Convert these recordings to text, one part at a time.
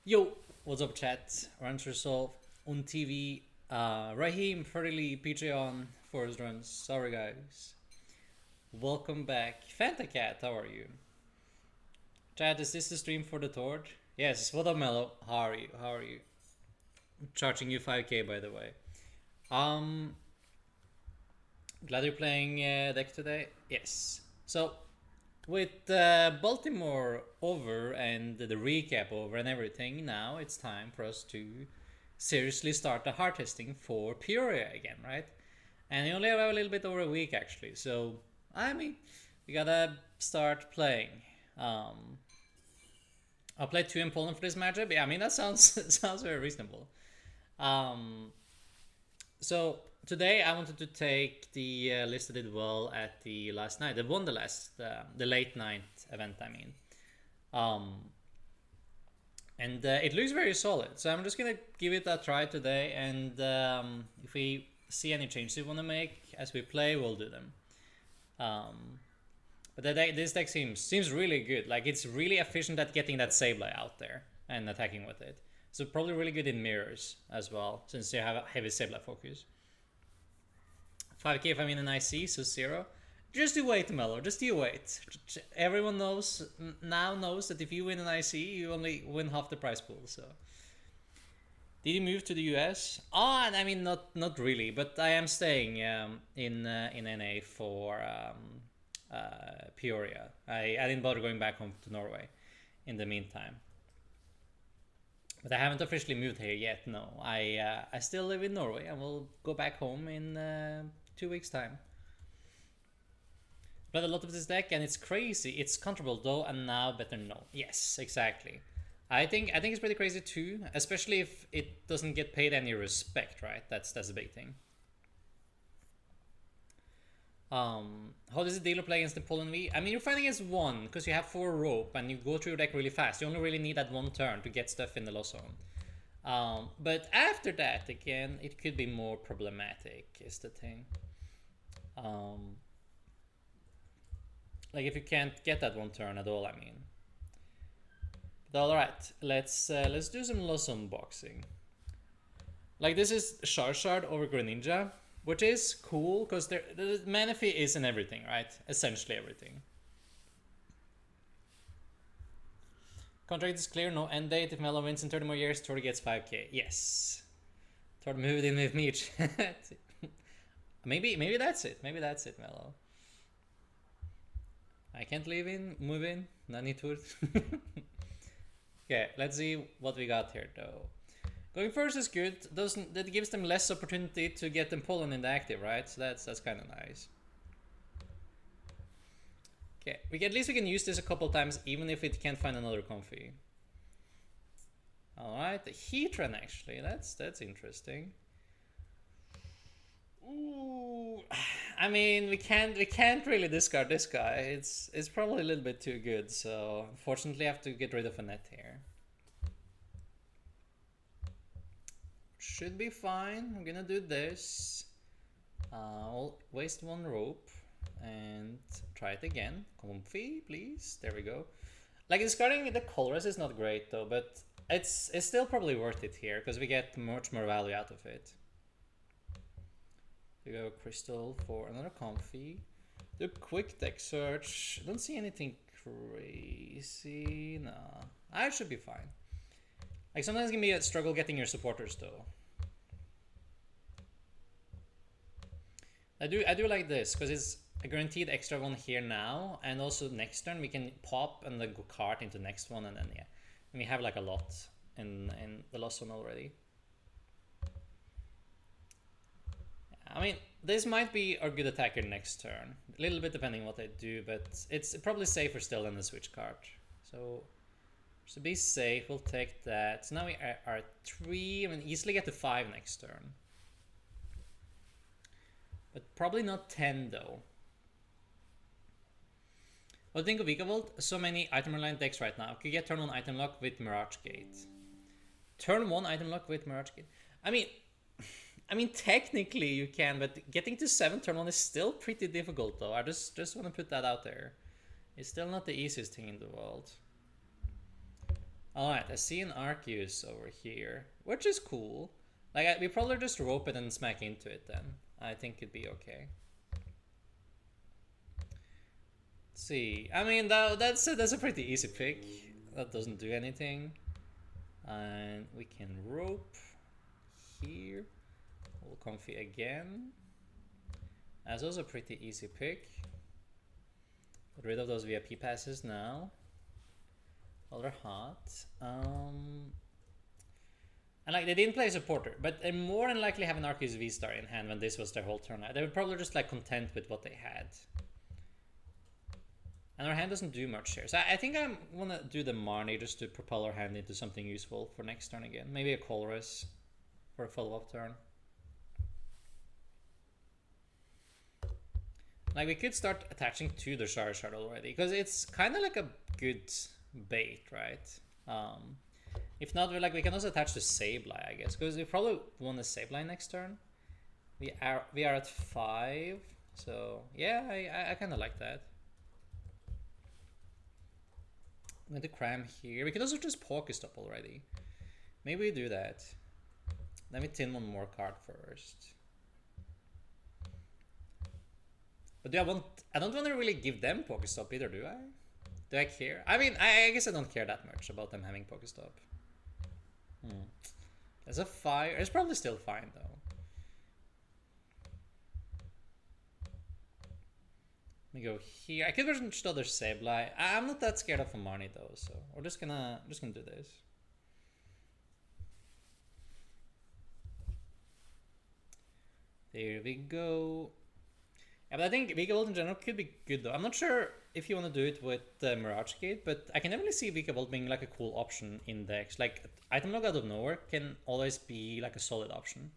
Yo, what's up, chat? Ranchersolve on TV. Raheem, Fertily, Patreon, Forest Runs. Sorry, guys. Welcome back. Fantacat, how are you? Chat, is this the stream for the Torch? Yes, what up, Mello? How are you? How are you? I'm charging you 5k, by the way. Um, Glad you're playing deck today. Yes. So, with Baltimore over and the recap over and everything, now it's time for us to seriously start the hard testing for Peoria again, right? And we only have a little bit over a week actually, so I mean, we gotta start playing. Um, I'll play 2 in Poland for this matchup. Yeah, I mean that sounds sounds very reasonable. Um, so today I wanted to take the list that did well at the last night. They won the late night event. I mean, um, and it looks very solid. So I'm just gonna give it a try today, and if we see any changes we want to make as we play, we'll do them. But this deck seems really good. Like it's really efficient at getting that Sableye out there and attacking with it. So probably really good in mirrors as well, since you have a heavy Sableye focus. 5k if I'm in an IC, so 0. Just you wait, Mello. Just you wait. Everyone knows that if you win an IC, you only win half the prize pool. So, did you move to the US? Oh, I mean not really, but I am staying in NA for Peoria. I didn't bother going back home to Norway in the meantime. But I haven't officially moved here yet. No, I still live in Norway and will go back home in 2 weeks time. Played a lot of this deck and it's crazy. It's comfortable though, and now better know. Yes, exactly. I think it's pretty crazy too, especially if it doesn't get paid any respect, right? That's a big thing. How does the dealer play against the Poland V? I mean, you're fighting against 1 because you have 4 rope and you go through your deck really fast. You only really need that 1 turn to get stuff in the loss zone. But after that, again, it could be more problematic, is the thing. Like if you can't get that 1 turn at all, I mean. But all right, let's do some loss unboxing. Like this is Charizard over Greninja, which is cool because the Manaphy is in everything, right? Essentially everything. Contract is clear, no end date. If Mello wins in 30 more years, Tori gets 5k. Yes. Tori moved in with me. maybe that's it. Maybe that's it, Mello. I can't move in. Nani tour. Okay, let's see what we got here though. Going first is good. That gives them less opportunity to get them Poland in the active, right? So that's kind of nice. Okay, at least we can use this a couple times, even if it can't find another Comfey. All right, the Heatran actually. That's interesting. Ooh, I mean we can't really discard this guy. It's probably a little bit too good. So unfortunately, I have to get rid of a net here. Should be fine. I'm gonna do this. I'll waste 1 rope and try it again. Comfey, please. There we go. Like discarding the colors is not great though, but it's still probably worth it here because we get much more value out of it. We go Crystal for another Comfey. Do a quick deck search. Don't see anything crazy. Nah, I should be fine. Like sometimes it can be a struggle getting your supporters though. I do like this because it's a guaranteed extra 1 here now, and also next turn we can pop and then go cart into next one, and then yeah, and we have like a lot in the last one already. I mean, this might be our good attacker next turn. A little bit depending on what they do, but it's probably safer still than the switch card. So to be safe, we'll take that. So now we are at 3. I mean, easily get to 5 next turn. But probably not 10 though. What do you think of Vikavolt? So many item reliant decks right now. Could get turn 1 item lock with Mirage Gate. Turn 1 item lock with Mirage Gate. I mean, technically you can, but getting to 7 turn 1 is still pretty difficult though. I just want to put that out there. It's still not the easiest thing in the world. Alright, I see an Arceus over here, which is cool. Like, we probably just rope it and smack into it then. I think it'd be okay. Let's see. I mean, that's a pretty easy pick. That doesn't do anything. And we can rope here. We'll Comfey again. That's also a pretty easy pick. Get rid of those VIP passes now. Well, they're hot. And like, they didn't play a supporter, but they more than likely have an Arceus V-Star in hand when this was their whole turn. They were probably just like content with what they had. And our hand doesn't do much here. So I think I want to do the Marnie just to propel our hand into something useful for next turn again. Maybe a Colress for a follow-up turn. Like, we could start attaching to the Charizard already, because it's kind of like a good bait, right? If not, we can also attach to Sableye, I guess, because we probably want a Sableye next turn. We are at 5, so yeah, I kind of like that. I'm going to cram here. We could also just Pokestop already. Maybe we do that. Let me tin one more card first. But I don't want to really give them Pokestop either, do I? Do I care? I mean, I guess I don't care that much about them having Pokestop. There's a fire. It's probably still fine though. Let me go here. I could just other Sableye. I'm not that scared of a Marnie though, so we're just gonna do this. There we go. Yeah, but I think Vikavolt in general could be good though. I'm not sure if you want to do it with Mirage Gate, but I can definitely see Vikavolt being like a cool option in decks. Like, item log out of nowhere can always be like a solid option.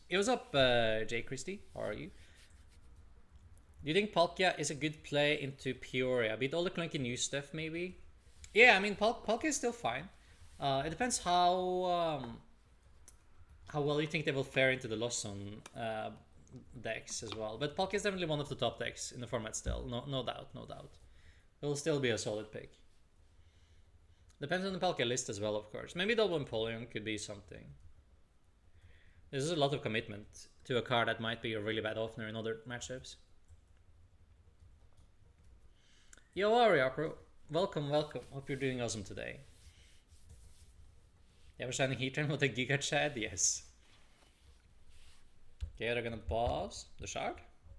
It was up, Jay Christie. How are you? Do you think Palkia is a good play into Peoria? Beat all the clunky new stuff, maybe? Yeah, I mean, Palkia is still fine. It depends how well you think they will fare into the Lost Zone decks as well. But Palkia is definitely one of the top decks in the format still. No doubt, no doubt. It will still be a solid pick. Depends on the Palkia list as well, of course. Maybe Double Empoleon could be something. There's a lot of commitment to a card that might be a really bad opener in other matchups. Yo, Ariakro. Welcome. Hope you're doing awesome today. Yeah, we're shining Heatran with a Giga Chad? Yes. Okay, they're gonna boss the shard?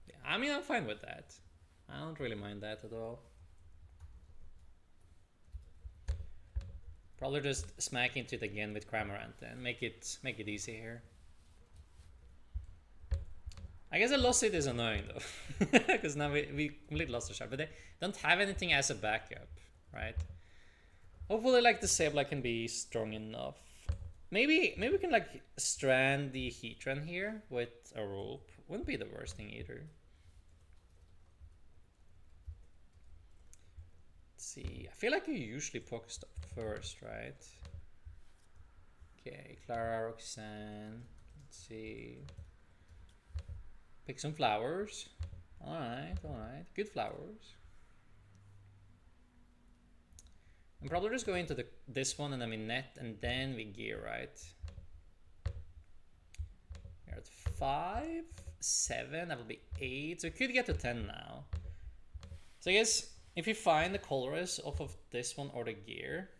Yeah, I mean, I'm fine with that. I don't really mind that at all. Probably just smack into it again with Cramorant and make it easy here. I guess I lost it is annoying though, because now we completely lost the shard, but they don't have anything as a backup, right? Hopefully, like, the Sableye can be strong enough. Maybe we can like strand the Heatran here with a rope. Wouldn't be the worst thing either. Let's see. I feel like you usually Pokestop first, right? Okay, Clara, Roxanne. Let's see. Pick some flowers. Alright. Good flowers. I'm probably just going to this one and then we net and then we gear, right? We're at 5, 7, that will be 8. So we could get to 10 now. So I guess if you find the Colress off of this one or the gear,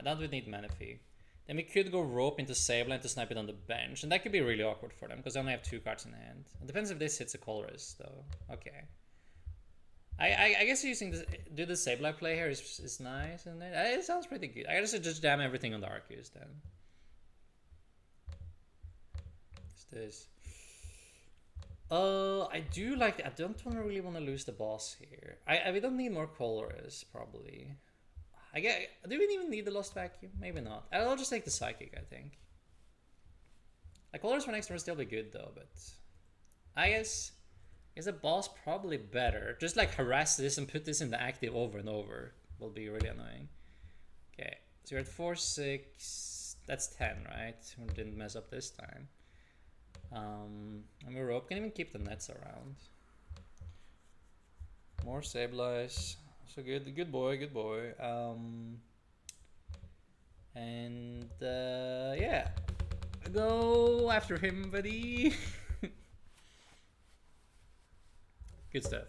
that would need Manaphy. Then we could go rope into Sableye to snipe it on the bench, and that could be really awkward for them because they only have 2 cards in hand. It depends if this hits a Colress though. Okay. I guess using the Sableye play here is nice, isn't it? It sounds pretty good. I guess I just jam everything on the Arceus then. What's this? I do like. I don't really want to lose the boss here. We don't need more Colress probably. I get. Do we even need the Lost Vacuum? Maybe not. I'll just take the Psychic. I think. Like, Colress for next turn will still be good though, but I guess. Is the boss probably better? Just like harass this and put this in the active over and over will be really annoying. Okay, so you're at 4, 6. That's 10, right? We didn't mess up this time. And we rope. Can even keep the nets around. more Sableys. So good boy, good boy. Yeah, go after him, buddy. Good stuff.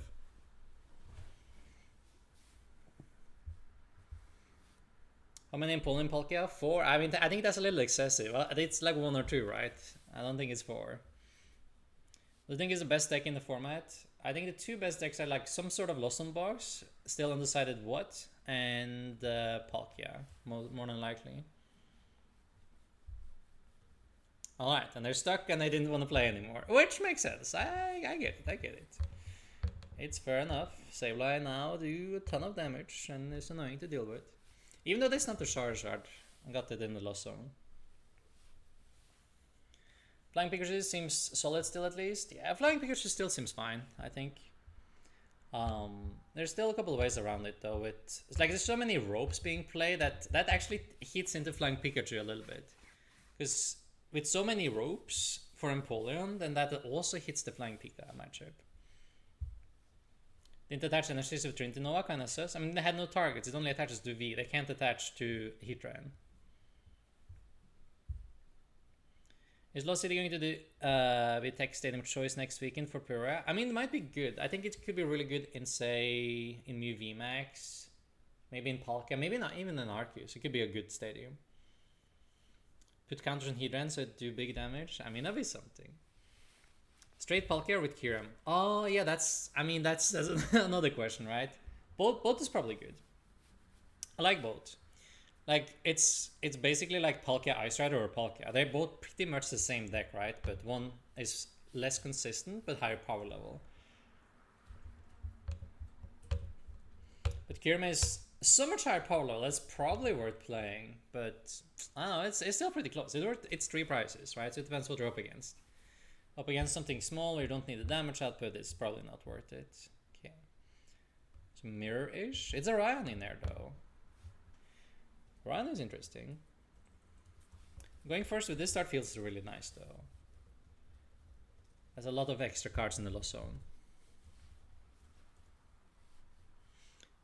How many in Poland Palkia? 4? I mean, I think that's a little excessive. It's like 1 or 2, right? I don't think it's 4. I think it's the best deck in the format. I think the 2 best decks are like some sort of Lost on Box, still undecided what, and Palkia, more than likely. Alright, and they're stuck and they didn't want to play anymore, which makes sense. I get it. It's fair enough. Sableye now do a ton of damage and it's annoying to deal with. Even though this not the Charizard, I got it in the Lost Zone. Flying Pikachu seems solid still at least. Yeah, Flying Pikachu still seems fine, I think. There's still a couple of ways around it though. It's like there's so many ropes being played that actually hits into Flying Pikachu a little bit. Because with so many ropes for Empoleon, then that also hits the Flying Pika matchup. Didn't attach energies with Trinity Nova, kinda sus. I mean, they had no targets, it only attaches to V. They can't attach to Heatran. Is Lost City going to do VTech Stadium Choice next weekend for Peoria? I mean, it might be good. I think it could be really good in, say, in Mew VMAX. Maybe in Palkia. Maybe not even in Arceus. It could be a good stadium. Put counters on Heatran so it do big damage. I mean, that'd be something. Straight Palkia with Kyurem. Oh, yeah, that's another question, right? Both is probably good. I like both. Like, it's basically like Palkia Ice Rider or Palkia. They're both pretty much the same deck, right? But one is less consistent, but higher power level. But Kyurem is so much higher power level, that's probably worth playing. But, I don't know, it's still pretty close. It's 3 prices, right? So it depends what you're up against. Up against something small, you don't need the damage output, it's probably not worth it. Okay. So mirror-ish. It's a Ryan in there, though. Ryan is interesting. Going first with this start feels really nice though. There's a lot of extra cards in the Lost Zone.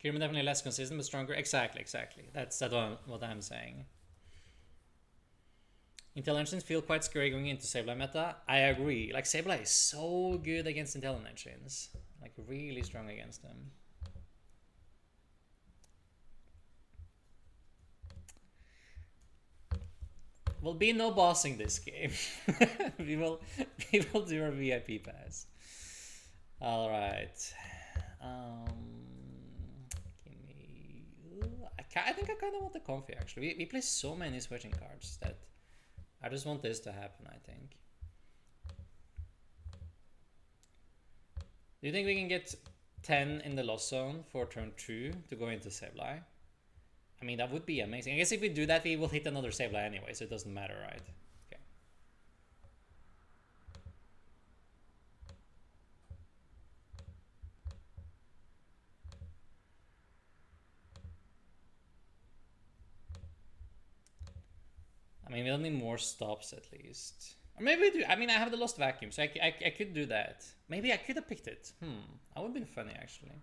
Kyurem definitely less consistent but stronger. Exactly. That's what I'm saying. Intelligence feel quite scary going into Sableye meta. I agree. Like, Sableye is so good against Intelligence. Like, really strong against them. Will be no bossing this game. we will do our VIP pass. All right. Give me. I think I kind of want the Comfey actually. We play so many switching cards that I just want this to happen. I think. Do you think we can get 10 in the Lost Zone for turn 2 to go into Sableye? I mean, that would be amazing. I guess if we do that, we will hit another Sableye anyway, so it doesn't matter, right? Okay. I mean, we don't need more stops at least. Or maybe we do. I mean, I have the Lost Vacuum, so I could do that. Maybe I could have picked it. That would have been funny, actually.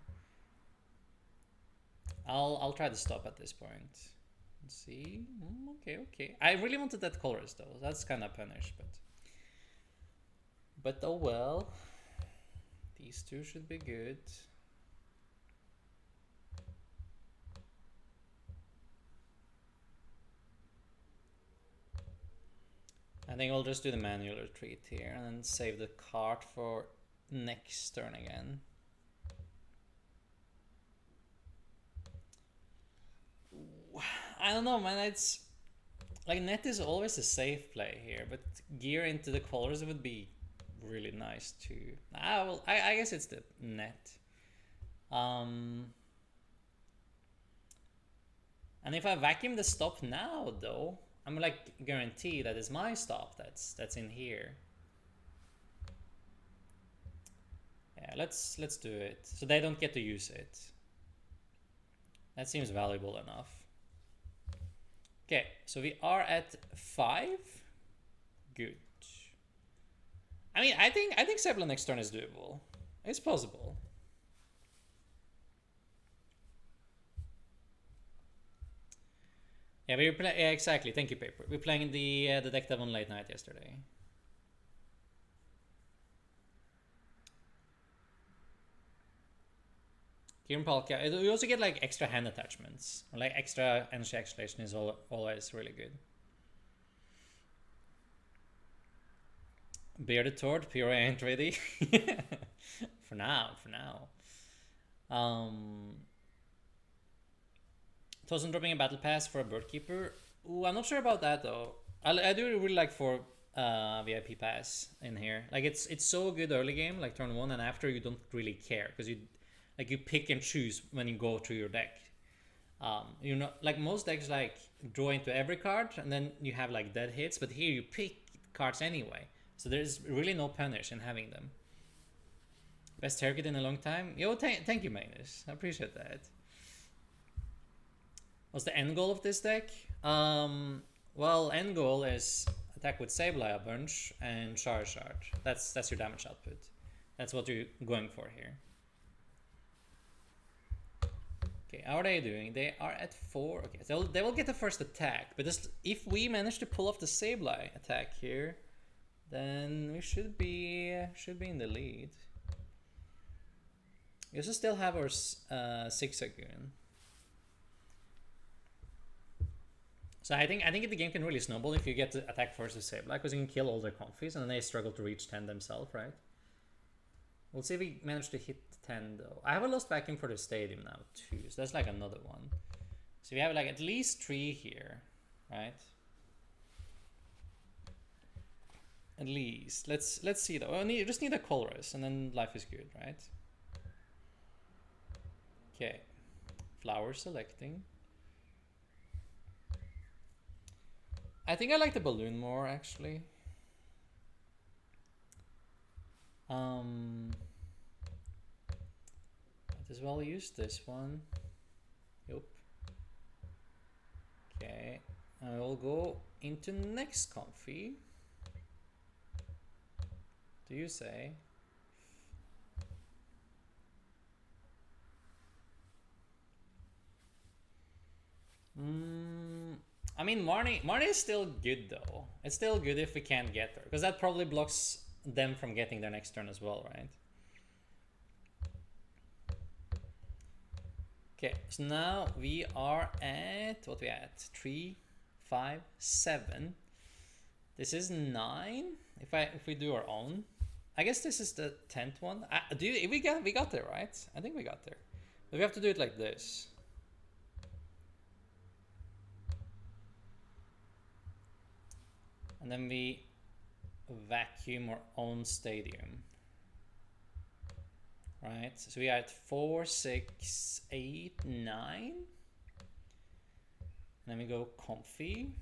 I'll try to stop at this point. Let's see. Okay. I really wanted that Colress though. That's kind of punished, but oh well. These two should be good. I think I'll just do the manual retreat here and then save the card for next turn again. I don't know, man. It's like net is always a safe play here, but gear into the colors would be really nice too. I guess it's the net. And if I vacuum the stop now, though, I'm like guarantee that it's my stop that's in here. Yeah, let's do it so they don't get to use it. That seems valuable enough. Okay, so we are at 5. Good. I mean, I think Sableye next turn is doable. It's possible. Yeah, we were playing. Yeah, exactly. Thank you, Paper. We were playing the deck that won late night yesterday. Kieran Polka. You also get like extra hand attachments, or like extra energy acceleration is always really good. Bearded Tord, Peoria ain't ready. For now. Tozen dropping a battle pass for a bird keeper. Ooh, I'm not sure about that though. I do really like for VIP pass in here. Like it's so good early game, like turn 1, and after you don't really care because you pick and choose when you go through your deck. You know, like most decks like draw into every card and then you have like dead hits, but here you pick cards anyway. So there's really no punish in having them. Best haircut in a long time. Yo, thank you, Magnus. I appreciate that. What's the end goal of this deck? Well, end goal is attack with Sableye a bunch and Charizard. That's your damage output. That's what you're going for here. Okay, how are they doing? They are at 4. Okay, so they will get the first attack, but just if we manage to pull off the Sableye attack here, then we should be in the lead. We also still have our Zigzagoon. So I think the game can really snowball if you get to attack first with Sableye, because you can kill all their Comfeys and then they struggle to reach 10 themselves, right? We'll see if we manage to hit 10 though. I have a lost vacuum for the stadium now too, so that's like another one. So we have like at least 3 here, right? At least. Let's see though. You just need a Colress and then life is good, right? Okay. Flower selecting. I think I like the balloon more actually. Might as well use this one. Yup. Okay. I will go into next Comfey. Do you say? I mean, Marnie is still good though. It's still good if we can't get her, because that probably blocks them from getting their next turn as well, right? Okay, so now we are at, what we at? 3, 5, 7. This is 9. If we do our own, I guess this is the 10th one. We got there, right? I think we got there. But we have to do it like this. And then we vacuum our own stadium. Right, so we are at 4, 6, 8, 9. And then we go Comfey.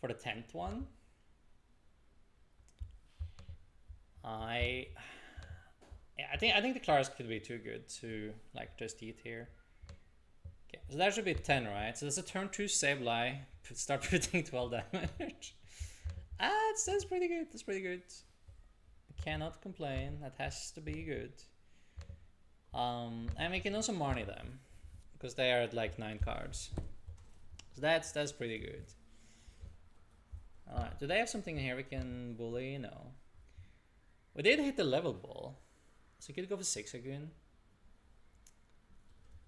For the 10th one. I think the Clars could be too good to like just eat here. Okay, so that should be 10, right? So that's a turn 2 Sableye. Start putting 12 damage. That's pretty good. That's pretty good. I cannot complain. That has to be good. And we can also Marnie them, because they are at like 9 cards. So that's pretty good. Alright, do they have something here we can bully? No. We did hit the level ball. So you could go for Zigzagoon.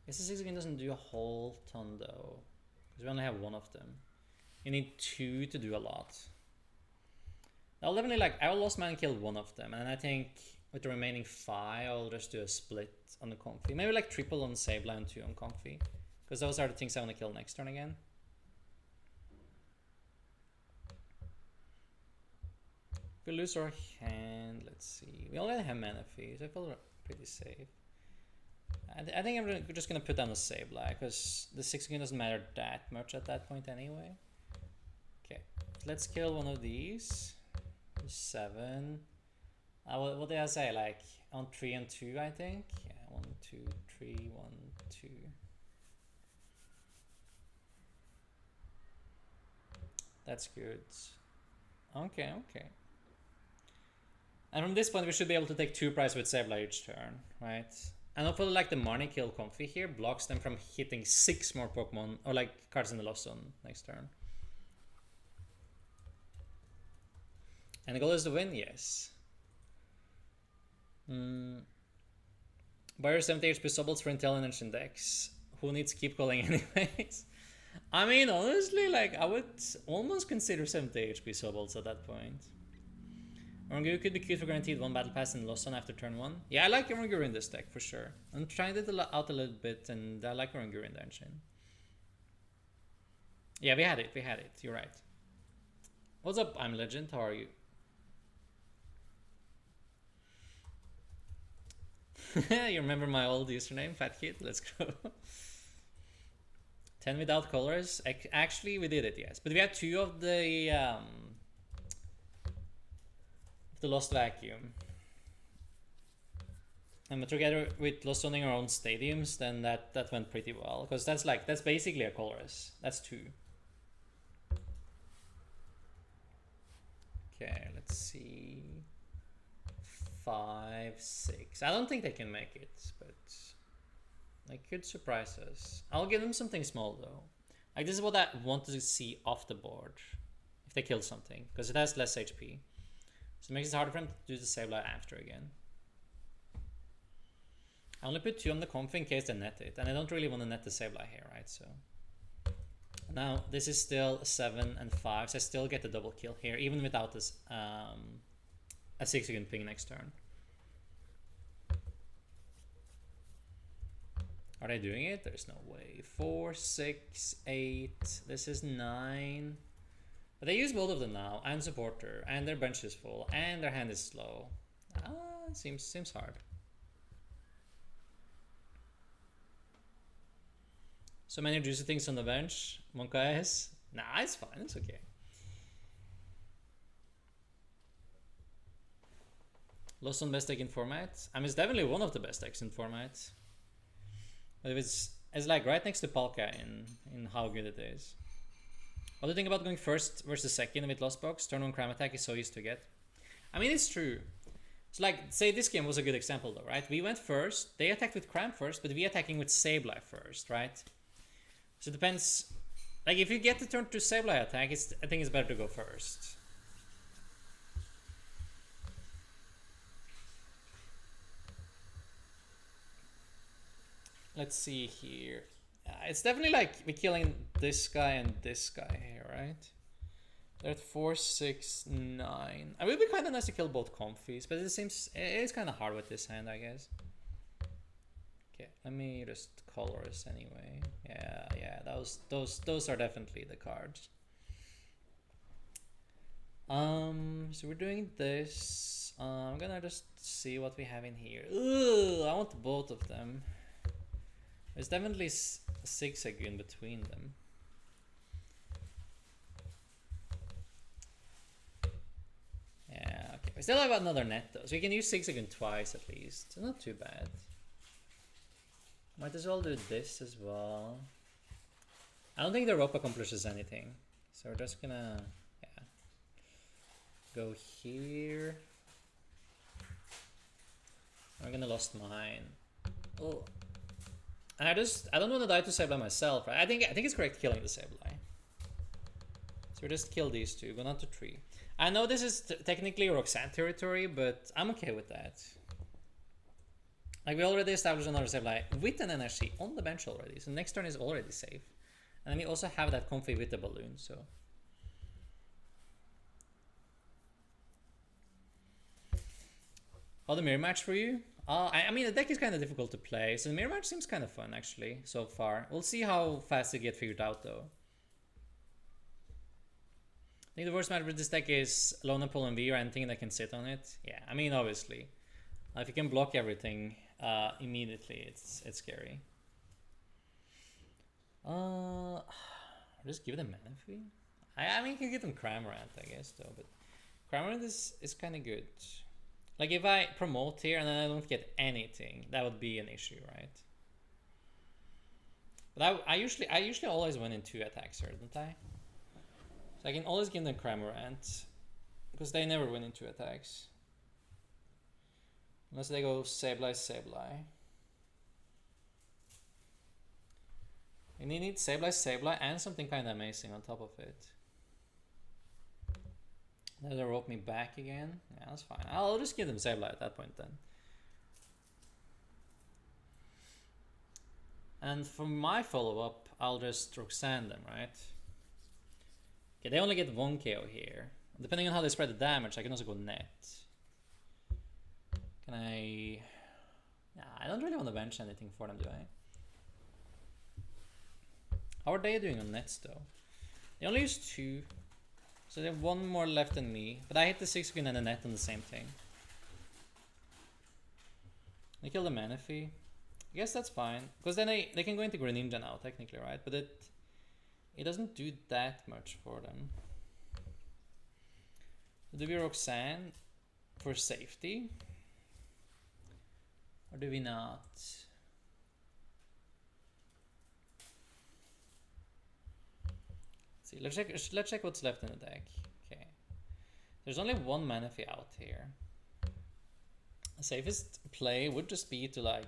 I guess the Zigzagoon doesn't do a whole ton though, because we only have 1 of them. You need 2 to do a lot. I'll definitely I will lost man kill 1 of them, and I think with the remaining 5 I'll just do a split on the Comfey. Maybe like triple on Sableye and 2 on Comfey, because those are the things I want to kill next turn again. If we lose our hand, let's see. We already have mana fees. I feel pretty safe. I think I'm just gonna put down the Sableye, because the 6 doesn't matter that much at that point anyway. Okay, let's kill one of these. 7. What did I say? Like on 3 and 2, I think. Yeah, 1, 2, 3, 1, 2. That's good. Okay. And from this point, we should be able to take 2 prize with Sableye each turn, right? And hopefully like the Marnie kill Comfey here blocks them from hitting 6 more Pokemon, or like cards in the Lost Zone next turn. And the goal is to win, yes. Buy your 70 HP Sobbles for Intelligence Index. Who needs keep calling anyways? I mean, honestly, like, I would almost consider 70 HP Sobbles at that point. Oranguru could be cute for guaranteed 1 Battle Pass in Lost Zone after turn 1. Yeah, I like Oranguru in this deck, for sure. I'm trying it out a little bit, and I like Oranguru in the engine. Yeah, we had it, you're right. What's up, I'm Legend, how are you? You remember my old username, Fat Kid? Let's go. 10 without colors. Actually, we did it, yes. But we had 2 of the Lost Vacuum. And together with Lost Zoning our own stadiums, then that went pretty well. Because that's basically a colorless. That's 2. Okay, let's see. 5, 6. I don't think they can make it, but they could surprise us. I'll give them something small though. Like this is what I want to see off the board if they kill something, because it has less HP. So it makes it harder for them to do the Sableye after again. I only put 2 on the Comfey in case they net it, and I don't really want to net the Sableye here, right? So now this is still 7 and 5, so I still get the double kill here, even without this a 6-second ping next turn. Are they doing it? There's no way. 4, 6, 8. This is 9. But they use both of them now, and supporter, and their bench is full, and their hand is slow. Seems hard. So many juicy things on the bench. Monka is. Nah, it's fine. It's okay. Lost on best deck in format. I mean, it's definitely one of the best decks in format. But if it's like right next to Palka in how good it is. What do you think about going first versus second with Lost Box? Turn 1 Cram Attack is so easy to get. I mean, it's true. It's like, say this game was a good example though, right? We went first, they attacked with Cram first, but we attacking with Sableye first, right? So it depends. Like, if you get the turn to Sableye attack, I think it's better to go first. Let's see here. It's definitely like we're killing this guy and this guy here, right? They're at 4, 6, 9. It would be kind of nice to kill both Comfeys, but it's kind of hard with this hand, I guess. Okay, let me just color this anyway. Yeah, those are definitely the cards. So we're doing this. I'm gonna just see what we have in here. Ugh, I want both of them. There's definitely a Zigzagoon between them. Yeah, okay. We still have another net though, so we can use Zigzagoon twice at least. So not too bad. Might as well do this as well. I don't think the rope accomplishes anything, so we're just gonna go here. I'm gonna lost mine. Oh. I don't want to die to Sableye myself, right? I think it's correct killing the Sableye. So we just kill these 2, go down to 3. I know this is technically Roxanne territory, but I'm okay with that. Like, we already established another Sableye with an NRC on the bench already, so next turn is already safe. And then we also have that Comfey with the balloon, so. How the mirror match for you? I mean, the deck is kind of difficult to play, so the mirror match seems kind of fun, actually, so far. We'll see how fast it gets figured out, though. I think the worst match with this deck is Lona Pole and V or anything that can sit on it. Yeah, I mean, obviously. If you can block everything immediately, it's scary. Just give them Manaphy? I mean, you can give them Cramorant, I guess, though, but Cramorant is kind of good. Like, if I promote here and then I don't get anything, that would be an issue, right? But I usually always win in 2 attacks here, don't I? So I can always give them Cramorant, because they never win in 2 attacks. Unless they go Sableye. And you need Sableye, and something kind of amazing on top of it. They'll rope me back again. Yeah, that's fine. I'll just give them Sableye at that point then. And for my follow-up, I'll just Roxanne them, right? Okay, they only get 1 KO here. Depending on how they spread the damage, I can also go net. Can I... Nah, I don't really want to bench anything for them, do I? How are they doing on nets though? They only use 2. So they have 1 more left than me. But I hit the Zigzagoon and the net on the same thing. They kill the Manaphy. I guess that's fine. Because then they can go into Greninja now, technically, right? But it doesn't do that much for them. Do we Roxanne for safety? Or do we not? See, let's check what's left in the deck. Okay. There's only 1 Manaphy out here. The safest play would just be to like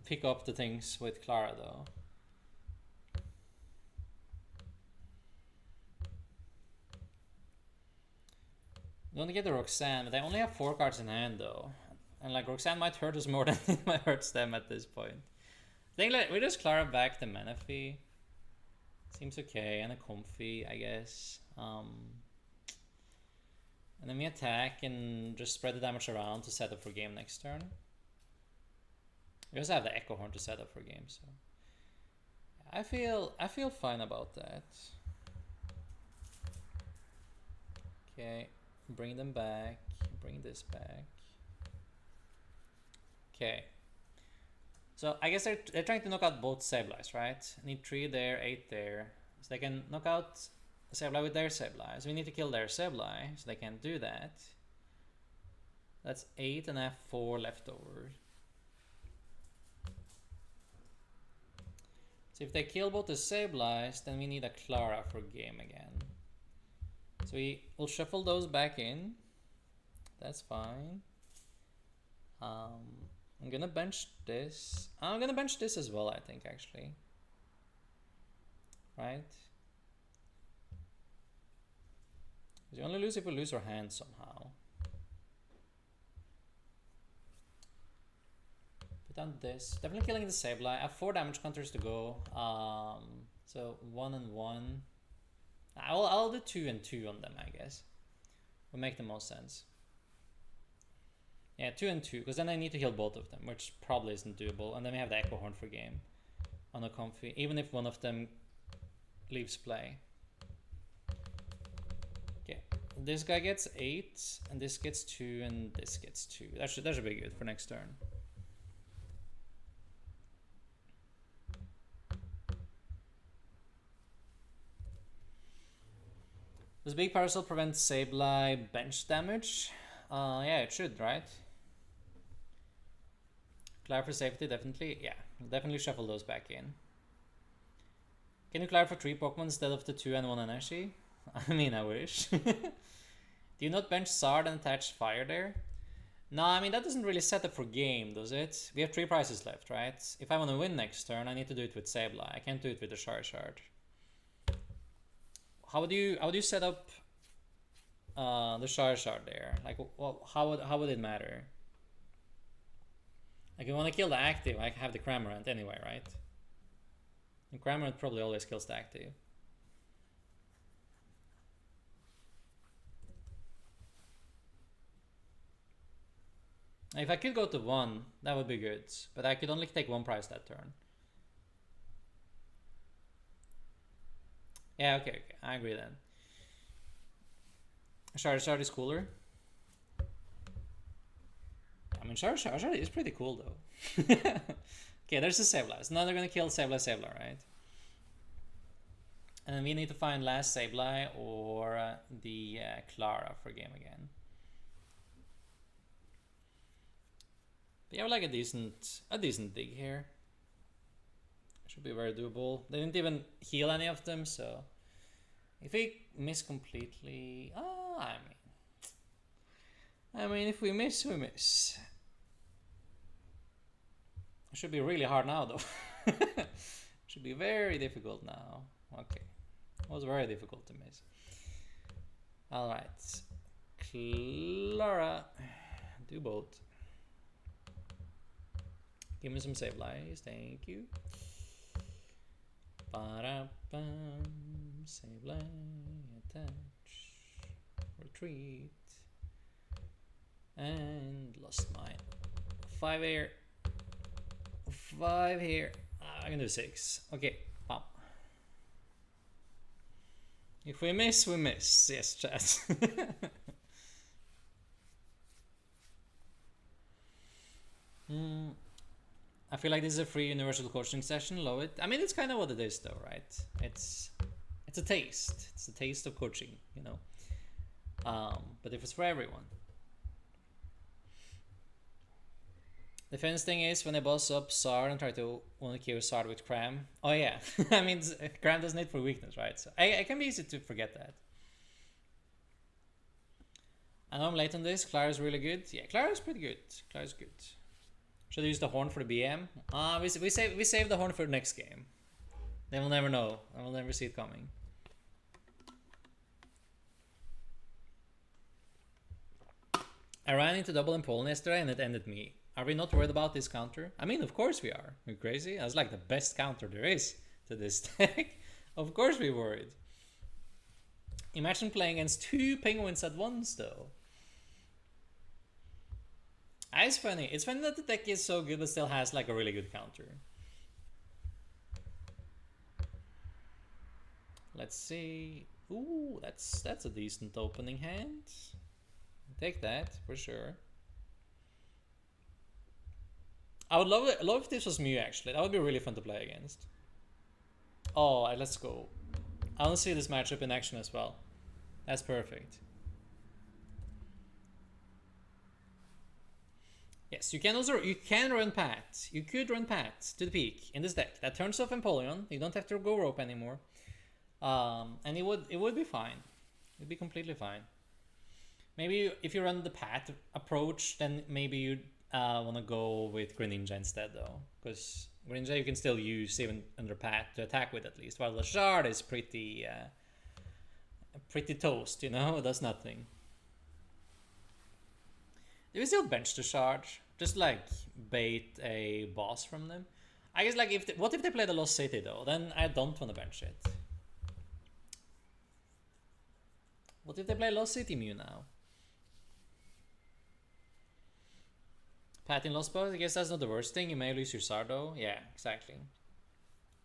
pick up the things with Clara though. You only get the Roxanne, but they only have 4 cards in hand though. And like Roxanne might hurt us more than it might hurt them at this point. I think like we just Clara back the Manaphy. Seems okay, and a Comfey, I guess. And then we attack and just spread the damage around to set up for game next turn. We also have the Echo Horn to set up for game, so I feel fine about that. Okay, bring them back. Bring this back. Okay. So I guess they're trying to knock out both Sableyes, right? I need 3 there, 8 there. So they can knock out Sableye with their Sableye. So we need to kill their Sableye, so they can't do that. That's 8 and I have 4 left over. So if they kill both the Sableyes, then we need a Clara for game again. So we will shuffle those back in. That's fine. I'm gonna bench this. I'm gonna bench this as well, I think, actually. Right? We only lose if we lose our hand somehow. Put down this. Definitely killing the Sableye. I have 4 damage counters to go. So 1 and 1. I'll do 2 and 2 on them, I guess. Will make the most sense. Yeah, 2 and 2, because then I need to heal both of them, which probably isn't doable. And then we have the Echo Horn for game on a Comfey, even if one of them leaves play. Okay, this guy gets 8, and this gets 2, and this gets 2. That should be good for next turn. Does Big Parasol prevent Sableye bench damage? Yeah, it should, right? Clara for safety, definitely. Yeah, definitely shuffle those back in. Can you Clara for 3 Pokemon instead of the 2 and 1 energy? I mean, I wish. Do you not bench Zard and attach Fire there? No, I mean, that doesn't really set up for game, does it? We have 3 prizes left, right? If I want to win next turn, I need to do it with Sableye. I can't do it with the Charizard. How would you set up the Charizard there? Like, well, how would it matter? Like, if you want to kill the active, I have the Cramorant anyway, right? And Cramorant probably always kills the active. If I could go to 1, that would be good. But I could only take 1 prize that turn. Yeah, okay, I agree then. Charizard is cooler. I mean, Charizard is pretty cool though. Okay, there's the Sableye. So now they're gonna kill Sableye, right? And then we need to find last Sableye or the Clara for game again. But yeah, like a decent dig here. Should be very doable. They didn't even heal any of them, so if we miss completely, I mean, if we miss, we miss. It should be really hard now, though. Should be very difficult now. Okay. It was very difficult to miss. Alright. Clara. Do both. Give me some Sableys. Thank you. Ba-da-bum. Sableye. Attach. Retreat. And lost mine. 5 here. 5 here. I'm gonna do 6. Okay, bam. If we miss, we miss. Yes, chat. I feel like this is a free universal coaching session. Love it. I mean, it's kind of what it is, though, right? It's a taste. It's a taste of coaching, you know. But if it's for everyone. The funniest thing is when I boss up Sard and try to want to kill Sard with Cram. Oh yeah, I mean Cram doesn't hit for weakness, right? So I can be easy to forget that. I know I'm late on this. Clara's really good. Yeah, Clara's pretty good. Clara's good. Should I use the horn for the BM? We save the horn for the next game. They will never know. I will never see it coming. I ran into double in Poland yesterday and it ended me. Are we not worried about this counter? I mean, of course we are. You're crazy? That's like the best counter there is to this deck. Of course we're worried. Imagine playing against 2 penguins at once, though. It's funny. It's funny that the deck is so good but still has like a really good counter. Let's see. Ooh, that's a decent opening hand. Take that for sure. I would love if this was Mew, actually. That would be really fun to play against. Oh, let's go. I want to see this matchup in action as well. That's perfect. Yes, you can run Pat. You could run Pat to the peak in this deck. That turns off Empoleon. You don't have to go rope anymore. And it would be fine. It'd be completely fine. Maybe if you run the Pat approach, then maybe you'd want to go with Greninja instead, though, because Greninja you can still use even under Pat to attack with at least, while the Shard is pretty toast, you know. It does nothing. Do we still bench the Shard? Just like bait a boss from them? I guess like what if they play the Lost City though? Then I don't want to bench it. What if they play Lost City Mew now? Pat in Lost Box, I guess that's not the worst thing. You may lose your Sard though. Yeah, exactly.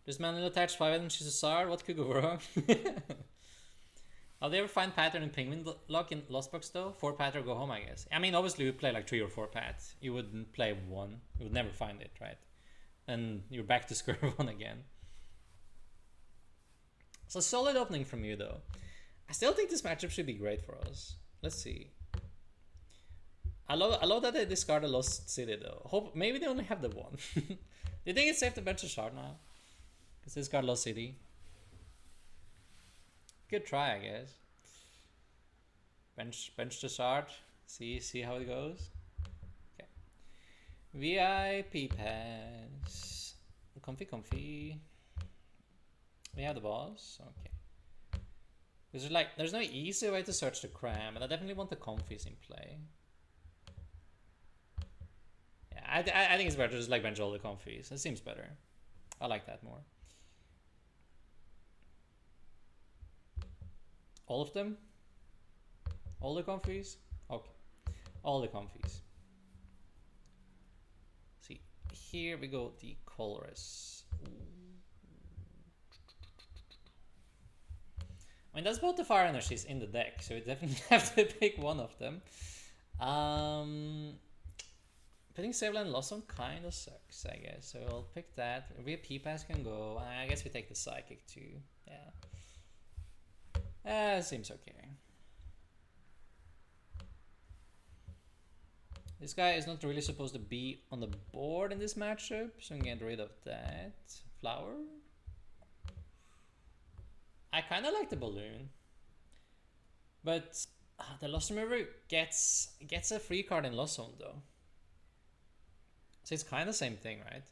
Just manually attach 5 items to Sard. What could go wrong? I'll ever find pattern in Penguin Lock in Lost Box though? 4 Pat or go home, I guess. I mean, obviously you would play like 3 or 4 Pat. You wouldn't play 1. You would never find it, right? And you're back to square 1 again. So solid opening from you though. I still think this matchup should be great for us. Let's see. I love that they discard a Lost City though. Maybe they only have the 1. Do you think it's safe to bench a Shard now? Because they discard Lost City. Good try, I guess. Bench the Shard. See how it goes. Okay. VIP pass. Comfy. We have the boss. Okay. There's no easy way to search the Cram, and I definitely want the Comfys in play. Yeah, I think it's better to just like bench all the Comfys. It seems better. I like that more. All of them? All the Comfys? Okay. All the Comfys. See, here we go, the Colress. I mean, that's both the fire energies in the deck, so you definitely have to pick one of them. Putting Sableye and Blossom kind of sucks, I guess. So I'll pick that. VIP pass can go. I guess we take the Psychic too. Yeah. Seems okay. This guy is not really supposed to be on the board in this matchup, so I'm gonna get rid of that. Flower. I kind of like the balloon, but the Lost Remover gets a free card in Lost Zone though. So it's kind of the same thing, right?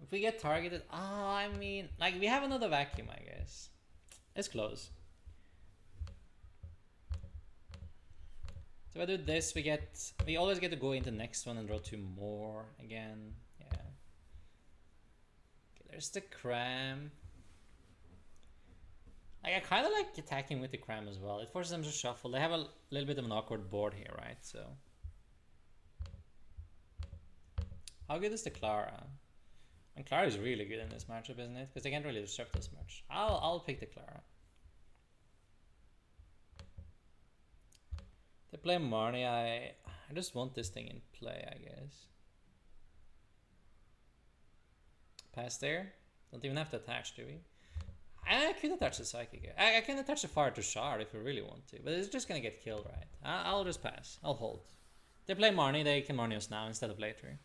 If we get targeted, I mean, like, we have another vacuum, I guess. It's close. So if I do this, we always get to go into the next one and draw 2 more again. Yeah. Okay, there's the Cram. Like, I kind of like attacking with the Cram as well. It forces them to shuffle. They have a little bit of an awkward board here, right? So, how good is the Clara? And Clara is really good in this matchup, isn't it? Because they can't really disrupt as much. I'll pick the Clara. They play Marnie. I just want this thing in play, I guess. Pass there. Don't even have to attach, do we? I could attach the Psychic. I can attach the Fire to Shard if we really want to, but it's just gonna get killed, right? I'll just pass. I'll hold. They play Marnie, they can Marnie us now instead of later.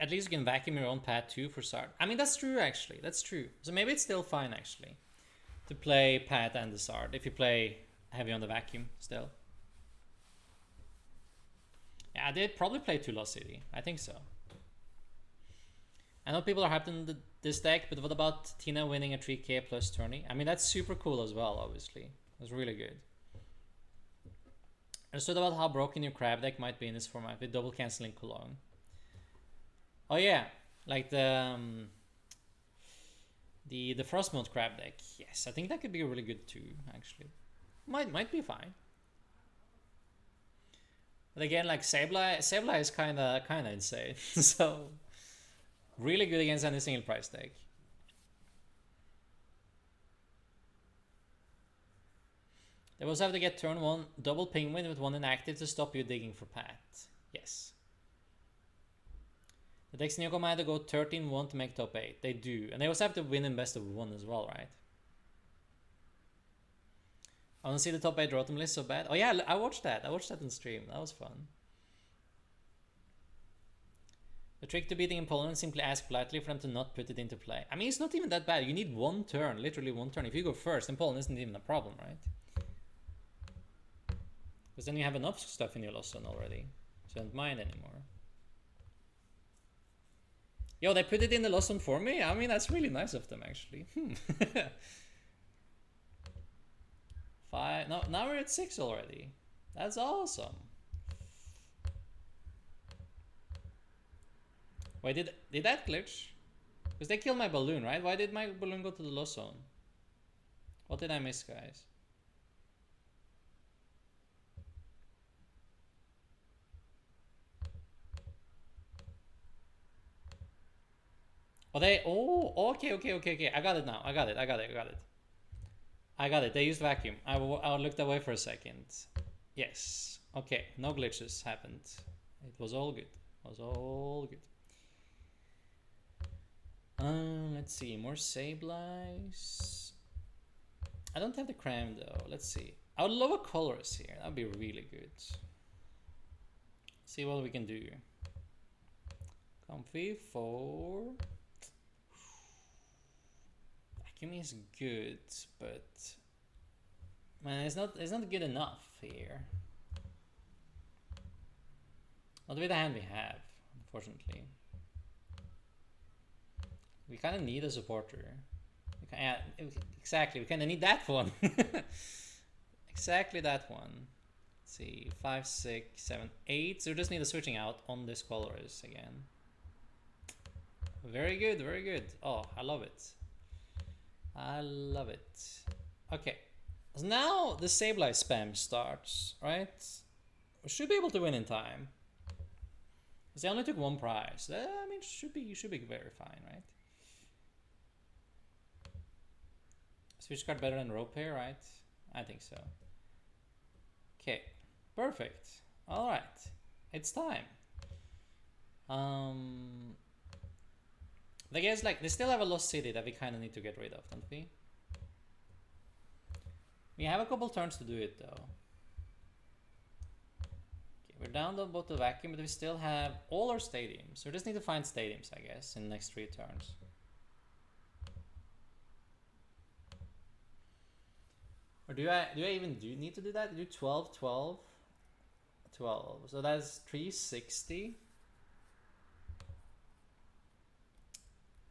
At least you can vacuum your own pad too for Sard. I mean, that's true, actually. That's true. So maybe it's still fine, actually, to play pad and the Sard if you play heavy on the vacuum still. Yeah, they'd probably play 2 Lost City. I think so. I know people are hyped in this deck, but what about Tina winning a 3k plus tourney? I mean, that's super cool as well, obviously. That's really good. I understood about how broken your crab deck might be in this format with double canceling Cologne. Oh yeah, like the Frostmold crab deck. Yes, I think that could be really good too, actually. Might be fine. But again, like Sableye is kinda insane. So really good against any single price deck. They also have to get turn 1 double Penguin with 1 inactive to stop you digging for Pat. Yes. The decks in Yoko might go 13-1 to make top 8. They do. And they also have to win in best of 1 as well, right? I want to see the top 8 Rotom list so bad. Oh yeah, I watched that. I watched that on stream. That was fun. The trick to beating opponents, simply ask politely for them to not put it into play. I mean, it's not even that bad. You need 1 turn, literally 1 turn. If you go first, then Poland isn't even a problem, right? Because then you have enough stuff in your lost zone already. So don't mind anymore. Yo, they put it in the lost zone for me? I mean, that's really nice of them, actually. 5. No, now we're at 6 already. That's awesome. Wait, did that glitch? Because they killed my balloon, right? Why did my balloon go to the lost zone? What did I miss, guys? Oh, okay. I got it now. I got it. They used vacuum. I looked away for a second. Yes. Okay. No glitches happened. It was all good. Let's see. More Sableyes. I don't have the Cram though. Let's see. I would love a Colorus here. That'd be really good. See what we can do. Comfey 4. Vacuum is good, but man, it's not good enough here. Not with the hand we have, unfortunately. We kind of need a supporter. Yeah, exactly. We kind of need that one. Exactly that one. Let's see, 5, 6, 7, 8. So we just need a switching out on this Colorus again. Very good, very good. Oh, I love it. Okay, so now the Sableye spam starts, right? We should be able to win in time. Because they only took 1 prize. I mean, should be very fine, right? Switch card better than rope here, right? I think so. Okay, perfect. All right, it's time. I guess like they still have a lost city that we kind of need to get rid of, don't we? We have a couple turns to do it though. Okay, we're down to both the vacuum, but we still have all our stadiums. So we just need to find stadiums, I guess, in the next 3 turns. Or do I even need to do that? Do 12, 12, 12. So that's 360.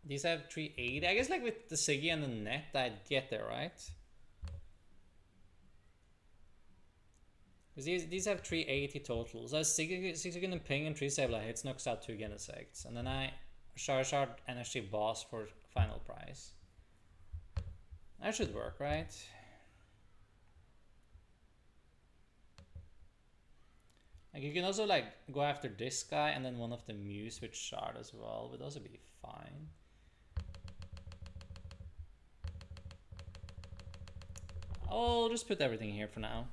These have 380. I guess like with the Siggy and the net, I'd get there, right? Because these have 380 total. So Zigzagoon and Ping and 3 Sableye hits knocks out 2 Genesects. And then I Charizard Energy Boss for final prize. That should work, right? Like you can also like go after this guy and then one of the Muse with Shard as well. Would also be fine. I'll just put everything here for now.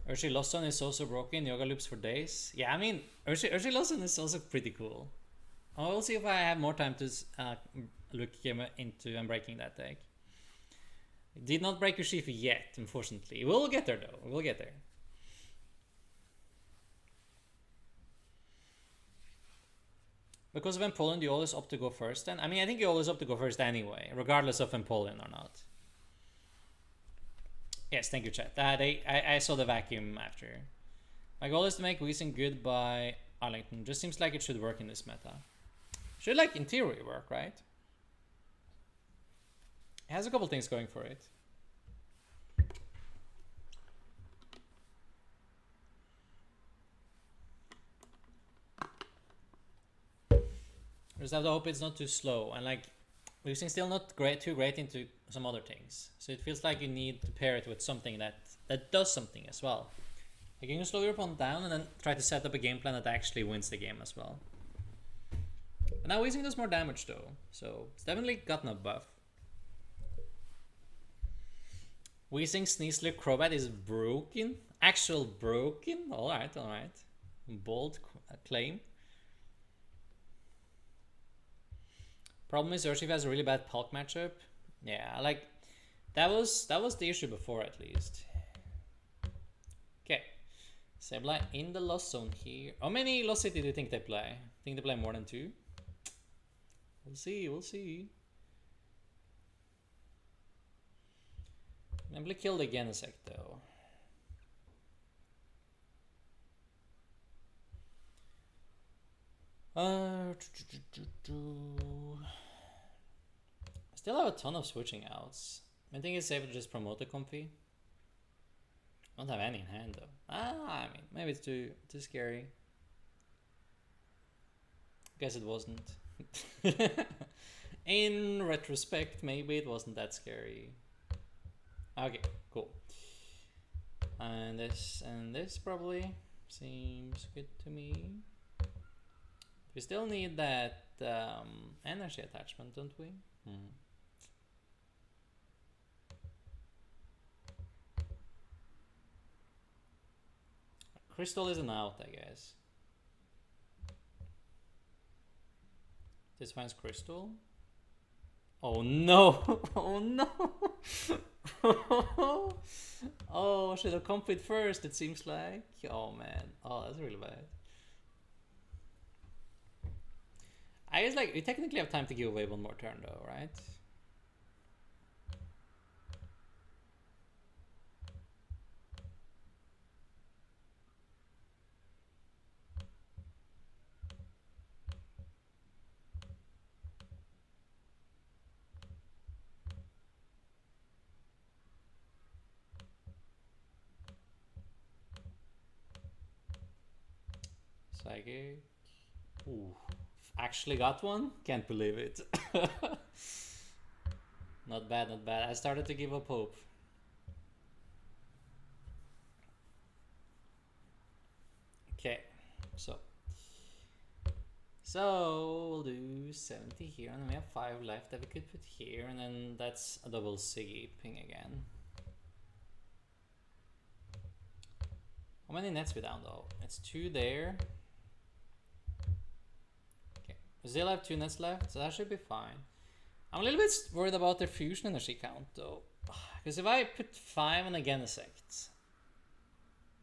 Urshi Losson is also broken. Yoga loops for days. Yeah, I mean, Urshi Losson is also pretty cool. I'll see if I have more time to look into unbreaking that deck. Did not break Urshifu yet, unfortunately. We'll get there though. We'll get there. Because of Empoleon, you always opt to go first then? I mean, I think you always opt to go first anyway, regardless of Empoleon or not. Yes, thank you, chat. I saw the vacuum after. My goal is to make Weezing good by Arlington. Just seems like it should work in this meta. Should like in theory work, right? It has a couple things going for it. I just have to hope it's not too slow, and like Weezing's still not too great into some other things. So it feels like you need to pair it with something that does something as well. Like you can slow your opponent down and then try to set up a game plan that actually wins the game as well. But now Weezing does more damage though, so it's definitely gotten a buff. Weezing Sneasler Crobat is broken? Actual broken? Alright, alright. Bold claim. Problem is Urshifu has a really bad Pulk matchup. Yeah, like that was the issue before at least. Okay. Sableye in the Lost Zone here. How many Lost City do you think they play? Think they play more than 2? We'll see, we'll see. I'm gonna kill the Genesect though. I still have a ton of switching outs. I think it's safe to just promote the Comfey. Don't have any in hand though. I mean, maybe it's too scary. Guess it wasn't. In retrospect, maybe it wasn't that scary. Okay, cool. And this probably seems good to me. We still need that energy attachment, don't we? Crystal isn't out, I guess. This finds Crystal. Oh no! Oh no! Oh, should have come with first, it seems like. Oh man. Oh, that's really bad. I guess like we technically have time to give away one more turn though, right? Psychic. Ooh. Actually got one? Can't believe it. Not bad, not bad. I started to give up hope. Okay, so we'll do 70 here, and then we have 5 left that we could put here, and then that's a double Siggy ping again. How many nets we down though? It's 2 there. We still have 2 nets left, so that should be fine. I'm a little bit worried about their fusion energy count though. Because if I put 5 on a Genesect,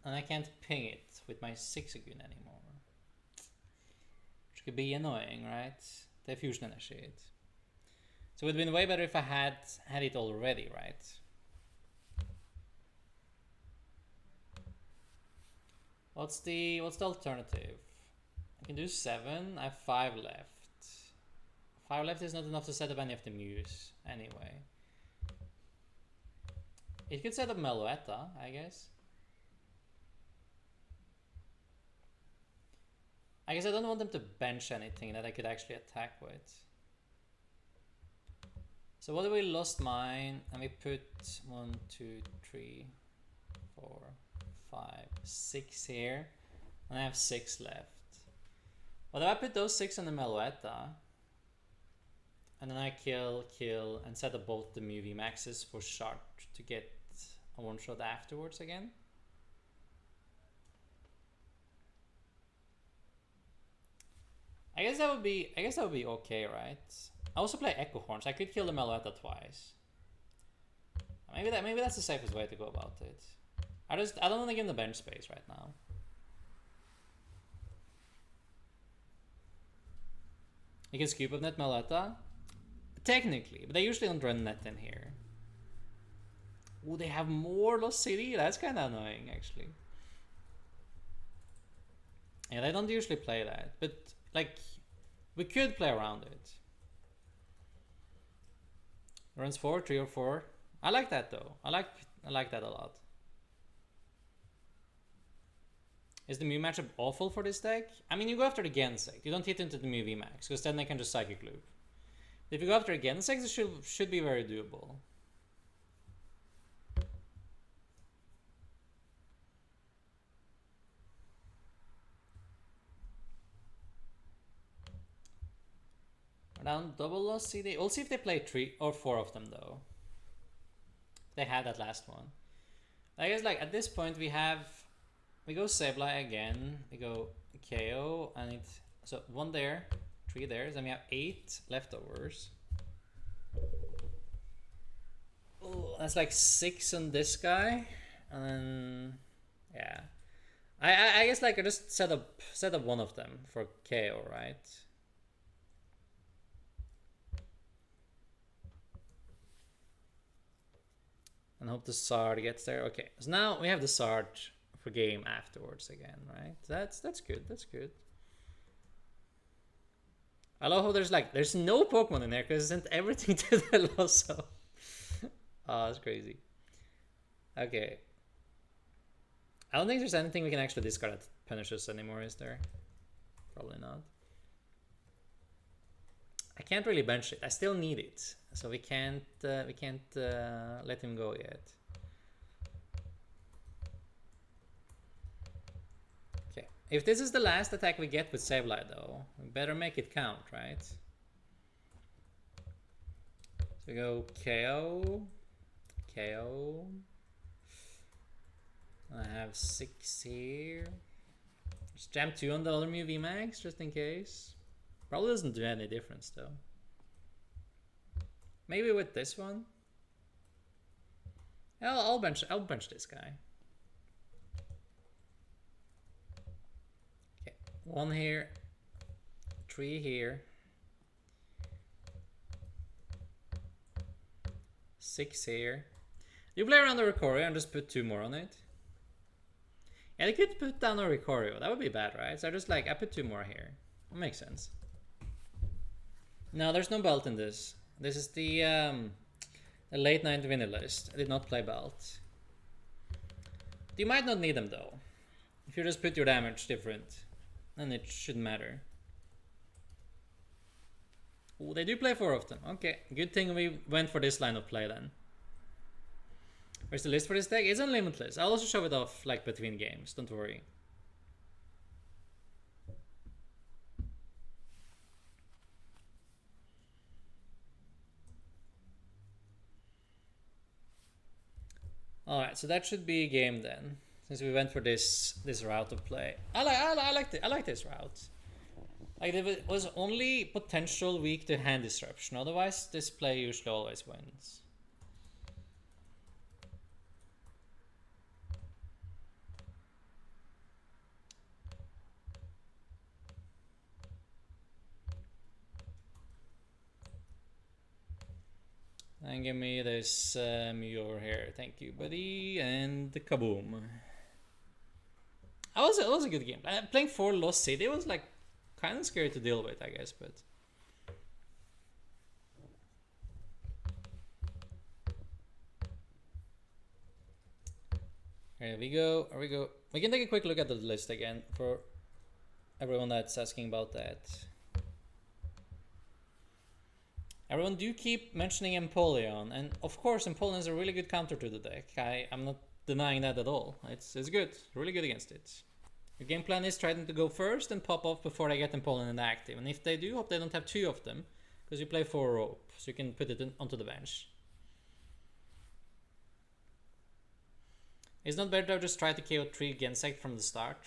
and I can't ping it with my Zigzagoon anymore. Which could be annoying, right? They fusion initiate. So it would have been way better if I had it already, right? What's the alternative? I can do 7. I have 5 left. 5 left is not enough to set up any of the Mews anyway. It could set up Meloetta, I guess. I guess I don't want them to bench anything that I could actually attack with. So what if we lost mine and we put 1, 2, 3, 4, 5, 6 here, and I have 6 left. What if I put those 6 on the Meloetta, and then I kill, and set up both the Mew VMAXs for shard to get a one shot afterwards again? I guess that would be okay, right? I also play Echo Horns. I could kill the Meloetta twice. Maybe that's the safest way to go about it. I don't want to give him the bench space right now. You can scoop up net Meloetta. Technically, but they usually don't run net in here. Oh, they have more Lost City? That's kind of annoying, actually. Yeah, they don't usually play that, but like, we could play around it. Runs 4, 3 or 4. I like that though. I like that a lot. Is the Mew matchup awful for this deck? I mean, you go after the Gensec. You don't hit into the Mew VMAX, because then they can just Psychic Loop. If you go after a Gensec, it should be very doable. Down double Lost CD. We'll see if they play 3 or 4 of them though. They had that last one. I guess like at this point we go Sableye again. We go KO and so 1 there, 3 there. Then we have 8 leftovers. Oh, that's like 6 on this guy, and then yeah. I guess like I just set up 1 of them for KO, right? And hope the Sard gets there. Okay, so now we have the Sard for game afterwards again, right? That's good. That's good. I love how there's no Pokemon in there because it sent everything to the Loso. Oh, that's crazy. Okay. I don't think there's anything we can actually discard that punishes anymore, is there? Probably not. I can't really bench it. I still need it, so we can't let him go yet. Okay, if this is the last attack we get with Sableye though, we better make it count, right? So we go KO, KO. I have 6 here. Just jam 2 on the other Mew VMAX just in case. Probably doesn't do any difference though. Maybe with this one. I'll bench this guy. Okay, 1 here, 3 here, 6 here. You play around the Ricorio and just put 2 more on it. Yeah, they could put down a Ricorio. That would be bad, right? So I put 2 more here. That makes sense. No, there's no belt in this. This is the late night winner list. I did not play belt. You might not need them though. If you just put your damage different, then it shouldn't matter. Oh, they do play 4 of them. Okay, good thing we went for this line of play then. Where's the list for this deck? It's on Limitless. I'll also show it off like between games. Don't worry. Alright, so that should be a game then. Since we went for this route of play. I like this route. Like it was only potential weak to hand disruption. Otherwise this play usually always wins. And give me this Meteor here. Thank you, buddy. And the kaboom. It was a good game. Playing for Lost City was like kind of scary to deal with, I guess, but. Here we go. Here we go. We can take a quick look at the list again for everyone that's asking about that. Everyone do keep mentioning Empoleon, and of course Empoleon is a really good counter to the deck. I'm not denying that at all. It's good, really good against it. Your game plan is trying to go first and pop off before they get Empoleon inactive, and if they do, hope they don't have two of them, because you play 4 rope, so you can put it onto the bench. It's not better to just try to KO 3 Gensect from the start.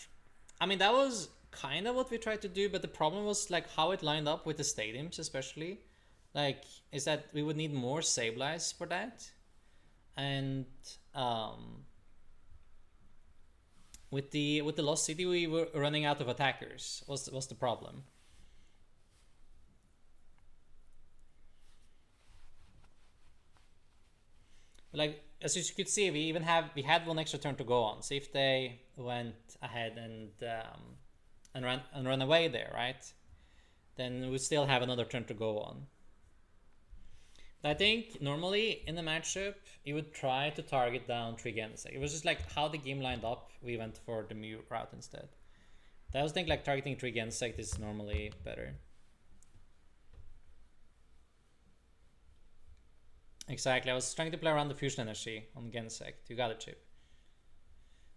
I mean, that was kind of what we tried to do, but the problem was like how it lined up with the stadiums, especially. Like, is that we would need more Sableys for that, and with the Lost City, we were running out of attackers. Was the problem? Like, as you could see, we had one extra turn to go on. So if they went ahead and run away there, right? Then we still have another turn to go on. But I think normally in the matchup you would try to target down 3 Gensec. It was just like how the game lined up. We went for the Mew route instead. I always think like targeting 3 Gensec is normally better. Exactly, I was trying to play around the fusion energy on Gensect. You got it, Chip.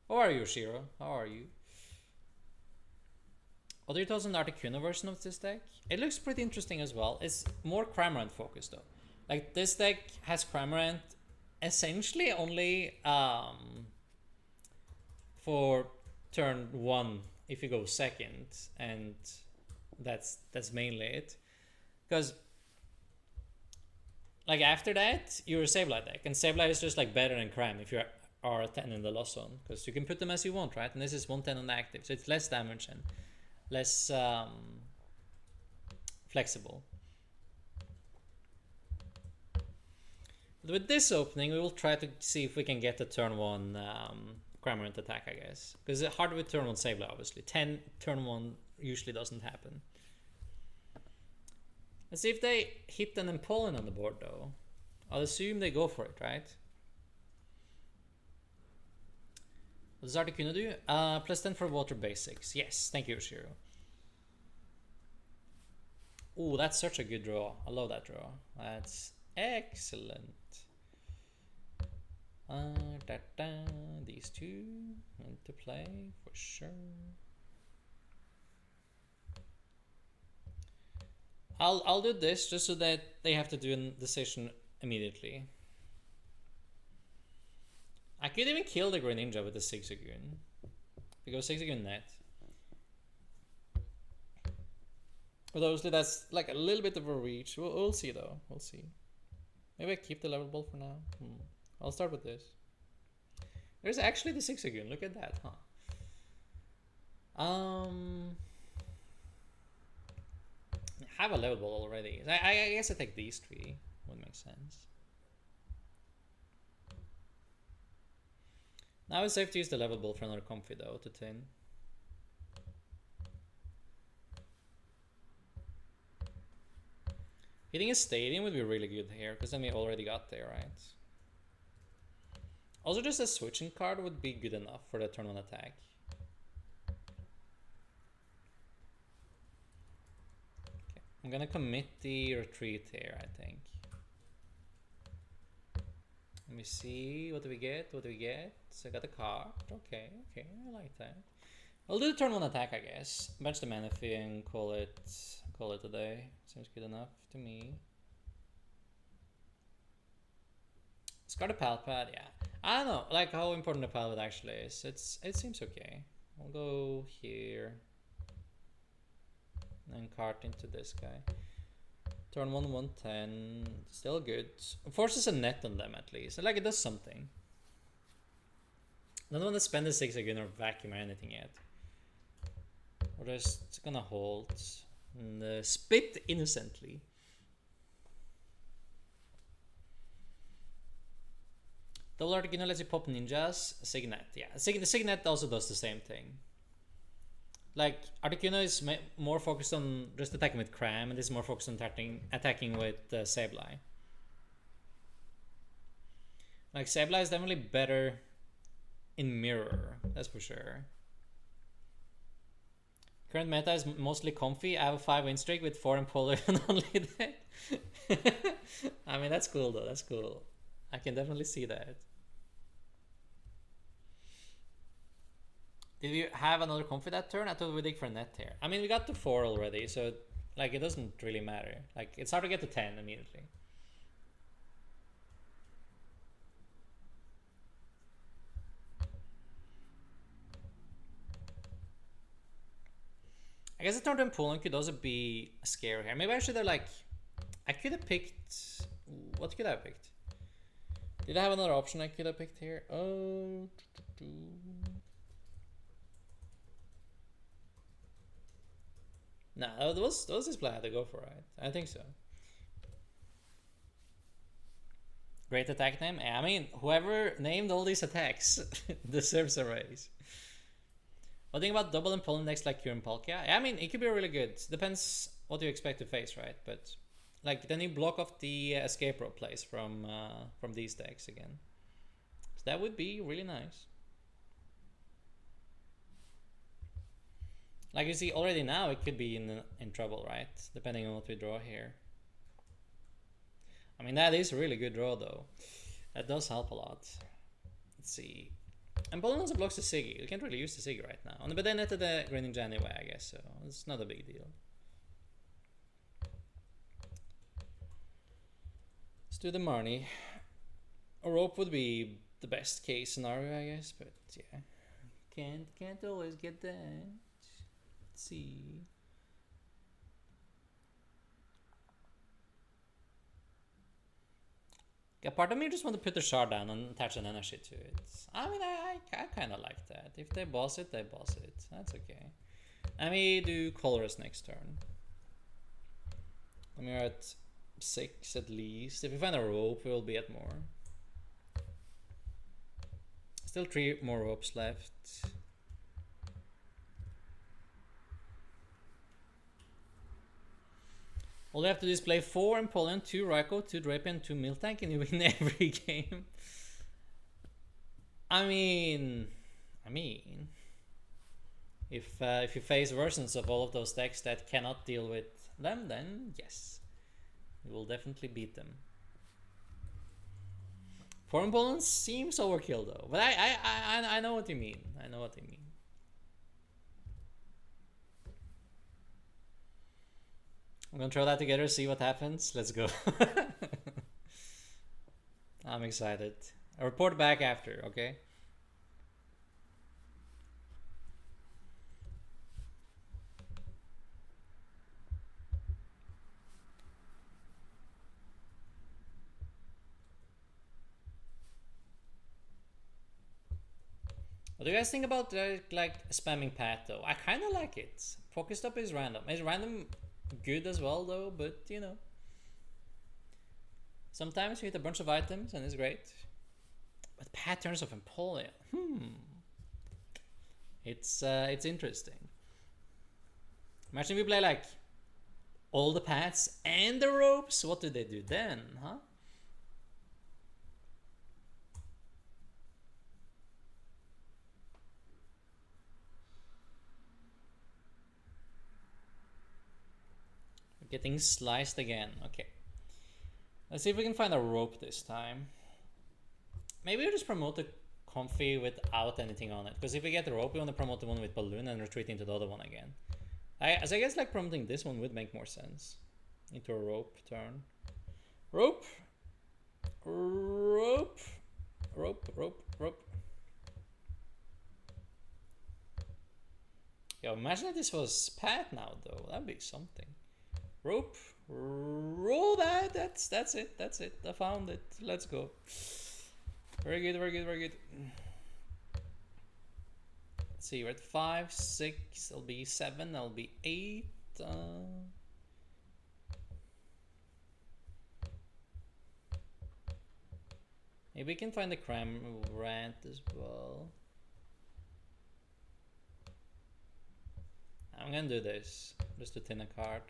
How are you, Shiro? How are you? What are your thoughts on the Articuno version of this deck? It looks pretty interesting as well. It's more Cramorant focused though. Like, this deck has Cramorant essentially only for turn 1 if you go second, and that's mainly it. Because like after that, you're a Sableye deck, and Sableye is just like better than Cram if you are a 10 in the lost zone, because you can put them as you want, right? And this is 110 on the active, so it's less damage and less flexible. But with this opening, we will try to see if we can get the turn 1 Cramorant attack, I guess, because it's hard with turn 1 Sableye, obviously. 10 turn 1 usually doesn't happen. Let's see if they hit an Empoleon on the board, though. I'll assume they go for it, right? What does Articuno do? Plus 10 for water basics. Yes, thank you, Shiro. Ooh, that's such a good draw. I love that draw. That's excellent. These two want to play for sure. I'll do this just so that they have to do a decision immediately. I could even kill the Greninja with the Zigzagoon. Because Zigzagoon net. But obviously that's like a little bit of a reach. We'll see though. We'll see. Maybe I keep the level ball for now. I'll start with this. There's actually the Zigzagoon. Look at that, huh? I have a level ball already. I guess I take these 3. Would make sense. Now it's safe to use the level ball for another Comfey though to tin. Hitting a stadium would be really good here, because then we already got there, right? Also, just a switching card would be good enough for the turn 1 attack. Okay. I'm gonna commit the retreat here, I think. Let me see, what do we get? What do we get? So I got a card. Okay, okay, I like that. I'll do the turn 1 attack, I guess. Bench the Manaphy and call it a day. Seems good enough to me. Discard a Palpad, yeah. I don't know, like how important the Palpad actually is. It seems okay. I'll go here. And cart into this guy. Turn 1, 110. Still good. Forces a net on them at least. Like, it does something. Don't want to spend the Zigzagoon or vacuum or anything yet. We're just gonna hold and spit innocently. Double Articuno lets you pop ninjas. Signet, yeah. The Signet also does the same thing. Like, Articuno is more focused on just attacking with Cram, and this is more focused on attacking with Sableye. Like, Sableye is definitely better in Mirror, that's for sure. Current meta is mostly Comfey. I have a 5-win streak with 4 Empoleon only deck. I mean, that's cool though, that's cool. I can definitely see that. Did we have another Comfey that turn? I thought we'd dig for a net here. I mean, we got to 4 already, so like it doesn't really matter. Like, it's hard to get to 10 immediately. I guess the turn to Empoleon could also be scary here. Maybe I should have like... I could have picked... What could I have picked? Did I have another option I could have picked here? Oh... Nah, those this play I had to go for, right? I think so. Great attack name. I mean, whoever named all these attacks deserves a raise. What do you think about double Empoleon decks like Cure and Palkia? I mean, it could be really good. Depends what you expect to face, right? But like, then you block off the escape rope plays from these decks again. So that would be really nice. Like you see, already now it could be in trouble, right? Depending on what we draw here. I mean, that is a really good draw, though. That does help a lot. Let's see. Empoleon also blocks the Siggy. You can't really use the Siggy right now. But they netted the Greninja anyway, I guess, so it's not a big deal. Let's do the Marnie. A rope would be the best case scenario, I guess, but yeah. Can't always get that. Let's see. Yeah, part of me just want to put the shard down and attach an energy to it. I mean, I kind of like that. If they boss it, they boss it. That's okay. Let me do Colorus next turn. When we're at 6 at least. If we find a rope, we will be at more. Still 3 more ropes left. All we have to do is play 4 Empoleon, 2 Raikou, 2 Drapion, 2 Miltank, and you win every game. I mean, if you face versions of all of those decks that cannot deal with them, then yes, you will definitely beat them. 4 Empoleon seems overkill though, but I know what you mean. I know what you mean. I'm gonna throw that together, see what happens. Let's go. I'm excited. I'll report back after, okay? What do you guys think about like spamming Pat though? I kind of like it. Pokestop is random. It's random good as well though, but you know, sometimes you hit a bunch of items and it's great. But patterns of Empoleon, it's interesting. Imagine we play like all the paths and the ropes. What do they do then, huh? Getting sliced again. Okay. Let's see if we can find a rope this time. Maybe we'll just promote the Comfey without anything on it. Because if we get the rope, we want to promote the one with balloon and retreat into the other one again. I guess like promoting this one would make more sense. Into a rope turn. Rope. Rope. Rope, rope, rope. Yo, imagine if this was Pat now though. That'd be something. Rope, roll that. That's it. That's it. I found it. Let's go. Very good. Very good. Very good. Let's see. We're at 5, 6. It'll be 7. That'll be 8. Maybe we can find the Cramorant as well. I'm gonna do this just to thin a card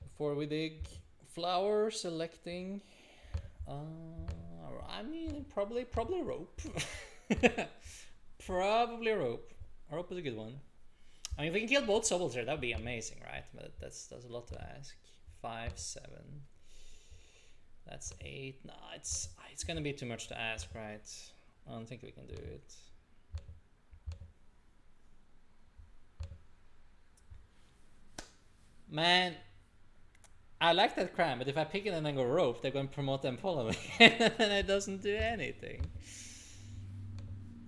before we dig. Flower selecting. I mean, probably rope. Probably rope. Rope is a good one. I mean, if we can kill both Sobbles here, that would be amazing, right? But that's a lot to ask. 5, 7. That's 8. No, it's gonna be too much to ask, right? I don't think we can do it. Man, I like that Cram, but if I pick it and then go rope, they're going to promote and follow me, and it doesn't do anything.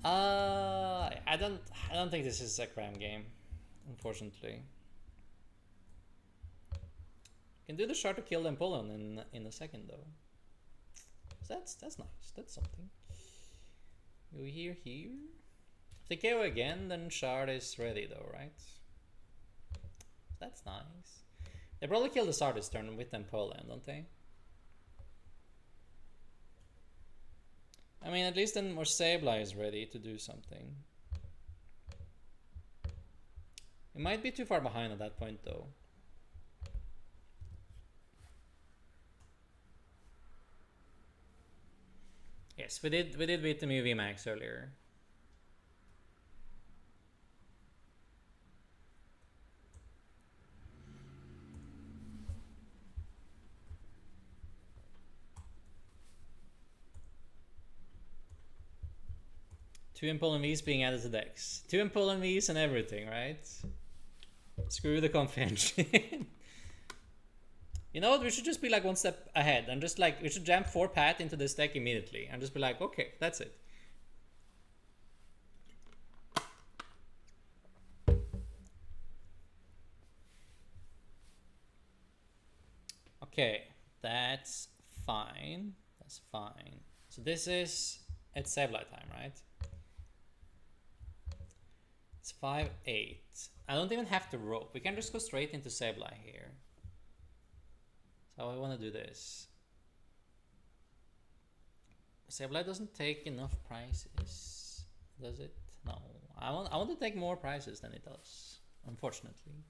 I don't think this is a Cram game, unfortunately. Can do the shard to kill them Pollen in a second though. So that's nice. That's something. Go here. If they KO again, then shard is ready though, right? That's nice. They probably kill the start this turn with them Pollen, don't they? I mean, at least then more Sableye is ready to do something. It might be too far behind at that point though. Yes, we did beat the movie Max earlier. Two Impullen Vs being added to decks. Two Impullen Vs and everything, right? Screw the Comfey engine. You know what? We should just be like one step ahead and just like we should jam 4 Pat into this deck immediately and just be like, okay, that's it. Okay, that's fine. That's fine. So this is it's Sableye time, right? It's 5-8. I don't even have to rope. We can just go straight into Sableye here. So I want to do this. Sableye doesn't take enough prizes, does it? No. I want to take more prizes than it does, unfortunately.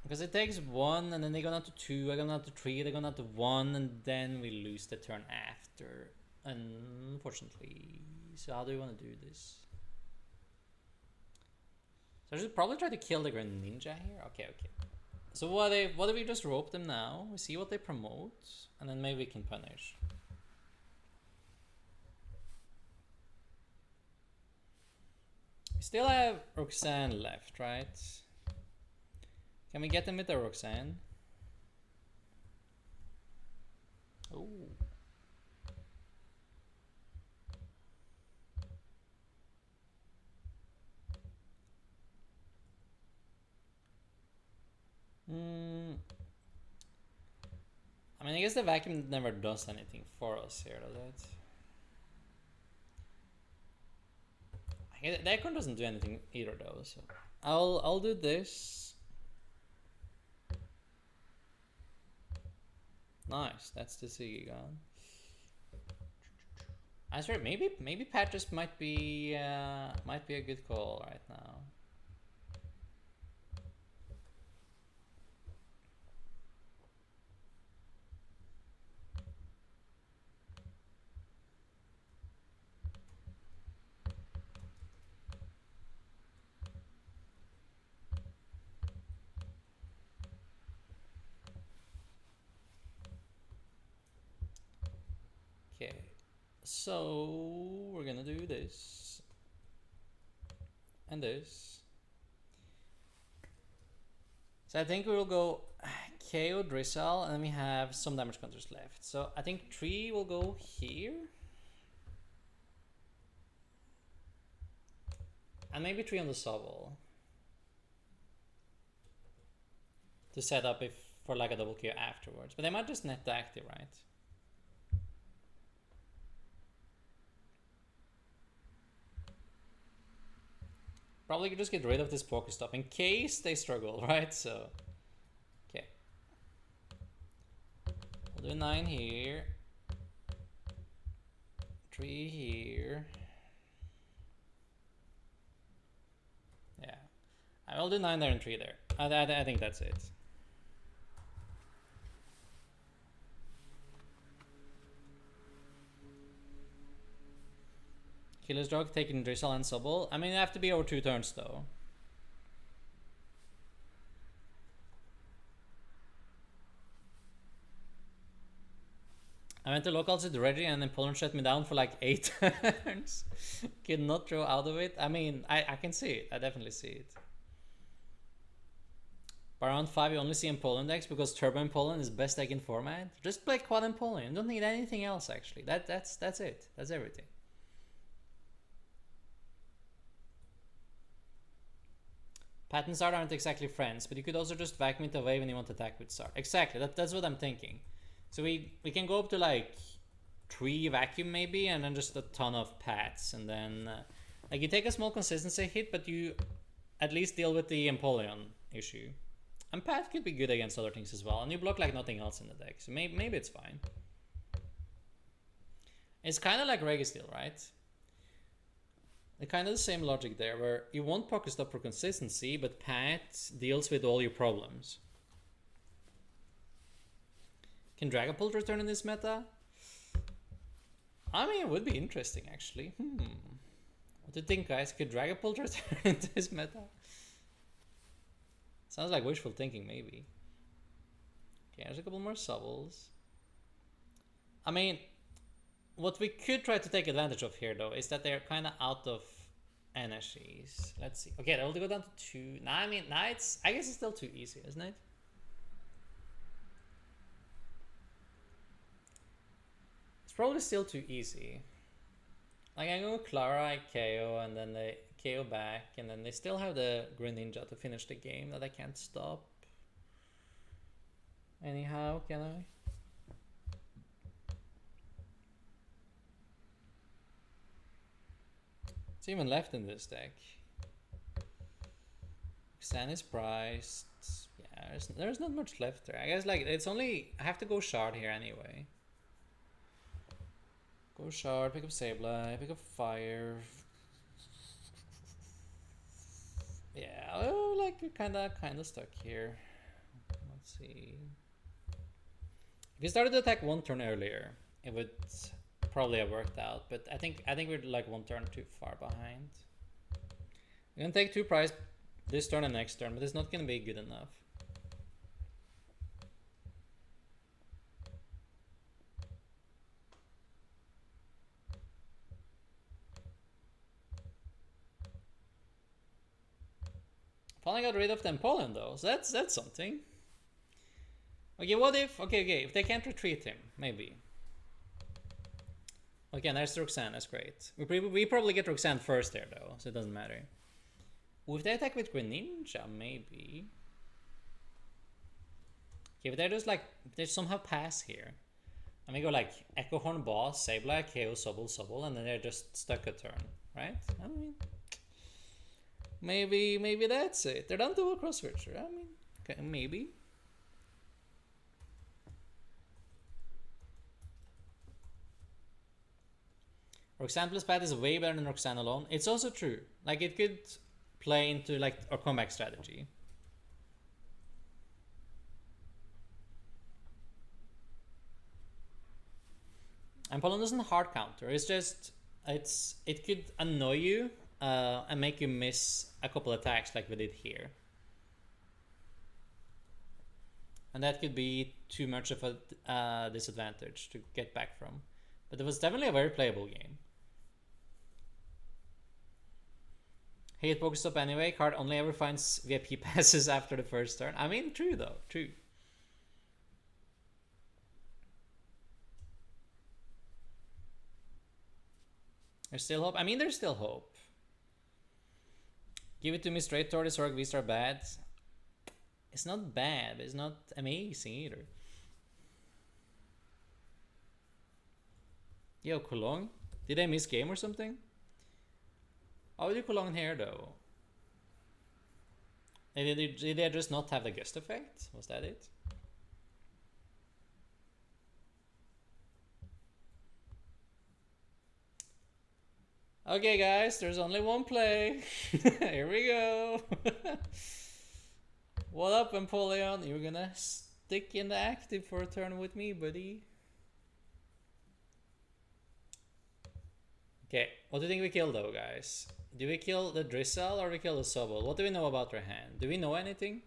Because it takes 1 and then they go down to 2, I go down to 3, they go down to 1, and then we lose the turn after, unfortunately. So how do we want to do this? So I should probably try to kill the Greninja here. Okay. So what if we just rope them now? We see what they promote, and then maybe we can punish. We still have Roxanne left, right? Can we get them with the Roxanne? Oh. I mean, I guess the vacuum never does anything for us here, does it? The acorn doesn't do anything either, though. So I'll do this. Nice, that's the Zigzagoon. I swear, maybe Pat just might be a good call right now. Okay, so we're gonna do this and this. So I think we will go KO Drizzle, and then we have some damage counters left. So I think 3 will go here, and maybe 3 on the Sobble to set up if for like a double KO afterwards. But they might just net the active, right? Probably could just get rid of this Pokestop in case they struggle, right? So, okay. I'll do 9 here. 3 here. Yeah. I will do 9 there and 3 there. I think that's it. Killer's Dog taking Drizzle and Sobble. I mean, it have to be over 2 turns though. I went to locals with Reggie and then Poland shut me down for like 8 turns. Could not draw out of it. I mean, I can see it. I definitely see it. By round 5 you only see in Poland decks because Turbo in Poland is best deck in format. Just play Quad in Poland. You don't need anything else actually. That's it. That's everything. Pat and Zard aren't exactly friends, but you could also just vacuum it away when you want to attack with Zard. Exactly, that's what I'm thinking. So we can go up to like 3 vacuum maybe, and then just a ton of Pats, and then like you take a small consistency hit, but you at least deal with the Empoleon issue. And Pat could be good against other things as well, and you block like nothing else in the deck, so maybe it's fine. It's kind of like Registeel, right? Kind of the same logic there, where you want Pokestop for consistency, but Pat deals with all your problems. Can Dragapult return in this meta? I mean, it would be interesting, actually. What do you think, guys? Could Dragapult return in this meta? Sounds like wishful thinking, maybe. Okay, there's a couple more Sobbles. I mean, what we could try to take advantage of here, though, is that they're kind of out of energies. Let's see. Okay, they'll go down to 2. Now, I mean, I guess it's still too easy, isn't it? It's probably still too easy. Like, I go Clara, I KO, and then they KO back, and then they still have the Greninja to finish the game that I can't stop. Anyhow, can I? What's even left in this deck? Xan is priced. Yeah, there's not much left there. I guess like it's only I have to go Shard here anyway. Go Shard, pick up Sableye, pick up Fire. Yeah, oh, like kinda stuck here. Let's see. If you started to attack 1 turn earlier, it would probably have worked out, but I think we're like 1 turn too far behind. We're gonna take 2 prize this turn and next turn, but it's not gonna be good enough. Finally got rid of the Empoleon though, so that's something. Okay, what if if they can't retreat him, maybe. Okay, there's Roxanne, that's great. We probably get Roxanne first there though, so it doesn't matter. Well, if they attack with Greninja, maybe. Okay, but they're just like, they somehow pass here. And we go like Echo Horn Boss, Sableye, KO, Sobble, and then they're just stuck a turn, right? I mean, maybe that's it. They're down to a cross switcher. I mean, okay, maybe. Roxanne plus Pat is way better than Roxanne alone. It's also true. Like, it could play into like our comeback strategy. And Empoleon doesn't hard counter. It's just it could annoy you and make you miss a couple attacks like we did here. And that could be too much of a disadvantage to get back from. But it was definitely a very playable game. Hate Pokestop anyway. Card only ever finds VIP passes after the first turn. I mean, true though. True. There's still hope. I mean, there's still hope. Give it to me straight, Tortoise or V-Star bad. It's not bad, but it's not amazing either. Yo, Cologne? Did I miss game or something? How did Cologne here though? Did they just not have the gust effect? Was that it? Okay, guys, there's only one play. Here we go. What up, Empoleon? You're gonna stick in the active for a turn with me, buddy. Okay, what do you think we kill though, guys? Do we kill the Drizzle or we kill the Sobble? What do we know about their hand? Do we know anything?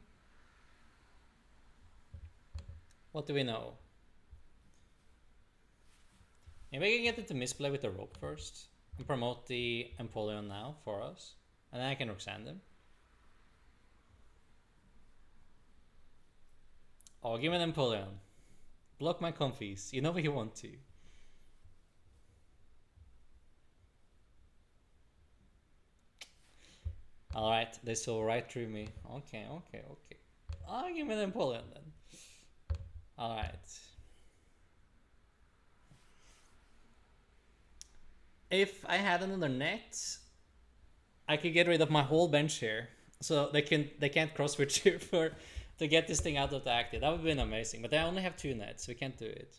What do we know? Maybe I can get it to misplay with the rope first and promote the Empoleon now for us. And then I can Roxanne them. Oh, give me an Empoleon. Block my Comfeys. You know what you want to. Alright, they saw right through me. Okay. I'll give me an Empoleon then. Alright. If I had another net, I could get rid of my whole bench here. So they can't cross switch here to get this thing out of the active. That would have been amazing. But I only have 2 nets, so we can't do it.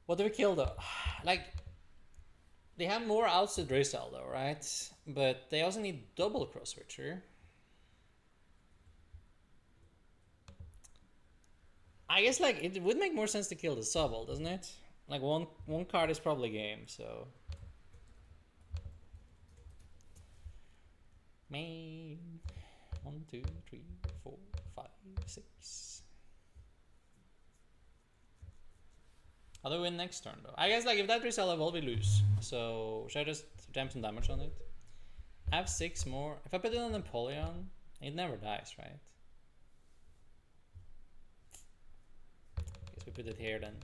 What do we kill though? Like, they have more outs to Drizzle though, right? But they also need double cross switcher. I guess like it would make more sense to kill the Sobble, doesn't it? Like one card is probably game, so. Main 1, 2, 3, 4, 5, 6. How do we win next turn though? I guess like if that Drizzle evolve, we lose. So should I just jam some damage on it? I have 6 more. If I put it on Empoleon, it never dies, right? Guess we put it here then.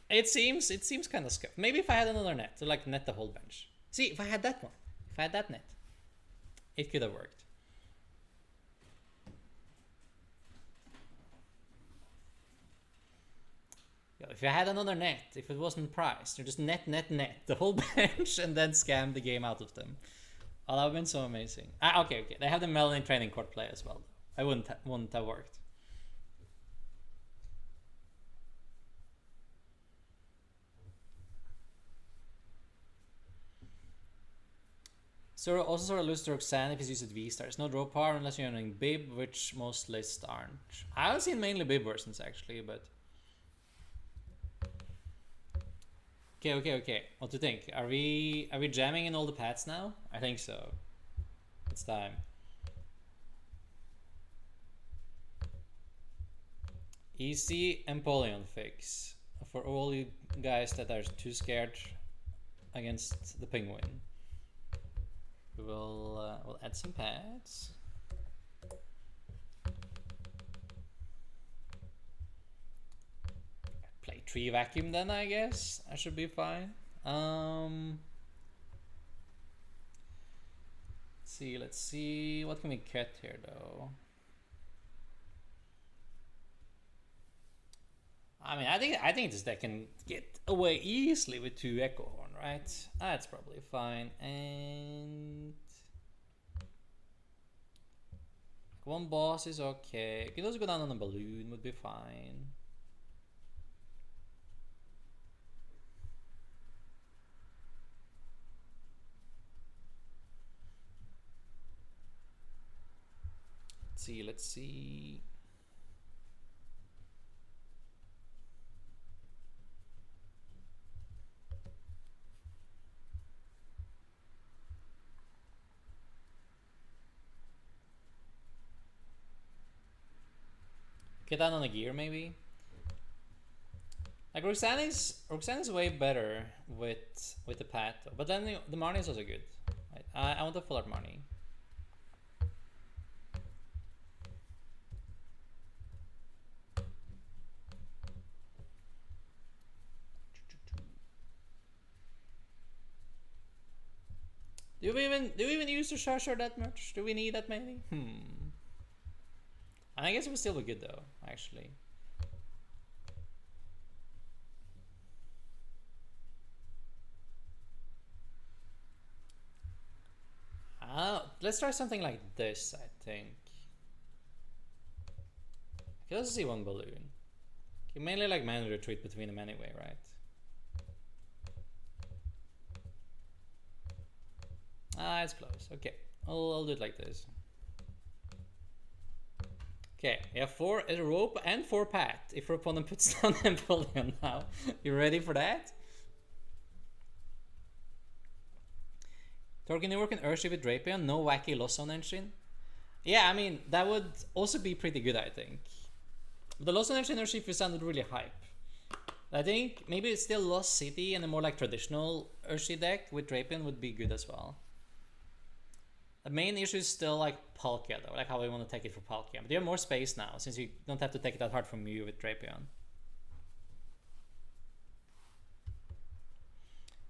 It seems kind of scuffed. Maybe if I had another net to like net the whole bench. See, if I had that one, if I had that net, it could have worked. If I had another net, if it wasn't priced, or just net the whole bench and then scam the game out of them. Oh, that would have been so amazing. Okay. They have the Melanie training court play as well. I wouldn't have worked. So also sort of lose to Roxanne if he's used at V-Stars. No draw power unless you're running Bib, which most lists aren't. I haven't seen mainly Bib versions actually, but... Okay. What do you think? Are we jamming in all the paths now? I think so. It's time. Easy Empoleon fix for all you guys that are too scared against the penguin. We'll add some pads. Play 3 vacuum then, I guess. I should be fine. Let's see. What can we cut here though? I mean, I think this deck can get away easily with 2 Echo Horn, right? That's probably fine. And 1 boss is okay. You can also go down on a balloon, would be fine. Let's see. Get down on a gear maybe. Like Roxanne is way better with the pad, but then the Marnie is also good. Right? I want the full art Marnie. Do we even use the Charger that much? Do we need that many? I guess it would still be good though, actually. Let's try something like this, I think. I can also see 1 balloon. You mainly like mana retreat between them anyway, right? Ah, it's close. Okay, I'll do it like this. Okay, we have 4 rope and 4 pat. If your opponent puts down Empoleon now, you ready for that? Torque, can you work an Earthship with Drapion? No wacky loss on engine? Yeah, I mean, that would also be pretty good, I think. The loss on engine Earthship sounded really hype. I think maybe it's still Lost City and a more like traditional Earthship deck with Drapion would be good as well. The main issue is still like Palkia though, like how we want to take it for Palkia. But you have more space now since you don't have to take it that hard from you with Drapion.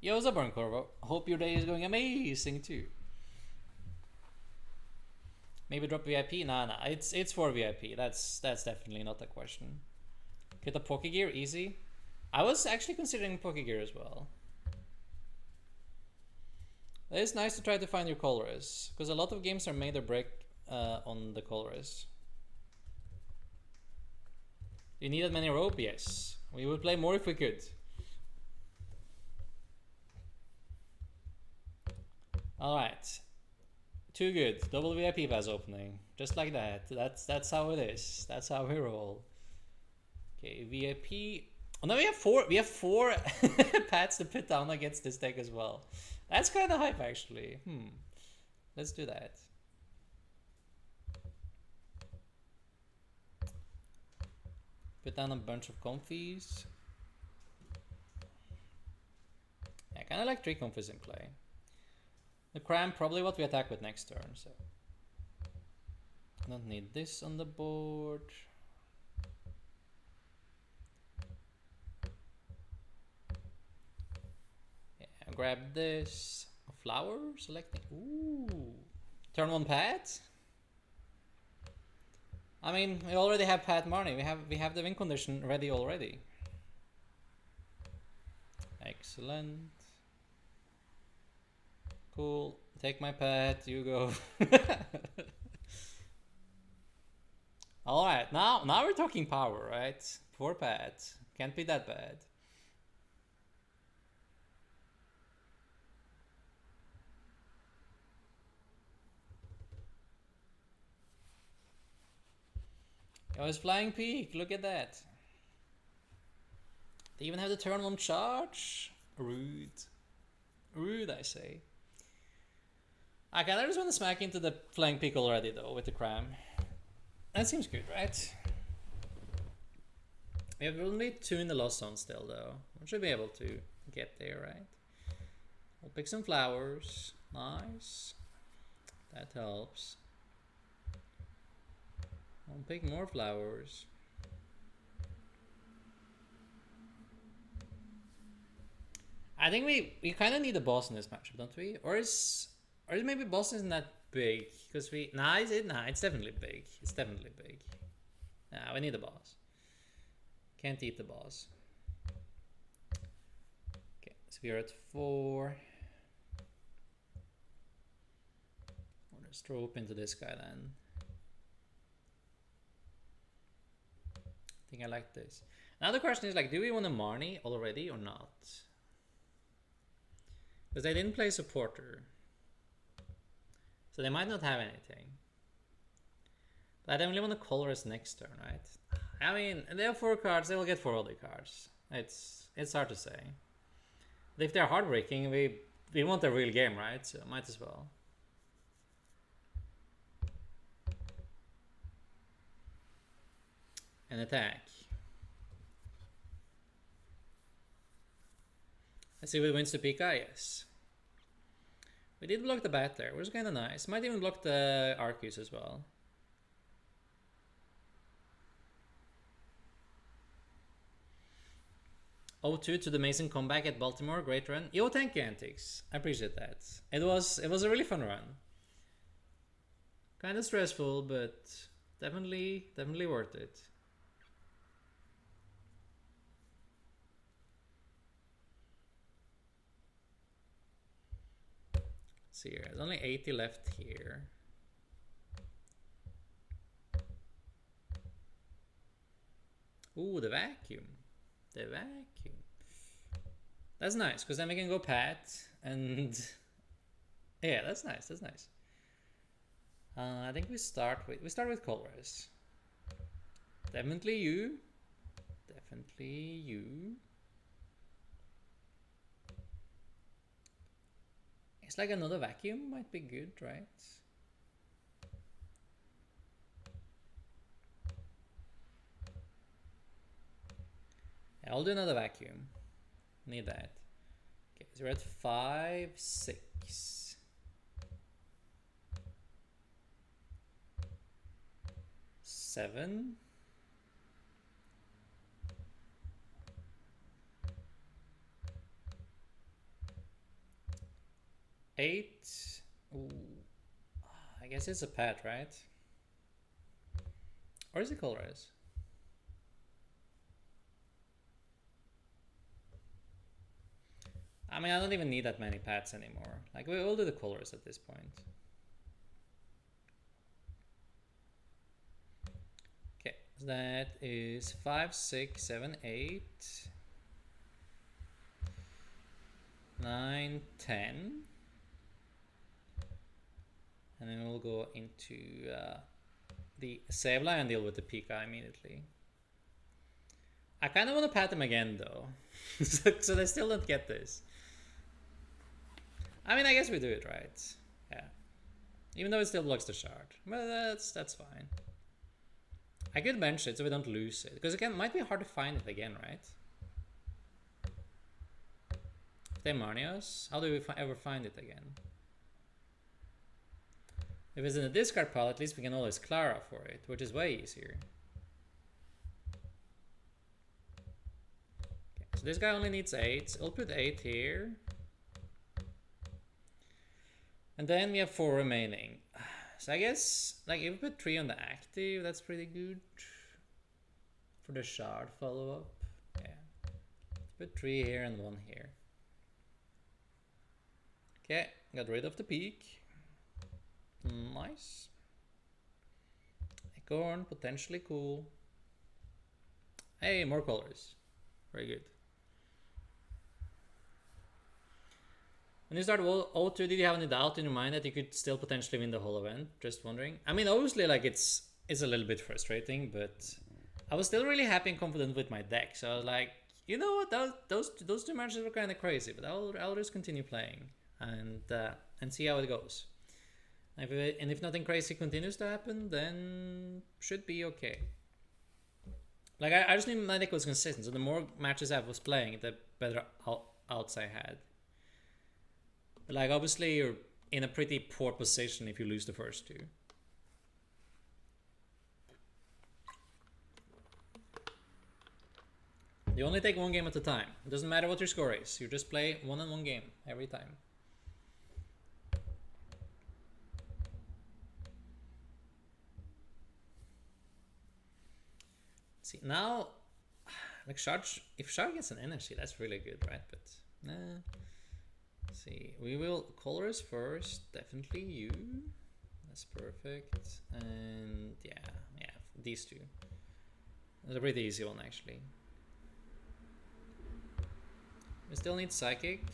Yo, what's up, Burn Corvo? Hope your day is going amazing too. Maybe drop VIP? Nah, it's for VIP. That's definitely not a question. Get the Pokegear easy. I was actually considering Pokegear as well. It's nice to try to find your colors, because a lot of games are made or break on the colors. You needed many rope? Yes. We would play more if we could. Alright. Too good. Double VIP pass opening. Just like that. That's how it is. That's how we roll. Okay, VIP. Oh no, we have four pats to put down against this deck as well. That's kind of hype, actually. Let's do that. Put down a bunch of Comfeys. Yeah, I kind of like 3 Comfeys in play. The Cram, probably what we attack with next turn, so. Don't need this on the board. Grab this. A flower? Selecting. Ooh. Turn 1 Pat? I mean, we already have Pat Marnie. We have the win condition ready already. Excellent. Cool. Take my Pat. You go. Alright, now we're talking power, right? 4 Pat. Can't be that bad. Oh, it's Flying Peak, look at that. They even have the turn 1 charge? Rude. Rude, I say. Okay, I just want to smack into the Flying Peak already though, with the Cram. That seems good, right? We have only 2 in the Lost Zone still though. We should be able to get there, right? We'll pick some flowers. Nice. That helps. I'll pick more flowers. I think we kind of need a boss in this matchup, don't we? Or maybe boss isn't that big because nah, it's definitely big. It's definitely big. Nah, we need a boss. Can't eat the boss. Okay, so we're at 4. I'll just throw up into this guy then. I think I like this. Now the question is like, do we want a Marnie already or not? Because they didn't play supporter. So they might not have anything. But I definitely want to colorist next turn, right? I mean, they have 4 cards, they will get 4 other cards. It's hard to say. But if they're heartbreaking, we want a real game, right? So might as well. An attack. Let's see if it wins the Pika. Yes. We did block the bat there, which is kind of nice. Might even block the Arceus as well. O2 to the amazing comeback at Baltimore. Great run. Yo, thank you, Antics. I appreciate that. It was a really fun run. Kind of stressful, but definitely worth it. See here, there's only 80 left here. Ooh, the vacuum. The vacuum. That's nice, because then we can go pat and yeah, that's nice. That's nice. I think we start with colors. Definitely you. Definitely you. It's like another vacuum might be good, right? Yeah, I'll do another vacuum. Need that. Okay, so we're at 5, 6. Seven. 8. Ooh. I guess it's a pet, right? Or is it colorize? I mean, I don't even need that many pets anymore. Like, we will do the colors at this point. Okay, so that is 5, 6, 7, 8, 9, 10. And then we'll go into the Sableye and deal with the Pika immediately. I kind of want to pat them again though, so they still don't get this. I mean, I guess we do it right. Yeah, even though it still blocks the shard, but that's fine. I could bench it so we don't lose it, because again, it might be hard to find it again, right? Demonios, how do we ever find it again? If it's in the discard pile, at least we can always Clara for it, which is way easier. Okay, so this guy only needs 8. I'll put 8 here. And then we have 4 remaining. So I guess, like, if we put 3 on the active, that's pretty good. For the shard follow-up. Yeah. Let's put 3 here and 1 here. Okay, got rid of the peak. Nice. Acorn, potentially cool. Hey, more colors. Very good. When you start O2, did you have any doubt in your mind that you could still potentially win the whole event? Just wondering. I mean, obviously, like, it's a little bit frustrating, but I was still really happy and confident with my deck. So I was like, you know what, those 2 matches were kind of crazy, but I'll just continue playing and see how it goes. And if nothing crazy continues to happen, then should be okay. Like, I just knew my deck was consistent, so the more matches I was playing, the better outs I had. But, like, obviously you're in a pretty poor position if you lose the first 2. You only take 1 game at a time. It doesn't matter what your score is. You just play 1-on-1 game every time. See, now, like, if Shard gets an energy, that's really good, right? But, let's see, we will colors first, definitely you. That's perfect. And yeah, these 2. That's a pretty easy one, actually. We still need Psychic.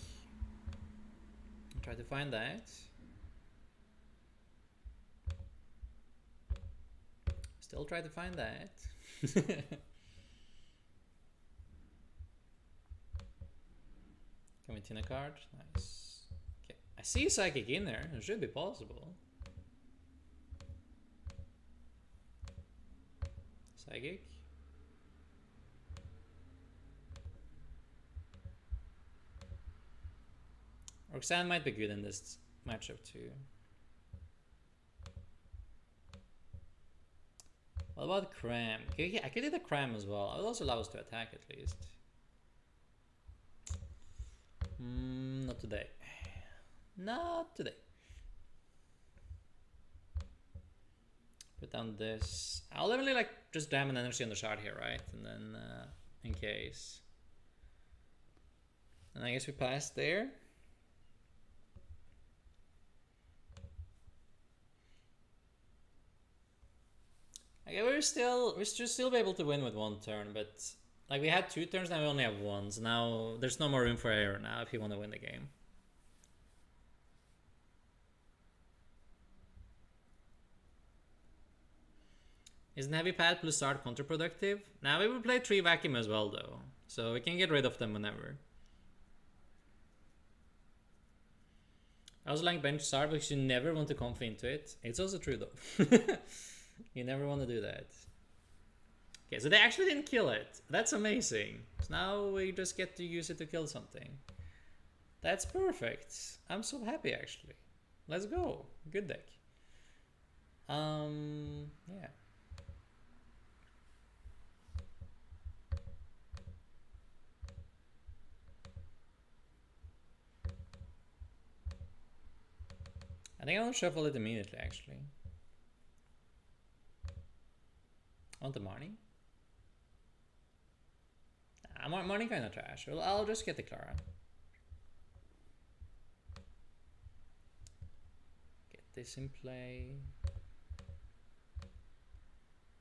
I'll try to find that. Still try to find that. Can we tin a card? Nice. Okay, I see Psychic in there. It should be possible. Psychic. Roxanne might be good in this matchup too. What about Cram? Okay, I could do the Cram as well. I would also allow us to attack at least. Not today. Not today. Put down this. I'll definitely, like, just jam an energy on the shard here, right? And then in case. And I guess we pass there. Okay, we should still be able to win with one turn, but like we had 2 turns, now we only have 1. So now there's no more room for error now if you want to win the game. Isn't Heavy Pad plus Start counterproductive? Now we will play 3 Vacuum as well though, so we can get rid of them whenever. I was like bench Start because you never want to Comfey into it. It's also true though. You never want to do that. Okay, so they actually didn't kill it. That's amazing. So now we just get to use it to kill something. That's perfect. I'm so happy actually. Let's go. Good deck. Yeah. I think I'll shuffle it immediately actually. Want the money? Money kind of trash. Well, I'll just get the Clara. Get this in play.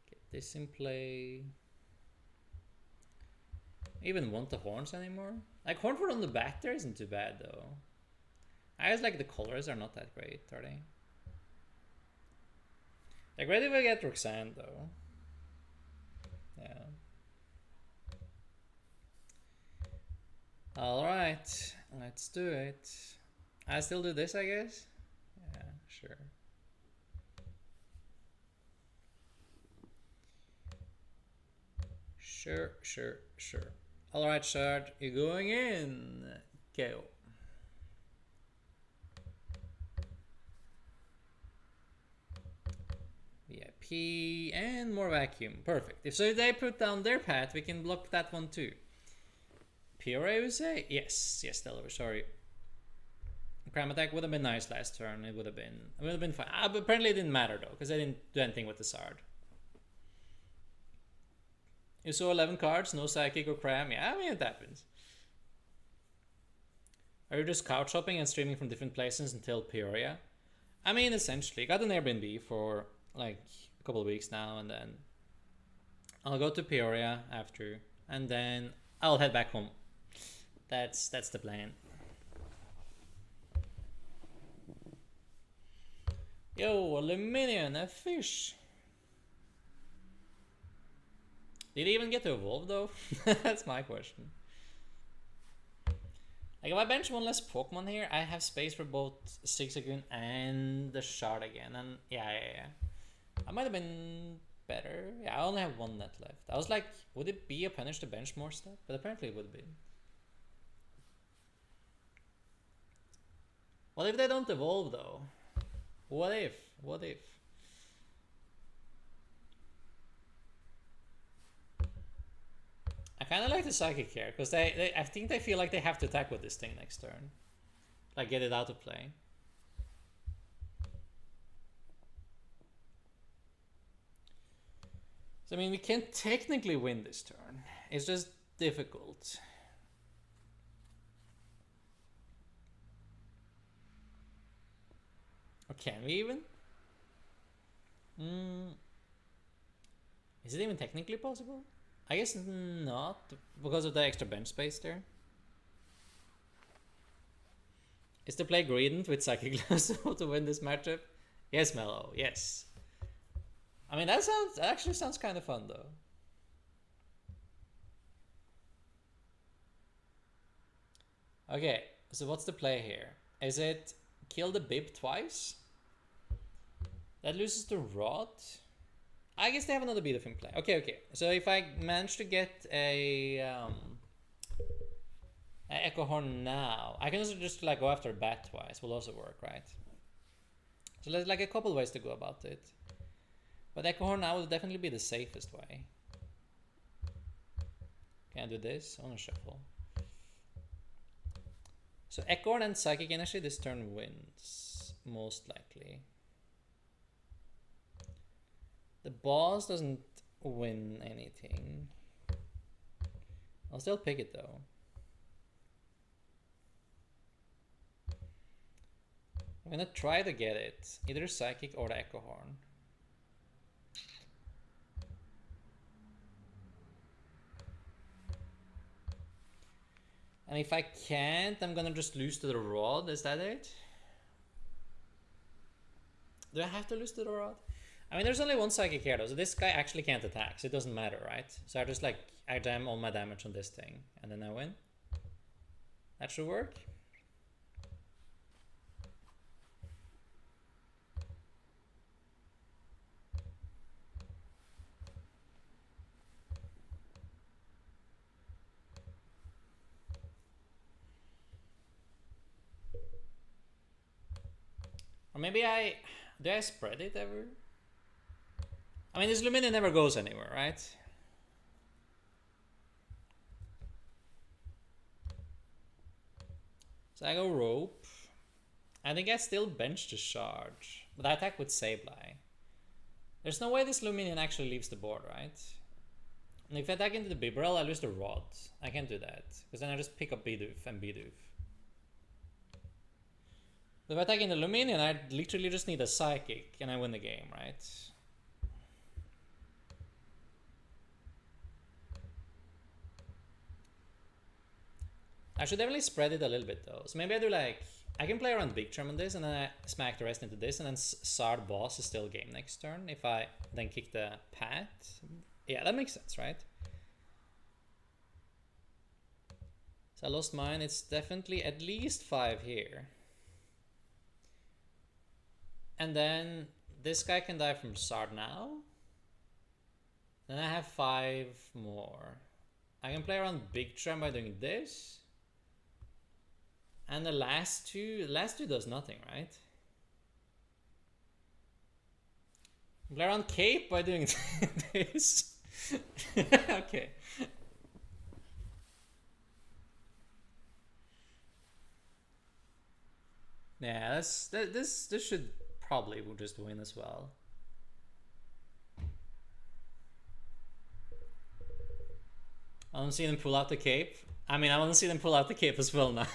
Get this in play. Even want the horns anymore? Like Hornford on the back there isn't too bad though. I guess like the colors are not that great, are they? They're great if I get Roxanne though. Yeah. Alright, let's do it. I still do this, I guess? Yeah, sure. Sure. Alright, Shard, you're going in. KO. VIP and more Vacuum. Perfect. So if they put down their path, we can block that one too. Peoria, you say? Yes, Delaware, sorry. Cram attack would have been nice last turn. It would have been fine. But apparently it didn't matter though, because I didn't do anything with the Zard. You saw 11 cards, no Psychic or Cram. Yeah, I mean it happens. Are you just couch shopping and streaming from different places until Peoria? I mean, essentially, got an Airbnb for like a couple of weeks now, and then I'll go to Peoria after, and then I'll head back home. That's the plan. Yo, Aluminium, a fish. Did he even get to evolve though? That's my question. Like if I bench one less Pokemon here, I have space for both Zigzagoon and the Shard again. And yeah. I might have been better. Yeah, I only have 1 net left. I was like, would it be a punish to bench more stuff? But apparently it would be. What if they don't evolve though? What if? I kind of like the Psychic here, because I think they feel like they have to attack with this thing next turn. Like get it out of play. So I mean, we can technically win this turn. It's just difficult. Or can we even? Is it even technically possible? I guess not, because of the extra bench space there. Is to play Gradient with Psychic Glass to win this matchup? Yes, Mellow, yes. I mean, that actually sounds kind of fun though. Okay, so what's the play here? Is it kill the Bib twice? That loses the Rod? I guess they have another beat of in play. Okay. So if I manage to get a Echo Horn now, I can also just like go after Bat twice. Will also work, right? So there's like a couple ways to go about it. But Echo Horn now will definitely be the safest way. Can I do this? I want to shuffle. So Echo Horn and Psychic Energy this turn wins, most likely. The boss doesn't win anything. I'll still pick it though. I'm gonna try to get it, either Psychic or the Echo Horn. And if I can't, I'm gonna just lose to the Rod. Is that it? Do I have to lose to the Rod? I mean, there's only one Psychic here though, so this guy actually can't attack, so it doesn't matter, right? So I just like, I jam all my damage on this thing, and then I win. That should work. Or maybe do I spread it ever? I mean, this Luminion never goes anywhere, right? So I go Rope. I think I still bench the Charge, but I attack with Sableye. There's no way this Luminion actually leaves the board, right? And if I attack into the Bibarel, I lose the Rod. I can't do that, because then I just pick up Bidoof and Bidoof. If I attack in the Luminion, I literally just need a Psychic and I win the game, right? I should definitely spread it a little bit though. So maybe I do like, I can play around Big Charm on this and then I smack the rest into this and then Sard Boss is still game next turn if I then kick the Pat. Yeah, that makes sense, right? So I lost mine. It's definitely at least 5 here. And then this guy can die from Sard now. Then I have 5 more. I can play around Big Charm by doing this. And the last two does nothing, right? Play around Cape by doing this. Okay. Yeah, this should probably will just win as well. I want to see them pull out the cape. I mean, I want to see them pull out the cape as well now.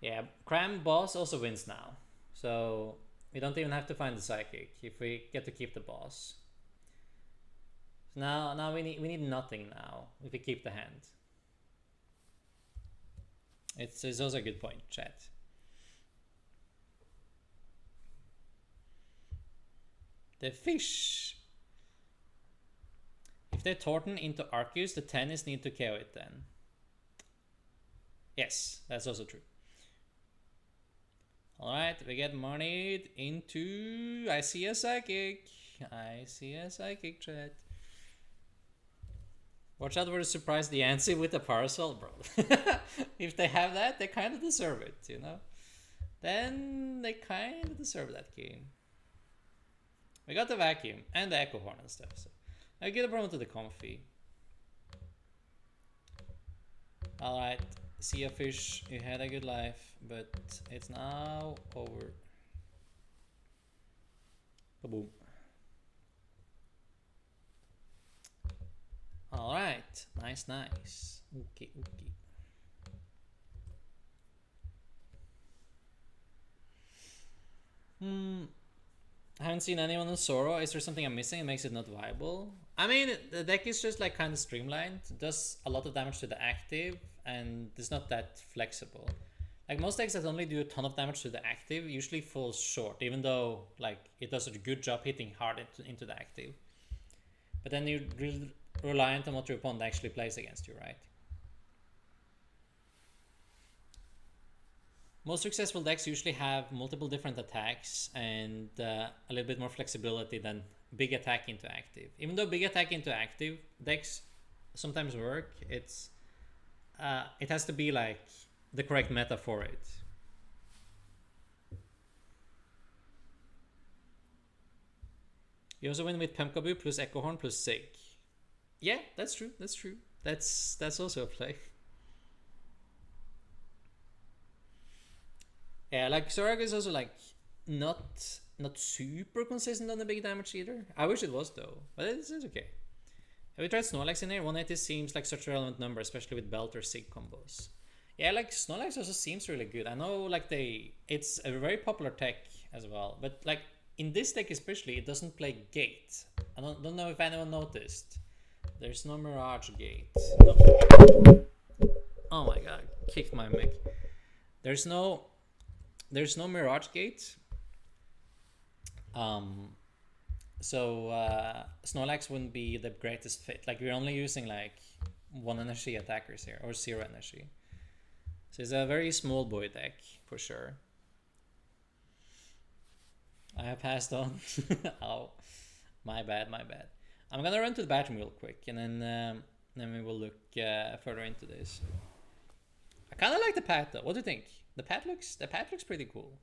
Yeah, Cram Boss also wins now. So we don't even have to find the Psychic if we get to keep the boss. So now we need nothing now if we keep the hand. It's also a good point, chat. The fish. If they Torton into Arceus, the 10 is need to KO it then. Yes, that's also true. Alright, we get moneyed into... I see a Psychic. I see a Psychic, chat. Watch out for the surprise Diancie with the Parasol, bro. If they have that, they kind of deserve it, you know? Then they kind of deserve that game. We got the Vacuum and the Echo Horn and stuff, so I get a promo to the Comfey. Alright, see a fish, you had a good life, but it's now over. Boom. Alright, nice. Okay. I haven't seen anyone on Zoro. Is there something I'm missing that makes it not viable? I mean, the deck is just like kind of streamlined. It does a lot of damage to the active and it's not that flexible. Like most decks that only do a ton of damage to the active usually falls short, even though like it does a good job hitting hard into the active. But then you're really reliant on what your opponent actually plays against you, right? Most successful decks usually have multiple different attacks and a little bit more flexibility than big attack into active. Even though big attack into active decks sometimes work, it has to be like the correct meta for it. You also win with Pumpkaboo plus Echo Horn plus Sig. Yeah, that's true. That's also a play. Yeah, like Zorak is also like not super consistent on the big damage either. I wish it was though, but it's okay. Have we tried Snorlax in here? 180 seems like such a relevant number, especially with Belt or Sig combos. Yeah, like Snorlax also seems really good. I know like it's a very popular tech as well. But like in this deck especially, it doesn't play Gate. I don't know if anyone noticed. There's no Mirage Gate. No. Oh my god, kicked my mic. There's no Mirage Gate. So Snorlax wouldn't be the greatest fit. Like we're only using like 1 energy attackers here, or 0 energy. So it's a very small boy deck for sure. I have passed on. Oh, my bad. I'm gonna run to the bathroom real quick, and then we will look further into this. I kind of like the pad though. What do you think? The pad looks pretty cool.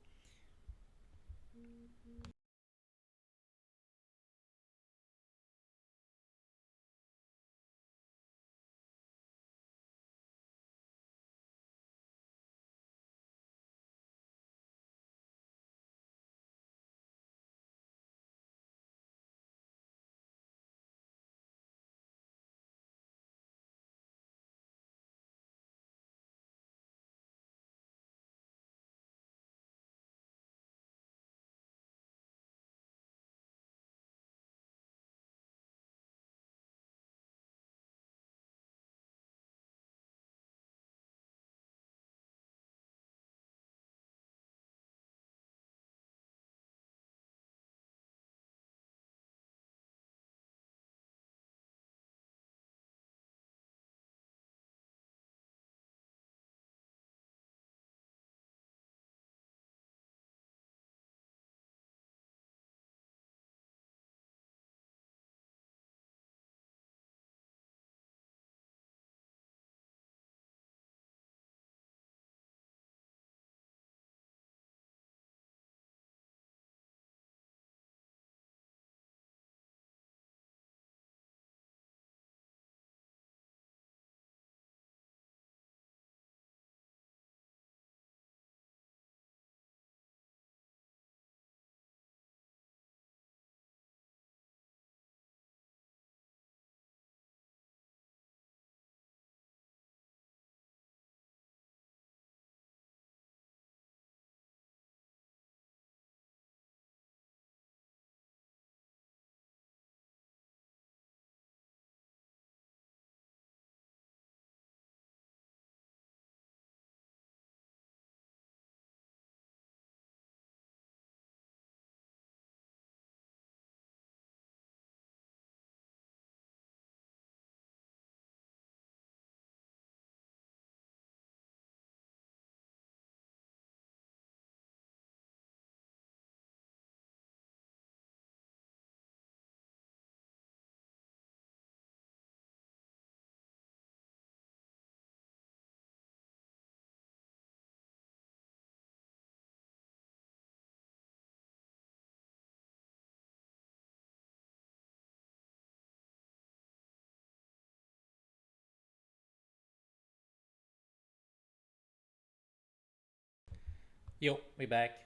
Yo, we back.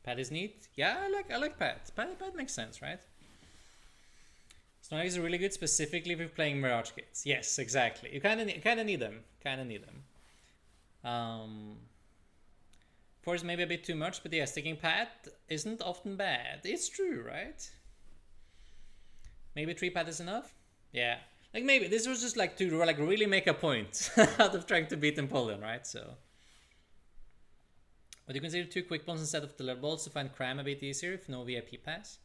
Pad is neat. Yeah, I like pad. Pad makes sense, right? Snorlax is really good, specifically if you're playing Mirage Gates. Yes, exactly. You kind of need them. Force maybe a bit too much, but yeah, sticking pad isn't often bad. It's true, right? Maybe 3 pad is enough. Yeah, like maybe this was just like to like really make a point out of trying to beat Empoleon, right? So. Would you consider 2 quick balls instead of the little balls to find Cram a bit easier if no VIP pass?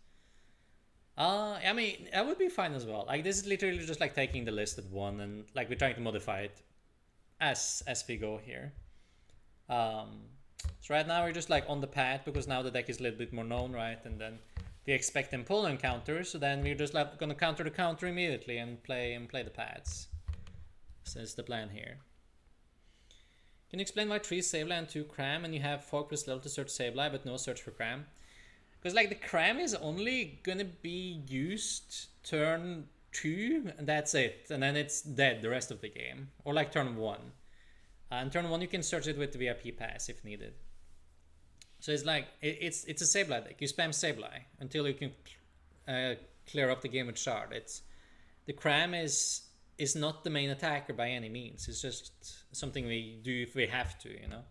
I mean, that would be fine as well. Like, this is literally just like taking the listed one and like we're trying to modify it as we go here. So right now we're just like on the pad because now the deck is a little bit more known, right? And then we expect Empoleon counters, so then we're just like gonna counter the counter immediately and play the pads. So that's the plan here. Can you explain why 3 Sableye and 2 Cram and you have 4 plus level to search Sableye but no search for Cram? Because like the Cram is only gonna be used turn 2 and that's it. And then it's dead the rest of the game. Or like turn 1. And turn 1 you can search it with the VIP pass if needed. So it's like, it's a Sableye deck. You spam Sableye until you can clear up the game with Shard. The Cram is not the main attacker by any means. It's just something we do if we have to, you know.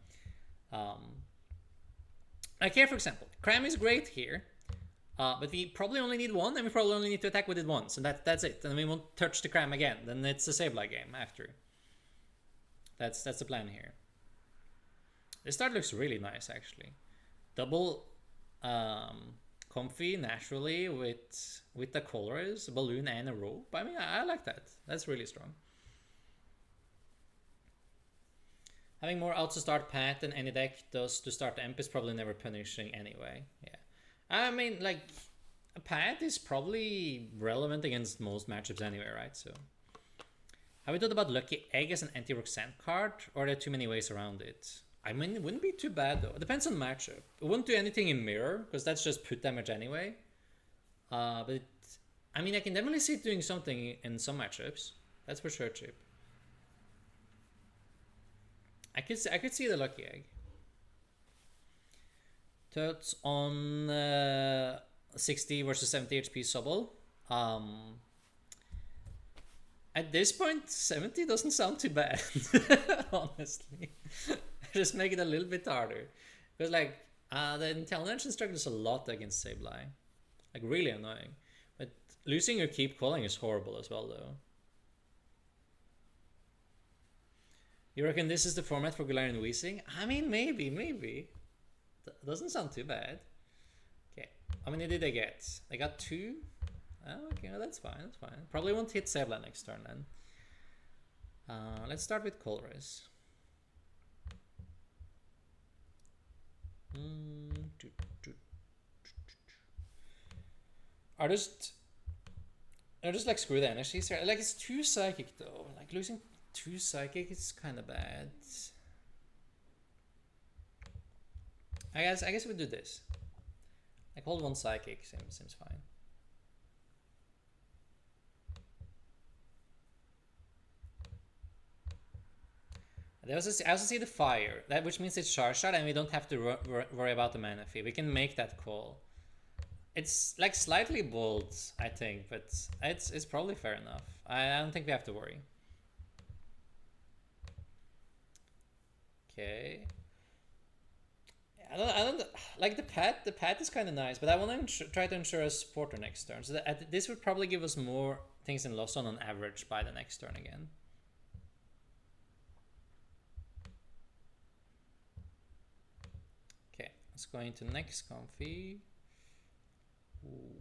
Like here, for example, Cram is great here, but we probably only need one, and we probably only need to attack with it once, and that's it. And we won't touch the Cram again. Then it's a Sableye game after. That's the plan here. This start looks really nice, actually. Double Comfey naturally with the colors, a balloon and a rope. I mean, I like that. That's really strong. Having more outs to start Pat than any deck does to start Emp is probably never punishing anyway. Yeah. I mean, like, a Pat is probably relevant against most matchups anyway, right? So, have we thought about Lucky Egg as an anti-Roxanne card, or are there too many ways around it? I mean, it wouldn't be too bad though. It depends on matchup. It wouldn't do anything in Mirror, because that's just put damage anyway. But, I mean, I can definitely see it doing something in some matchups. That's for sure, Chip. I could see the Lucky Egg. Thoughts on 60 versus 70 HP Sobble. At this point, 70 doesn't sound too bad, honestly. Just make it a little bit harder. Because like, the intelligence struggles a lot against Sableye. Like really annoying. But losing your keep calling is horrible as well though. You reckon this is the format for Galarian Weezing? I mean, maybe. Doesn't sound too bad. Okay, how many did they get? They got 2? Oh, okay, well, that's fine. Probably won't hit Sableye next turn then. Let's start with Colress. Are just like screw the energies here. Like it's 2 psychic though. Like losing 2 psychic is kind of bad. I guess we do this. Like hold 1 psychic seems fine. I also see the fire, which means it's charge shot, and we don't have to worry about the mana fee. We can make that call. It's like slightly bold, I think, but it's probably fair enough. I don't think we have to worry. Okay. I don't like the pet. The pet is kind of nice, but I want to try to ensure a supporter next turn. So this would probably give us more things in Lost on average by the next turn again. Okay, let's go into next Comfey. Ooh.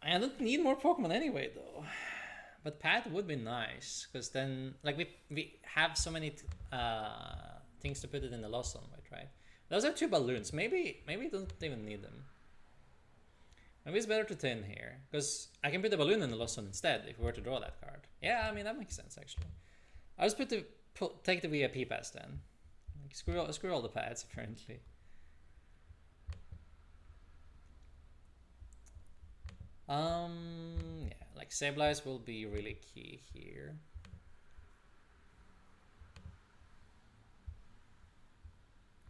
I don't need more Pokemon anyway, though. But Pat would be nice, because then, like, we have so many things to put it in the Lost Zone with, right? Those are 2 balloons. Maybe we don't even need them. Maybe it's better to tin here, because I can put the balloon in the Lost Zone instead if we were to draw that card. Yeah, I mean, that makes sense, actually. I'll just take the VIP pass then. Like, screw all the pads, apparently. Yeah, like Sableye's will be really key here.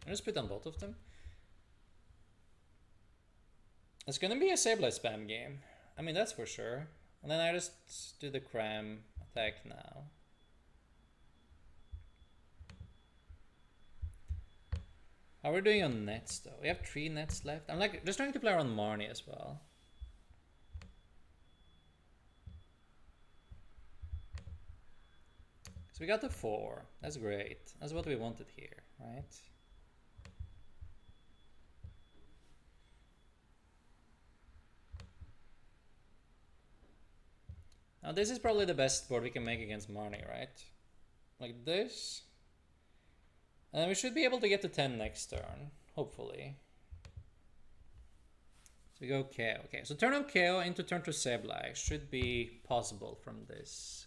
I'll just put on both of them. It's gonna be a Sableye spam game. I mean, that's for sure. And then I just do the Cram attack now. How are we doing on nets though? We have 3 nets left. I'm like just trying to play around Marnie as well. So we got the 4. That's great. That's what we wanted here, right? Now this is probably the best board we can make against Marnie, right? Like this. And then we should be able to get to 10 next turn, hopefully. So we go KO. Okay, so turn on KO into turn to Sableye should be possible from this.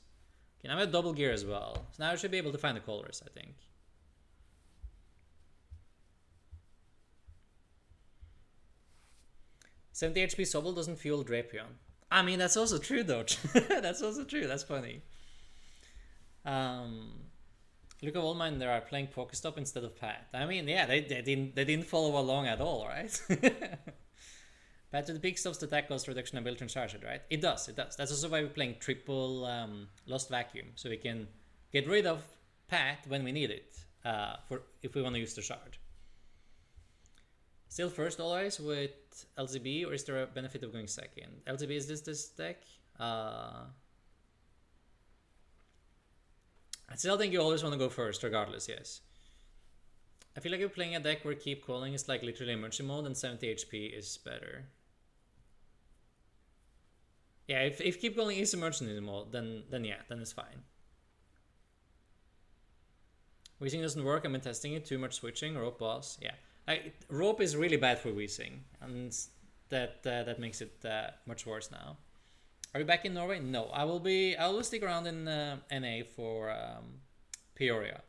Okay, now we have double gear as well. So now I should be able to find the colors, I think. $70 HP Sobble doesn't fuel Drapion. I mean, that's also true though. That's also true. That's funny. Look at all mine. They are playing Pokestop instead of Pat. I mean, yeah, they didn't follow along at all, right? Pat to the peak stops the attack cost reduction and built-in charge it, right? It does. That's also why we're playing triple Lost Vacuum, so we can get rid of Pat when we need it, for if we want to use the shard. Still first always with LZB, or is there a benefit of going second? LZB, is this deck? I still think you always want to go first, regardless, yes. I feel like you're playing a deck where Keep Calling is like literally emergency mode and 70 HP is better. Yeah, if Keep Calling is emergency mode, then yeah, then it's fine. Weezing doesn't work, I've been testing it, too much switching, rope boss, yeah. Rope is really bad for Weezing, and that makes it much worse now. Are you back in Norway? No, I will stick around in NA for Peoria.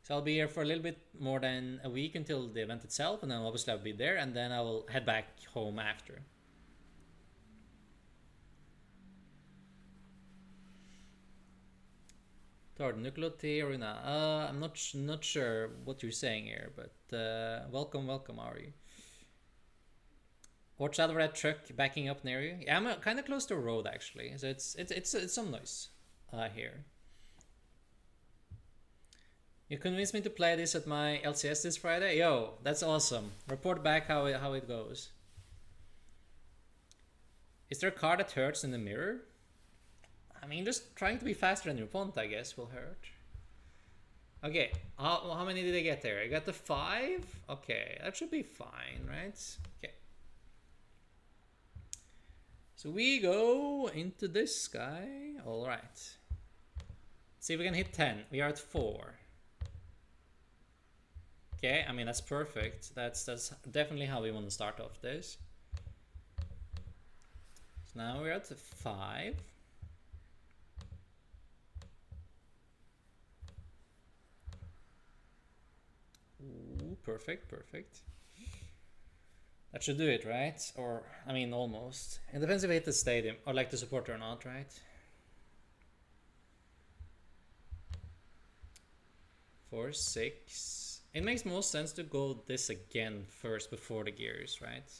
So I'll be here for a little bit more than a week until the event itself, and then obviously I'll be there, and then I will head back home after. I'm not sure what you're saying here, but welcome, Ari. Watch out for that truck backing up near you. Yeah, I'm kind of close to a road actually, so it's some noise here. You convinced me to play this at my LCS this Friday. Yo, that's awesome. Report back how it goes. Is there a card that hurts in the mirror? I mean, just trying to be faster than your opponent, I guess, will hurt. Okay, how many did I get there? I got the 5? Okay, that should be fine, right? Okay. So we go into this guy. All right. See if we can hit 10. We are at 4. Okay, I mean, that's perfect. That's definitely how we want to start off this. So now we're at 5. Ooh, perfect. That should do it, right? Or, I mean, almost. It depends if I hit the stadium, or like the supporter or not, right? 4, 6. It makes most sense to go this again first before the gears, right?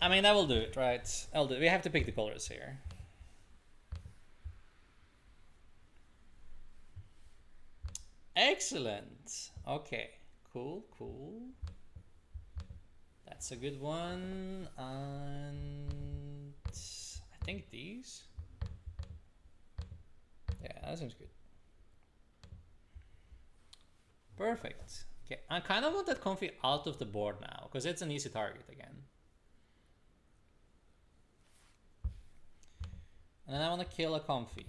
I mean, that will do it, right? I'll do it. We have to pick the colors here. Excellent. Okay, cool. That's a good one. And I think these. Yeah, that seems good. Perfect. Okay, I kind of want that Comfey out of the board now, because it's an easy target again. And then I want to kill a Comfey.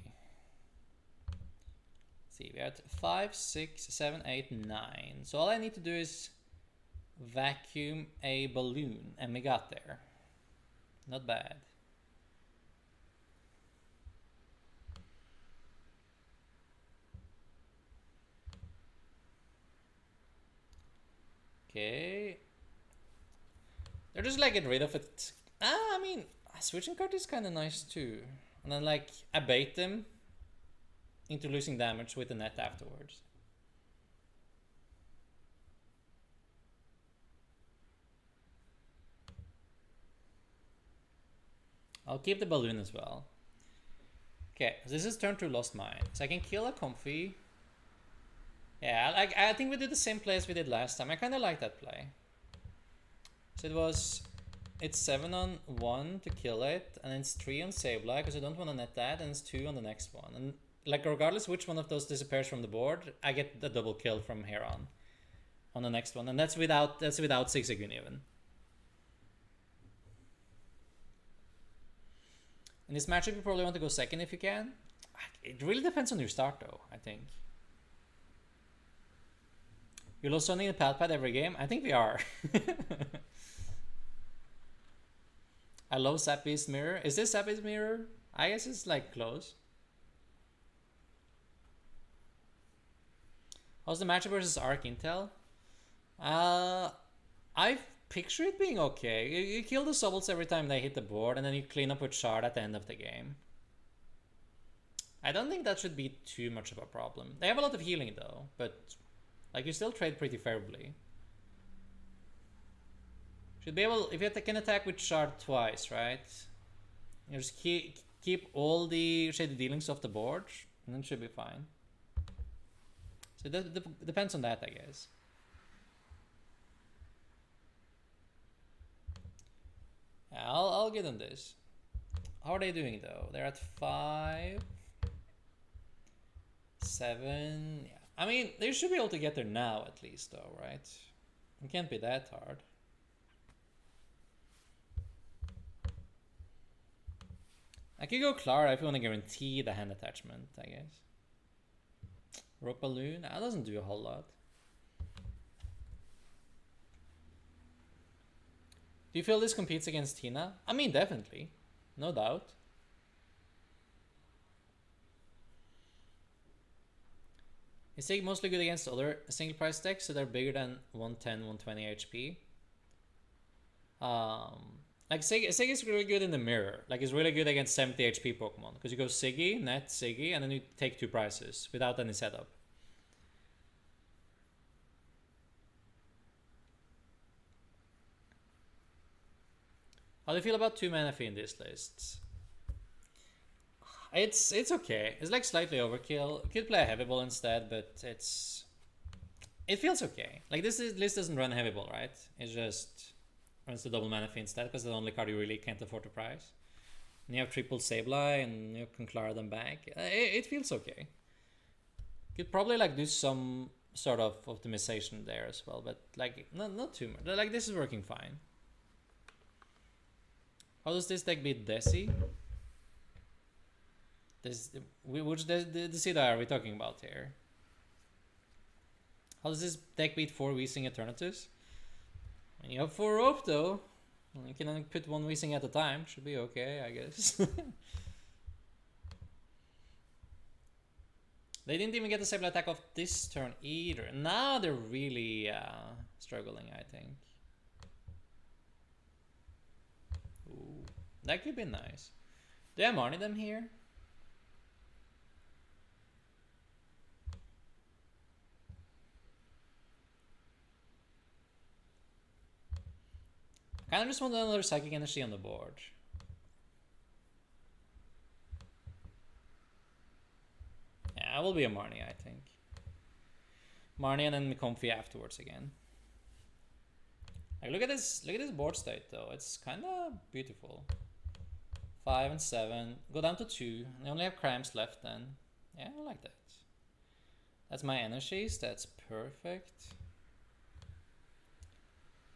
See, we're at 5, 6, 7, 8, 9. So all I need to do is vacuum a balloon, and we got there. Not bad. Okay. They're just like get rid of it. I mean, switching card is kind of nice too. And then like I bait them into losing damage with the net afterwards. I'll keep the balloon as well. Okay, so this is turn 2 Lost Mine. So I can kill a Comfey. Yeah, like I think we did the same play as we did last time. I kind of like that play. So it's 7 on 1 to kill it, and it's 3 on Sableye because I don't want to net that, and it's 2 on the next one. And like regardless which one of those disappears from the board, I get the double kill from here on the next one, and that's without Zigzagoon even. In this matchup, you probably want to go second if you can. It really depends on your start though, I think. You're lost sending the pad every game? I think we are. I love Sappy's mirror. Is this Sappy's mirror? I guess it's like close. How's the matchup versus Arc Intel? I picture it being okay. You kill the Sobbles every time they hit the board, and then you clean up with Shard at the end of the game. I don't think that should be too much of a problem. They have a lot of healing though, but like you still trade pretty favorably. Should be able, if you can attack with Shard twice, right? You just keep all the shady dealings off the board. and it should be fine. So it depends on that, I guess. Yeah, I'll give them this. How are they doing though? They're at 5, 7. Yeah. I mean, they should be able to get there now at least though, right? It can't be that hard. I could go Clara if you want to guarantee the hand attachment, I guess. Rock Balloon? That doesn't do a whole lot. Do you feel this competes against Tina? I mean, definitely. No doubt. Is Sig mostly good against other single price decks, so they're bigger than 110, 120 HP? Like Sig is really good in the mirror. Like it's really good against 70 HP Pokemon. Because you go Siggy, Net, Siggy, and then you take 2 prices without any setup. How do you feel about 2 mana fee in these lists? It's okay. It's like slightly overkill. You could play a heavy ball instead, but it feels okay. Like this list doesn't run heavy ball, right? It just runs the double mana fee instead because the only card you really can't afford to price. And you have triple Sableye and you can Clara them back. It feels okay. Could probably like do some sort of optimization there as well, but like not too much. Like this is working fine. How does this deck beat Desi? Which Decida are we talking about here? How does this deck beat 4 Weezing Eternatus? When you have 4 rope though, you can only put 1 Weezing at a time. Should be okay, I guess. They didn't even get the Sableye attack off this turn either. Now they're really struggling, I think. Ooh, that could be nice. Do I Marnie them here? I kind of just want another Psychic Energy on the board. Yeah, I will be a Marnie, I think. Marnie and then Comfey afterwards again. Like look at this board state though. It's kind of beautiful. 5 and 7. Go down to 2. They only have Cramps left then. Yeah, I like that. That's my energies. That's perfect.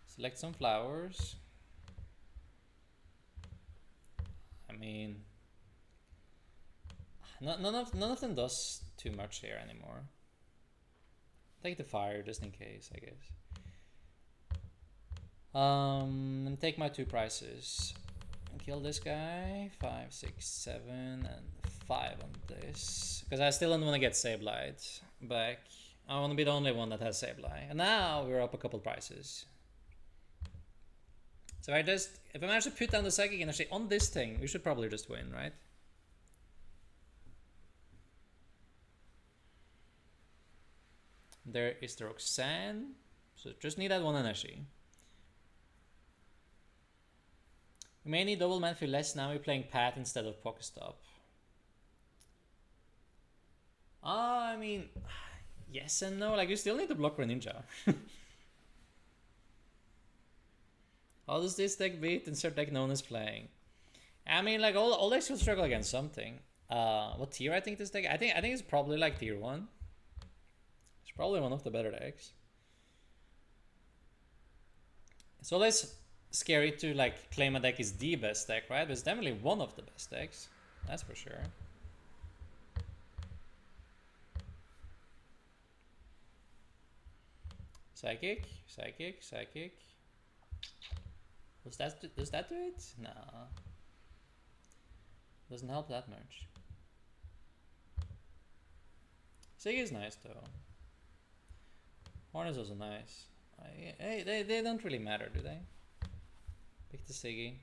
Select some flowers. I mean, none of them does too much here anymore. Take the fire just in case, I guess. And take my 2 prices. Kill this guy. 5, 6, 7, and 5 on this. Because I still don't want to get Sableye back. I want to be the only one that has Sableye. And now we're up a couple prices. So if I manage to put down the Psychic Energy on this thing, we should probably just win, right? There is the Roxanne. So just need that 1 energy. We may need double mana fee less now. We're playing Pat instead of Pokestop. I mean, yes and no. Like you still need to block Greninja. How does this deck beat insert deck no one is playing? I mean, like all decks will struggle against something. What tier I think this deck? I think it's probably like tier 1. It's probably one of the better decks. It's always scary to like claim a deck is the best deck, right? But it's definitely one of the best decks. That's for sure. Psychic, Psychic, Psychic. Does that do it? Nah. Doesn't help that much. Siggy is nice though. Horn is also nice. They don't really matter, do they? Pick the Siggy.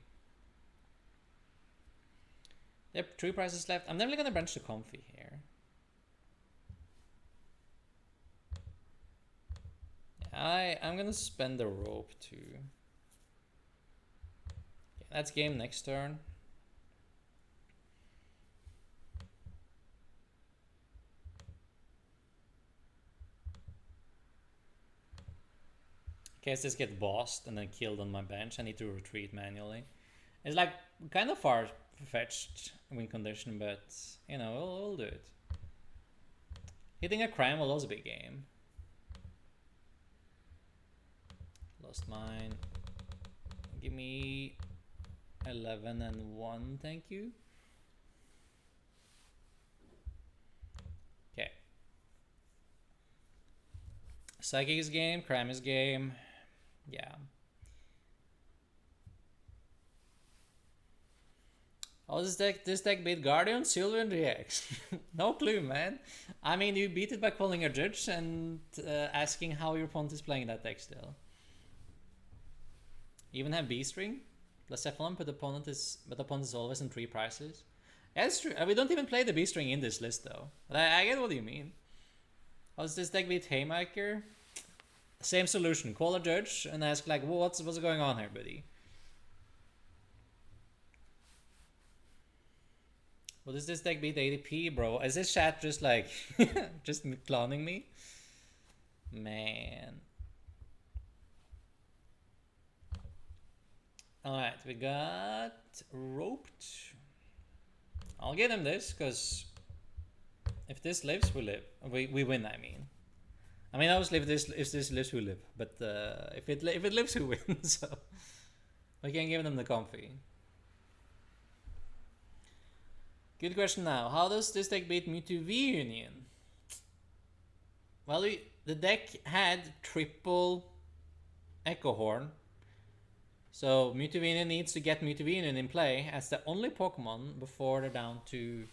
They have 3 prices left. I'm definitely gonna branch to Comfey here. Yeah, I'm gonna spend the rope too. Okay, that's game next turn. case this get bossed and then killed on my bench. I need to retreat manually. It's like kind of far-fetched win condition, but you know, we'll do it. Hitting a Cram will also be a game. Lost mine. Give me 11 and 1, thank you. Okay. Psychic is game, Cram is game. Yeah. Oh, this deck beat Guardian, Sylveon GX. No clue, man. I mean, you beat it by calling a judge and asking how your opponent is playing that deck still. Even have B-string plus Cephalon, but opponent is always in 3 prices. Yeah, it's true. We don't even play the B-string in this list though. But I get what you mean. How's this deck beat Haymaker? Same solution. Call a judge and ask like, what's going on here, buddy? What does this deck beat ADP, bro? Is this chat just like just clowning me? Man. Alright, we got Roped. I'll get him this, because if this lives, we live. We win, I mean. Obviously, if this lives, we live. But if it lives, we win. So we can give them the Comfey. Good question now. How does this deck beat Mewtwo V Union? Well, the deck had triple Echo Horn. So Mewtwo V Union needs to get Mewtwo V Union in play as the only Pokemon before they're down to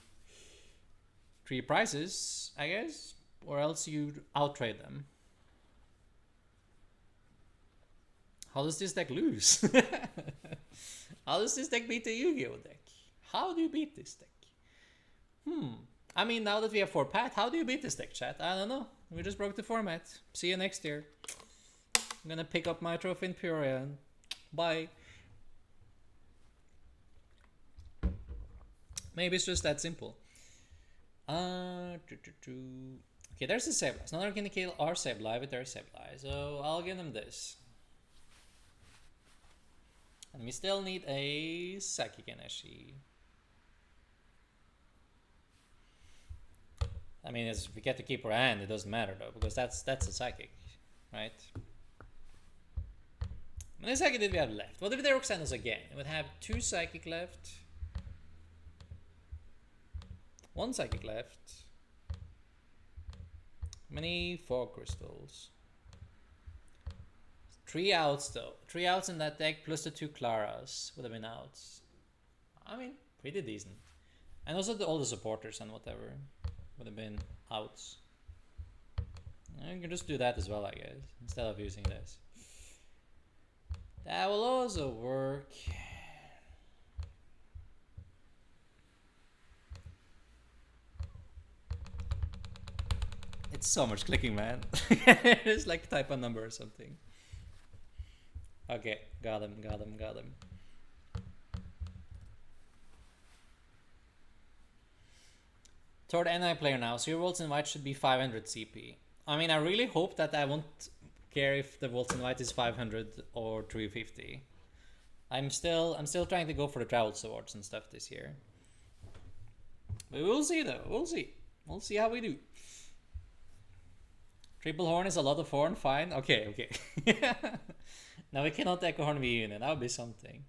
3 prices, I guess. Or else you outtrade them. How does this deck lose? How does this deck beat the Yu-Gi-Oh deck? How do you beat this deck? I mean, now that we have 4 Pat, how do you beat this deck, chat? I don't know. We just broke the format. See you next year. I'm gonna pick up my trophy in Peoria and bye. Maybe it's just that simple. Okay, there's the Sableye. It's not going to kill our Sableye, but there's Sableye. So I'll give them this. And we still need a Psychic Energy. I mean, if we get to keep our hand, it doesn't matter though, because that's a Psychic, right? How many Psychic did we have left? What if they Roxanne us again? It would have 2 Psychic left. 1 Psychic left. How many 4 crystals? 3 outs though. 3 outs in that deck plus the 2 Claras would have been outs. I mean, pretty decent. And also all the supporters and whatever would have been outs. You can just do that as well, I guess, instead of using this. That will also work. It's so much clicking, man. It's like type a number or something. Okay, got him. Toward NI player now, so your Volts Invite should be 500 CP. I mean, I really hope that I won't care if the Volts Invite is 500 or 350. I'm still trying to go for the travel swords and stuff this year. But we'll see though, we'll see how we do. Triple Horn is a lot of horn, fine. Okay. Now we cannot Echo Horn V Union, that would be something.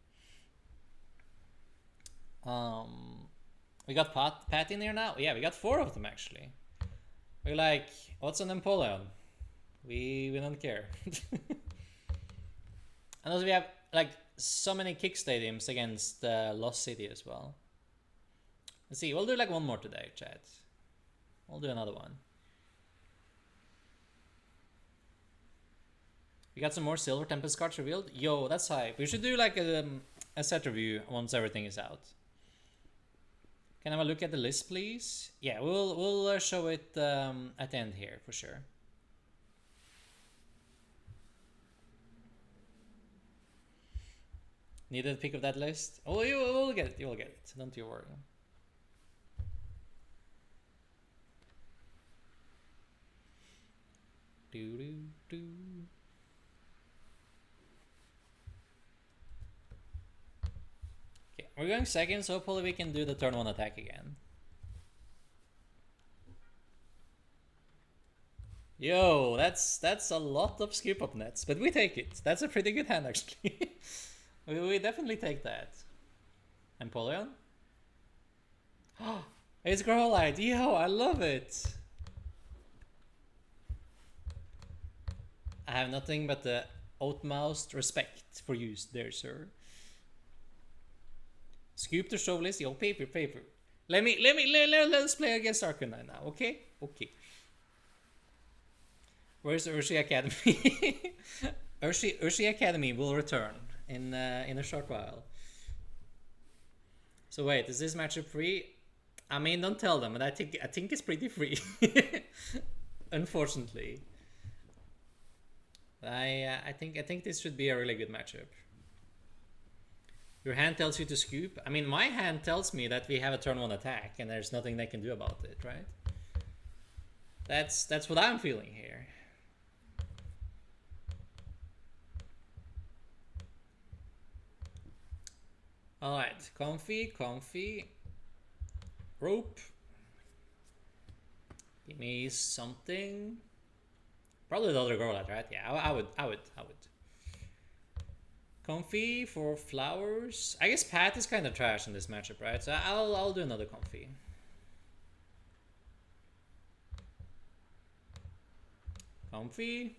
We got Pat in here now? Yeah, we got 4 of them actually. We're like, what's an Empoleon? We don't care. And also we have like so many kick stadiums against Lost City as well. Let's see, we'll do like 1 more today, chat. We'll do another one. We got some more Silver Tempest cards revealed. Yo, that's hype. We should do like a set review once everything is out. Can I have a look at the list, please? Yeah, we'll show it at the end here for sure. Needed a pick of that list? Oh, you will get it. You will get it. Don't you worry. We're going second, so hopefully we can do the turn 1 attack again. Yo, that's a lot of skip up nets, but we take it. That's a pretty good hand actually. we definitely take that. Empoleon? Oh, it's Growlite. Yo, I love it. I have nothing but the utmost respect for you there, sir. Scoop the show list. Yo, paper. Let's play against Arcanine now, okay? Okay. Where's the Urshi Academy? Urshi Academy will return in a short while. So wait, is this matchup free? I mean, don't tell them, but I think it's pretty free. Unfortunately. I think this should be a really good matchup. Your hand tells you to scoop. I mean, my hand tells me that we have a turn 1 attack and there's nothing they can do about it, right? That's what I'm feeling here. Alright, Comfey. Rope. Give me something. Probably the other girl, right? Yeah, I would. Comfey for flowers. I guess Pat is kind of trash in this matchup, right? So I'll do another Comfey. Comfey.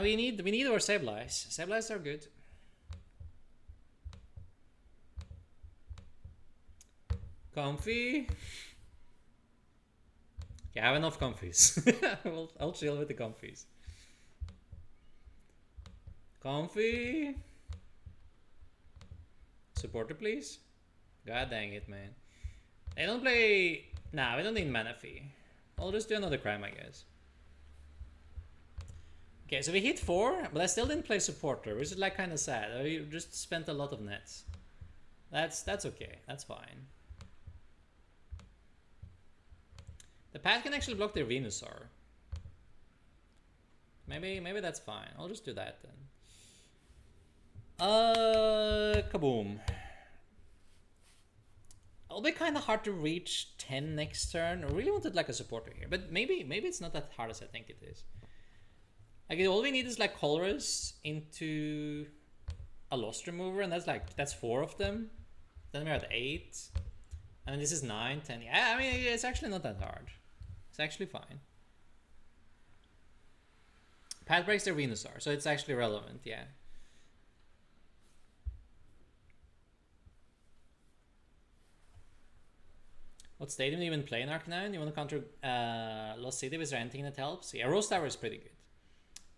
We need our Sableys. Sableys are good. Comfey. Yeah, I have enough Comfeys. I'll chill with the Comfeys. Comfey. Supporter, please. God dang it, man. They don't play. Nah, we don't need Manaphy. I'll just do another crime, I guess. Okay, so we hit 4, but I still didn't play supporter, which is like kind of sad. I just spent a lot of nets. That's okay. That's fine. The Pat can actually block their Venusaur. Maybe that's fine. I'll just do that then. Kaboom. It'll be kind of hard to reach 10 next turn. I really wanted like a supporter here, but maybe it's not that hard as I think it is. Like all we need is like Colress into a Lost Remover, and that's 4 of them. Then we're at 8, and this is 9, 10. Yeah, I mean it's actually not that hard. It's actually fine. Pat breaks their Venusaur, so it's actually relevant. Yeah. What stadium do you even play in Arcanine? You want to counter Lost City? Is there anything that helps? Yeah, Rose Tower is pretty good.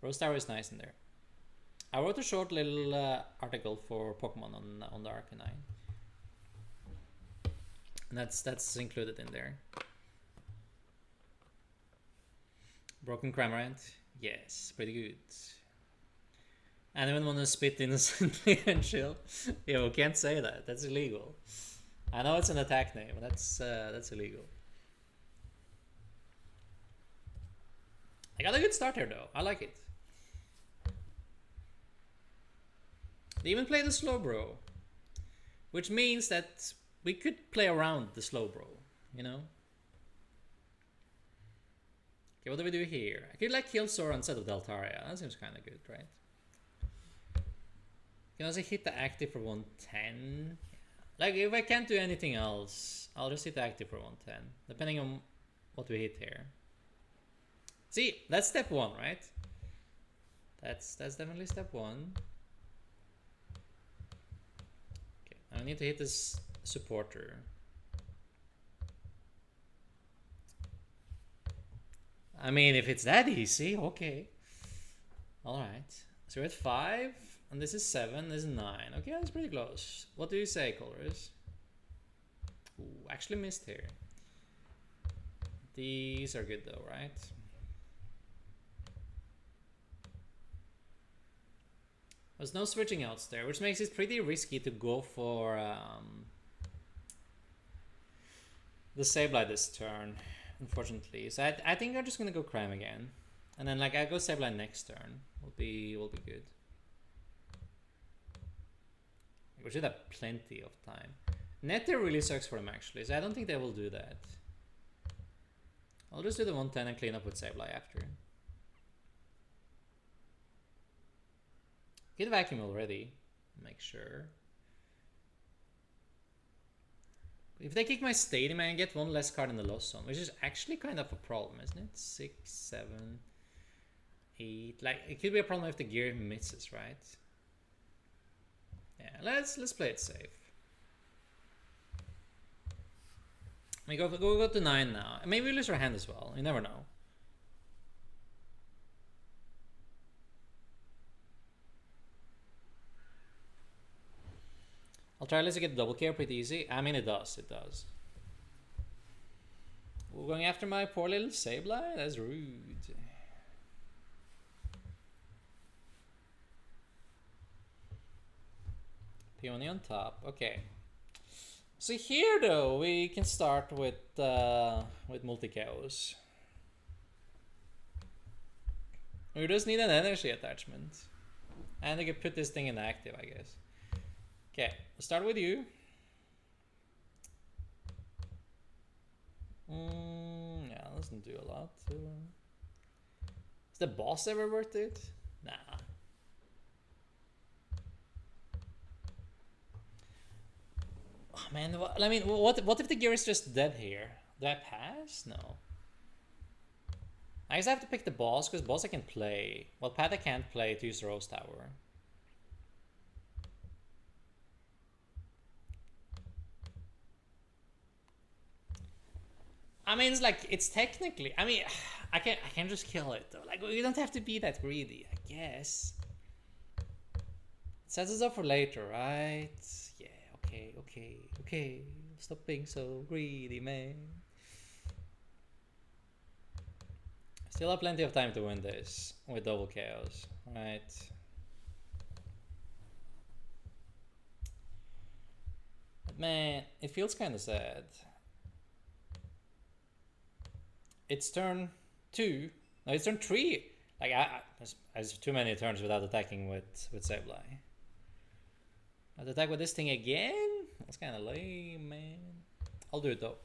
Rose Tower is nice in there. I wrote a short little article for Pokemon on the Arcanine, and that's included in there. Broken Cramorant, yes, pretty good. Anyone want to spit innocently and chill? Yo, can't say that. That's illegal. I know it's an attack name, but that's illegal. I got a good start here though. I like it. They even play the Slowbro, which means that we could play around the Slowbro, you know? Okay, what do we do here? I could like kill Sora instead of Deltaria. That seems kind of good, right? You can also hit the active for 110. Like, if I can't do anything else, I'll just hit the active for 110, depending on what we hit here. See, that's step 1, right? That's definitely step 1. Okay, I need to hit this supporter. I mean, if it's that easy, okay. Alright. So we're at 5, and this is 7, this is 9. Okay, that's pretty close. What do you say, Colors? Ooh, actually missed here. These are good though, right? There's no switching outs there, which makes it pretty risky to go for the Sableye this turn. unfortunately. So I think I'm just gonna go Cram again. And then like I go Sableye next turn. Will be good. We should have plenty of time. Nether really sucks for them actually, so I don't think they will do that. I'll just do the 110 and clean up with Sableye after. Get vacuum already. Make sure. If they kick my Stadium, I can get one less card in the loss zone, which is actually kind of a problem, isn't it? 6, 7, 8. Like it could be a problem if the gear misses, right? Yeah, let's play it safe. We go to 9 now. Maybe we lose our hand as well. You never know. I'll try to get double care pretty easy. I mean, it does. It does. We're going after my poor little Sableye? That's rude. Peony on top. Okay. So here, though, we can start with multi-KOs. We just need an energy attachment. And I can put this thing in active, I guess. Okay, we'll start with you. Yeah, doesn't do a lot. Is the boss ever worth it? Nah. Oh man, I mean, what if the gear is just dead here? Do I pass? No. I guess I have to pick the boss, because boss I can play. Well, Pat I can't play to use the Rose Tower. I mean, it's like, it's technically, I mean, I can just kill it though. Like, you don't have to be that greedy, I guess. It sets us up for later, right? Yeah, okay. Stop being so greedy, man. Still have plenty of time to win this with double chaos, right? But man, it feels kind of sad. It's turn 2. No, it's turn 3. Like there's too many turns without attacking with Sableye. I'll attack with this thing again? That's kind of lame, man. I'll do it though.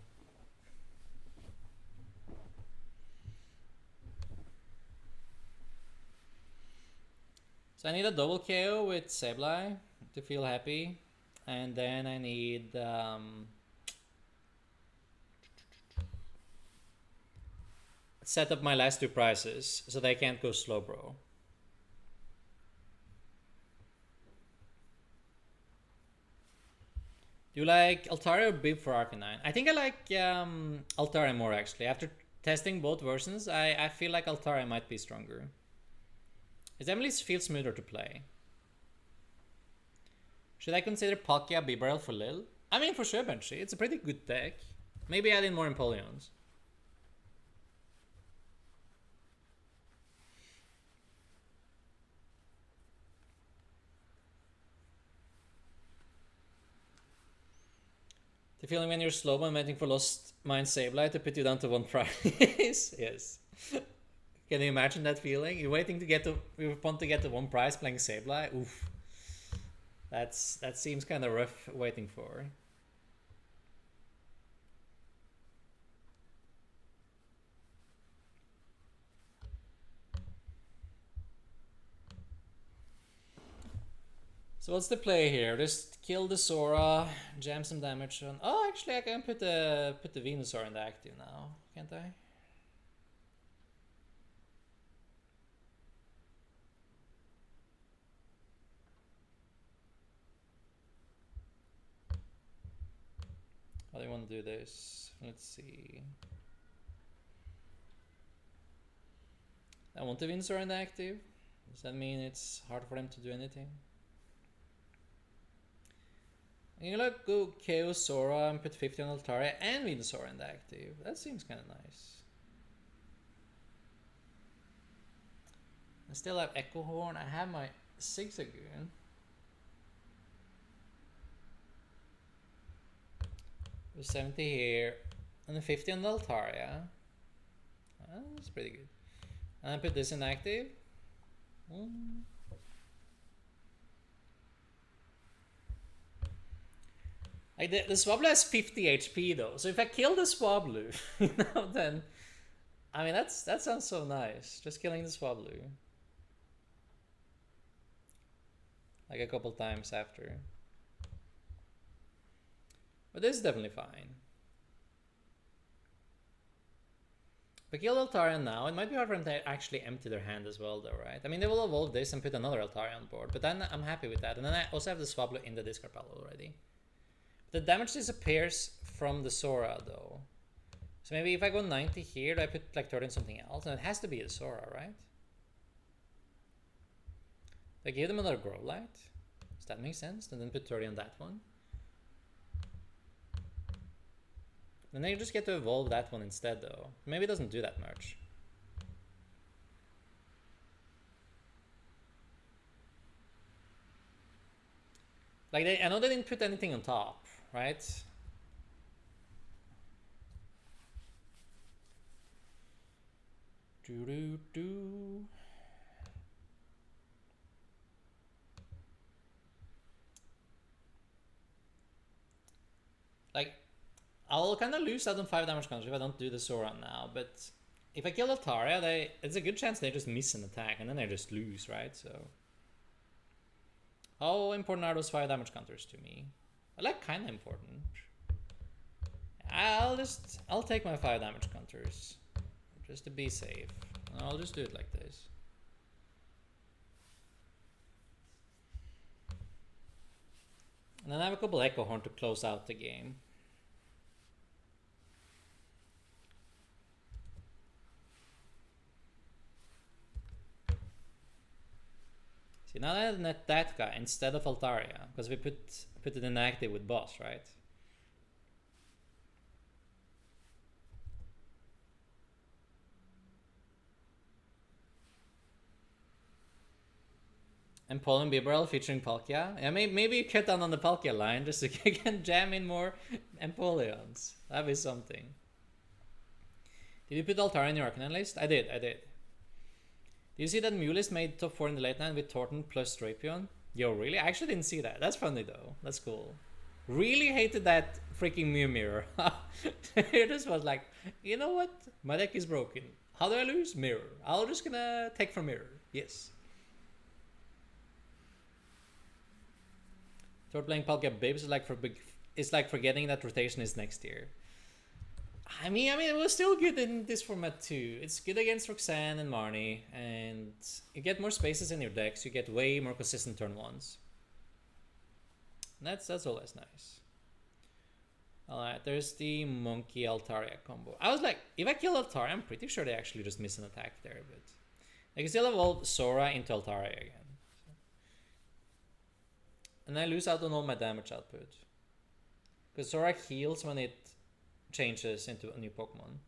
So I need a double KO with Sableye to feel happy, and then I need set up my last 2 prizes so they can't go slow, bro. Do you like Altaria or Bib for Arcanine? I think I like Altaria more actually. After testing both versions, I feel like Altaria might be stronger. It definitely feels smoother to play. Should I consider Palkia Bibarel for Lil? I mean, for sure, Benchy. It's a pretty good deck. Maybe add in more Empoleons. The feeling when you're slow and waiting for Lost Mind Sableye to put you down to 1 prize. Yes. Can you imagine that feeling? You're waiting to get you want to get the 1 prize playing Sableye. Oof. That seems kind of rough waiting for. So what's the play here? Just kill the Sora, jam some damage on. Oh, actually, I can put the Venusaur in the active now, can't I? How do you want to do this? Let's see. I want the Venusaur in the active. Does that mean it's hard for them to do anything? I'm gonna go KO Sora and put 50 on Altaria and Venusaur in the active. That seems kind of nice. I still have Echo Horn. I have my Zigzagoon. There's 70 here and then 50 on the Altaria. That's pretty good. And I put this in active. Like the Swablu has 50 HP though, so if I kill the Swablu, you know, then I mean that sounds so nice. Just killing the Swablu, like a couple times after. But this is definitely fine. But kill Altarian now, it might be hard for them to actually empty their hand as well though, right? I mean, they will evolve this and put another Altarian on board, but then I'm happy with that. And then I also have the Swablu in the discard pile already. The damage disappears from the Sora though. So maybe if I go 90 here, do I put like 30 on something else? And it has to be a Sora, right? I give them another Growlite. Does that make sense? And then put 30 on that one. And then you just get to evolve that one instead though. Maybe it doesn't do that much. Like I know they didn't put anything on top, right? Do. Like I'll kind of lose out on 5 damage counters if I don't do the Sora now, but if I kill Altaria, it's a good chance they just miss an attack and then they just lose, right? So how important are those 5 damage counters to me? Like kind of important. I'll take my 5 damage counters just to be safe. I'll just do it like this. And then I have a couple Echo Horn to close out the game. See, now I net that guy instead of Altaria, because we put it in active with boss, right? And Pollen Bibarel featuring Palkia. Yeah, maybe you cut down on the Palkia line just so you can jam in more Empoleons. That'd be something. Did you put Altaria in your Arcanine list? I did. Do you see that Mulist made top 4 in the late night with Torton plus Drapion? Yo, really? I actually didn't see that. That's funny though. That's cool. Really hated that freaking Mew Mirror. It just was like, you know what? My deck is broken. How do I lose? Mirror. I'm just gonna take from Mirror. Yes. Toward playing Palkia Babes is like forgetting that rotation is next year. I mean, it was still good in this format too. It's good against Roxanne and Marnie, and you get more spaces in your decks. You get way more consistent turn ones. And that's always nice. Alright, there's the Monkey Altaria combo. I was like, if I kill Altaria, I'm pretty sure they actually just miss an attack there, but I can still evolve Sora into Altaria again. And I lose out on all my damage output. Because Sora heals when it changes into a new Pokemon.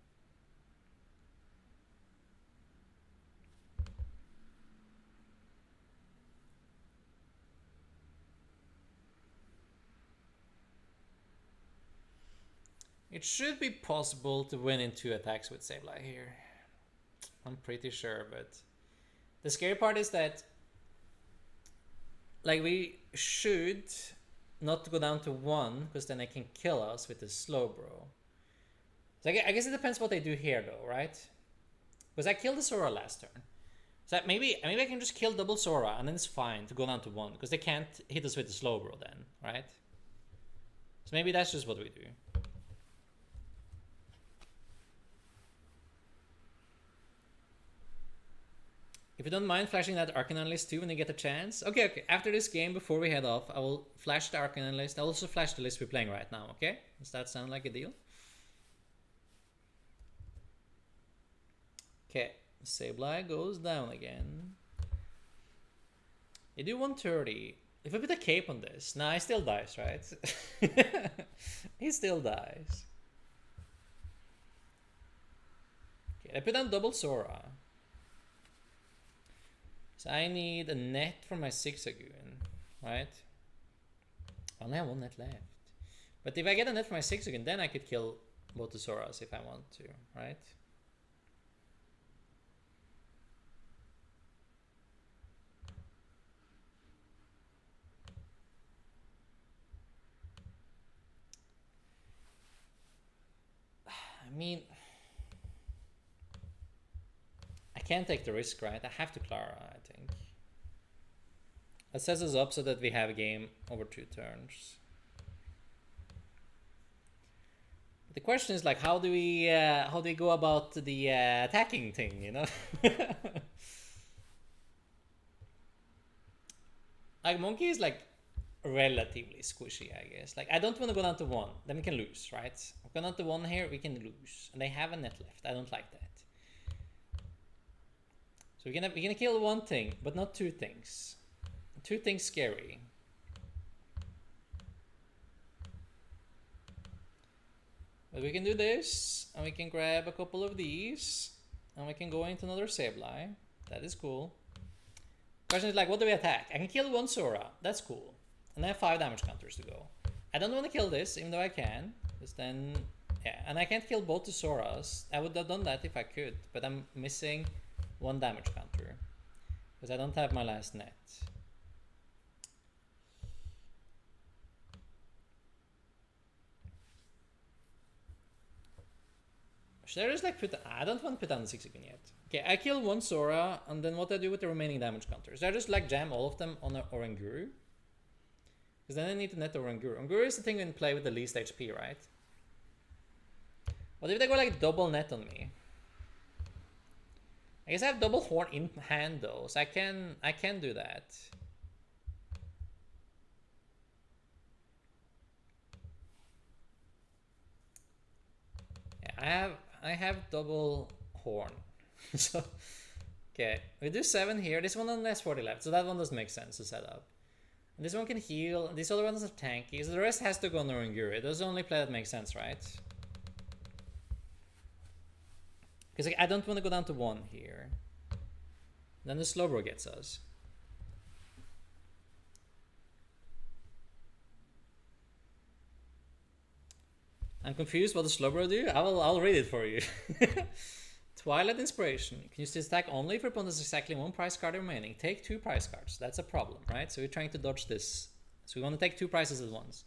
It should be possible to win in 2 attacks with Sableye here. I'm pretty sure, but the scary part is that like we should not go down to 1 because then they can kill us with the Slowbro. So I guess it depends what they do here though, right? Because I killed the Sora last turn. So maybe I can just kill double Sora and then it's fine to go down to 1 because they can't hit us with the Slowbro then, right? So maybe that's just what we do. If you don't mind flashing that Arcanine list too when you get a chance. Okay. After this game, before we head off, I will flash the Arcanine list. I'll also flash the list we're playing right now, okay? Does that sound like a deal? Okay, Sableye goes down again. You do 130. If I put a cape on this, nah, he still dies, right? He still dies. Okay, I put down double Sora. So I need a net for my Zigzagoon, right? I only have 1 net left. But if I get a net for my Zigzagoon, then I could kill both the Soras if I want to, right? I mean, I can't take the risk, right? I have to Clara, I think. That sets us up so that we have a game over 2 turns. The question is like, how do we go about the attacking thing, you know? Like Monkey is like relatively squishy, I guess. Like I don't want to go down to 1, then we can lose, right? Go down to 1 here, we can lose, and they have a net left. I don't like that. So we're gonna kill 1 thing, but not 2 things. 2 things scary. But we can do this, and we can grab a couple of these, and we can go into another Sableye. That is cool. Question is like, what do we attack? I can kill 1 Sora. That's cool. And I have 5 damage counters to go. I don't want to kill this, even though I can. Because then, yeah. And I can't kill both the Soras. I would have done that if I could. But I'm missing 1 damage counter. Because I don't have my last net. Should I just like put... I don't want to put down the Zigzagoon yet. Okay, I kill 1 Sora, and then what do I do with the remaining damage counters? Should I just like jam all of them on an Oranguru? Because then I need to net Oranguru. Oranguru is the thing in play with the least HP, right? What if they go like double net on me? I guess I have double horn in hand though, so I can do that. Yeah, I have double horn. So okay, we do 7 here. This one only has 40 left, so that one doesn't make sense to set up. And this one can heal, and this other one is tanky, so the rest has to go on the Oranguru. Those are the only play that makes sense, right? Because like, I don't want to go down to 1 here. Then the Slowbro gets us. I'm confused what the Slowbro do. I'll read it for you. Twilight Inspiration. Can use this attack only if your opponent has exactly 1 prize card remaining. Take 2 prize cards. That's a problem, right? So we're trying to dodge this. So we want to take 2 prizes at once.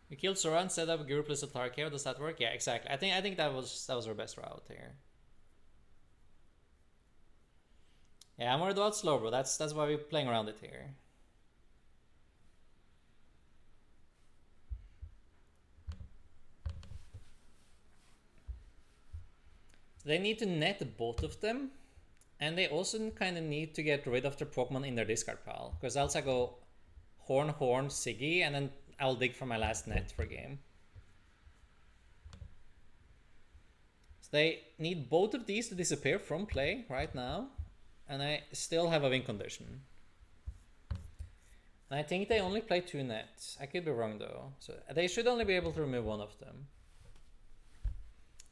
We killed Sora and set up Guru plus Atar KO. Does that work? Yeah, exactly. I think that was our best route here. Yeah, I'm worried about Slowbro. That's why we're playing around it here. So they need to net both of them, and they also kind of need to get rid of their Pokemon in their discard pile, because else I go Horn, Siggy, and then I'll dig for my last net for game. So they need both of these to disappear from play right now, and I still have a win condition. And I think they only play 2 nets. I could be wrong though. So they should only be able to remove 1 of them.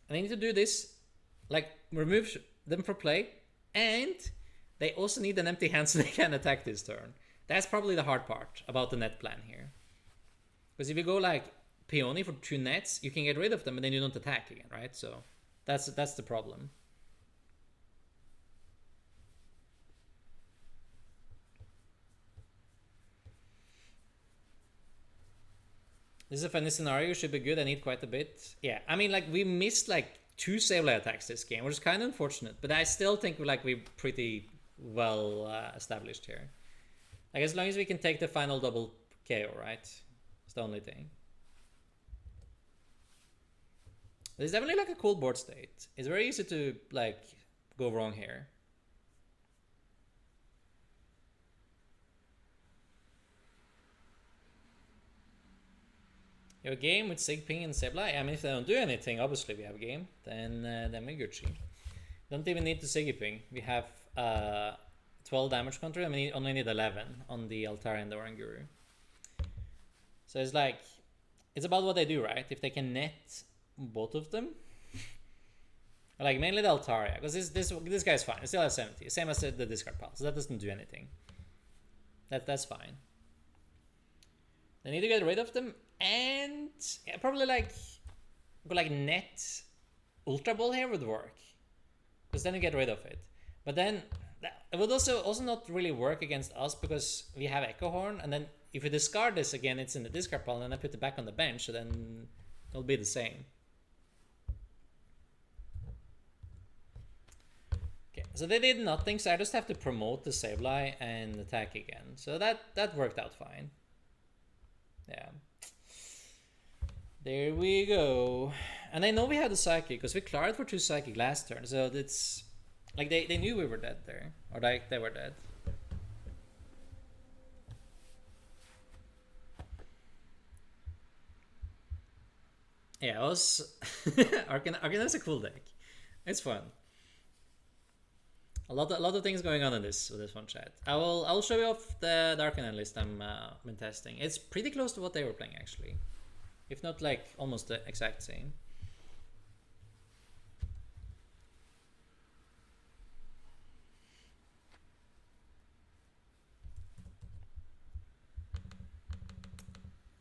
And they need to do this, like remove them from play, and they also need an empty hand so they can attack this turn. That's probably the hard part about the net plan here. Because if you go like Peony for 2 nets, you can get rid of them and then you don't attack again, right? So that's the problem. This is a funny scenario, should be good. I need quite a bit. Yeah, I mean, like we missed like 2 Sableye attacks this game, which is kind of unfortunate. But I still think we're pretty well established here. Like as long as we can take the final double KO, right? It's the only thing. There's definitely like a cool board state. It's very easy to like go wrong here. You have a game with Sigping and Sableye. I mean, if they don't do anything, obviously we have a game. Then we're Gucci. Don't even need to Sigping. We have 12 damage counter. I mean, only need 11 on the Altaria and the Oranguru. So it's like, it's about what they do, right? If they can net both of them, like mainly the Altaria, because this guy's fine. It still has 70, same as the discard pile, so that doesn't do anything. That's fine. They need to get rid of them, and yeah, probably like go like net Ultra Ball here would work, because then you get rid of it. But then it would also not really work against us because we have Echo Horn, and then if we discard this again, it's in the discard pile, and I put it back on the bench, so then it'll be the same. Okay, so they did nothing, so I just have to promote the Sableye and attack again. So that worked out fine. Yeah. There we go. And I know we had a Psychic, because we cleared for 2 Psychic last turn, so it's... Like, they knew we were dead there. Or like, they were dead. Yeah, it was... Arcanine is a cool deck. It's fun. A lot of things going on in this one, chat. I'll show you off the Arcanine list I'm been testing. It's pretty close to what they were playing, actually. If not, like, almost the exact same.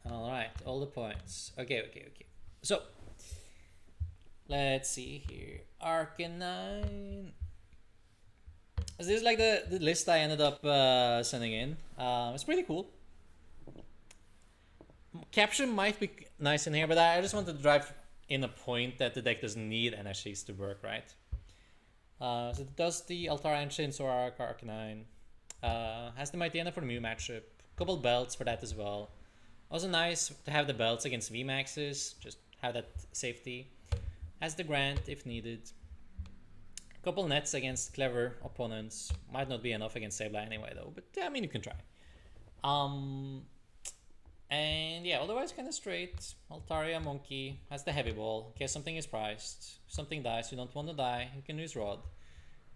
Alright, all the points. Okay. So, let's see here. Arcanine. This is like the list I ended up sending in. It's pretty cool. Capture might be nice in here, but I just want to drive in a point that the deck doesn't need NSGs to work, right? So it does the Altara Engine, Zoroark, Arcanine. Has the Mightyena for the Mew matchup. Couple belts for that as well. Also nice to have the belts against VMAXs, just have that safety. Has the Grant if needed. Couple nets against clever opponents. Might not be enough against Sableye anyway though, but I mean you can try. And yeah, otherwise kind of straight. Altaria Monkey has the heavy ball in case something is priced. If something dies, you don't want to die, you can use Rod.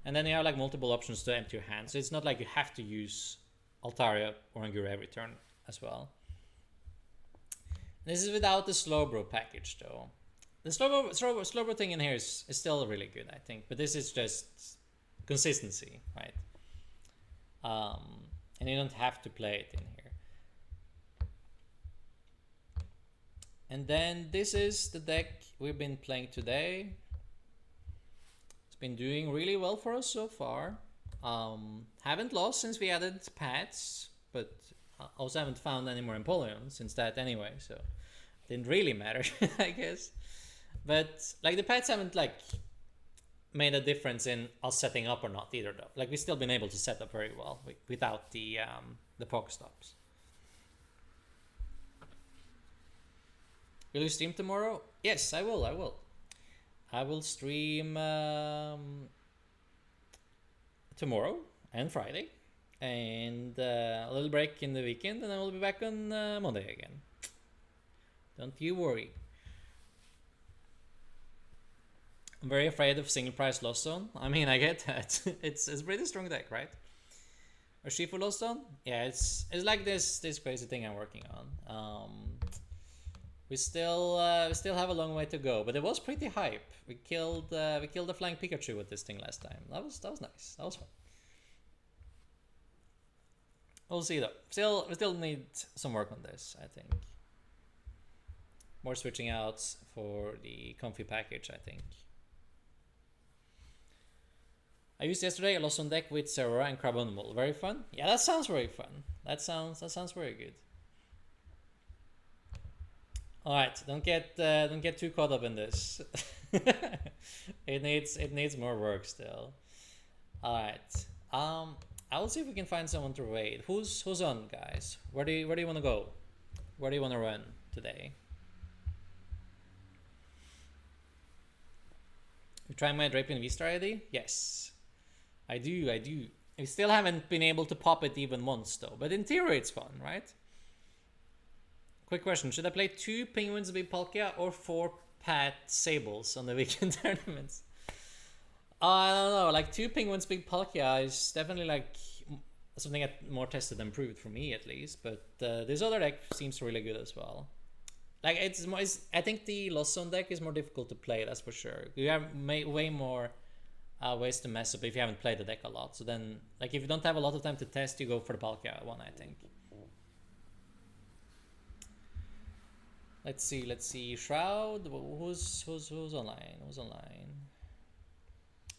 And then you have like multiple options to empty your hand, so it's not like you have to use Altaria or Angura every turn as well. This is without the Slowbro package though. The Slowbro thing in here is still really good, I think, but this is just consistency, right? And you don't have to play it in here. And then this is the deck we've been playing today. It's been doing really well for us so far. Haven't lost since we added Pats, but also haven't found any more Empoleon since that anyway, so it didn't really matter, I guess. But like the Pats haven't like made a difference in us setting up or not either though. Like we've still been able to set up very well without the Pokestops. Will you stream tomorrow? Yes, I will. I will stream tomorrow and Friday, and a little break in the weekend, and I will be back on Monday again. Don't you worry. I'm very afraid of single price Lost Zone. I mean, I get that. it's a pretty strong deck, right? Or Shifu Lost Zone? Yeah, it's like this crazy thing I'm working on. We still have a long way to go, but it was pretty hype. We killed the flying Pikachu with this thing last time. That was nice. That was fun. We'll see though. We still need some work on this, I think. More switching outs for the Comfey package, I think. I used yesterday a Lost Zone deck with Zeraora and Crabominable. Very fun. Yeah, that sounds very fun. That sounds very good. All right, don't get too caught up in this. It needs more work still. All right. I will see if we can find someone to raid. Who's on, guys? Where do you want to go? Where do you want to run today? You trying my Drapion V-Star ID? Yes, I do. I still haven't been able to pop it even once though, but in theory it's fun, right? Quick question, should I play 2 Penguins Big Palkia or 4 Pat Sables on the weekend tournaments? I don't know, like 2 Penguins Big Palkia is definitely like something that more tested and proved for me at least, but this other deck seems really good as well. Like I think the Lost Zone deck is more difficult to play, that's for sure. You have way more ways to mess up if you haven't played the deck a lot. So then, like if you don't have a lot of time to test, you go for the Palkia one, I think. Let's see. Shroud. Who's online? Who's online?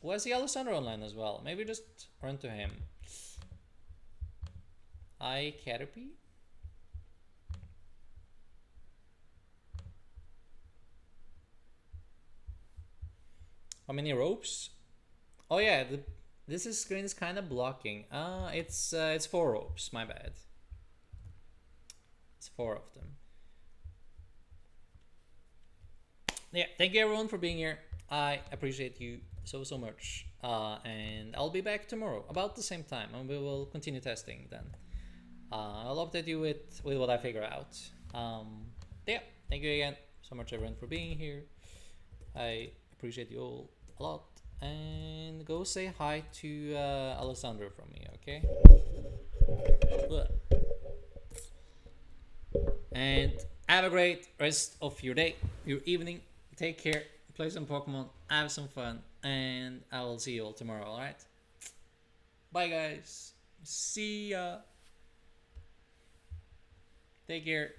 Who has the Alessandro online as well? Maybe just run to him. Hi, Caterpie. How many ropes? Oh yeah, this screen is kind of blocking. It's 4 ropes. My bad. It's 4 of them. Yeah, thank you everyone for being here. I appreciate you so much. And I'll be back tomorrow about the same time, and we will continue testing then. I'll update you with what I figure out. Yeah, thank you again so much everyone for being here. I appreciate you all a lot. And go say hi to Alessandro from me, okay? And have a great rest of your day, your evening. Take care, play some Pokemon, have some fun, and I will see you all tomorrow, alright? Bye guys. See ya. Take care.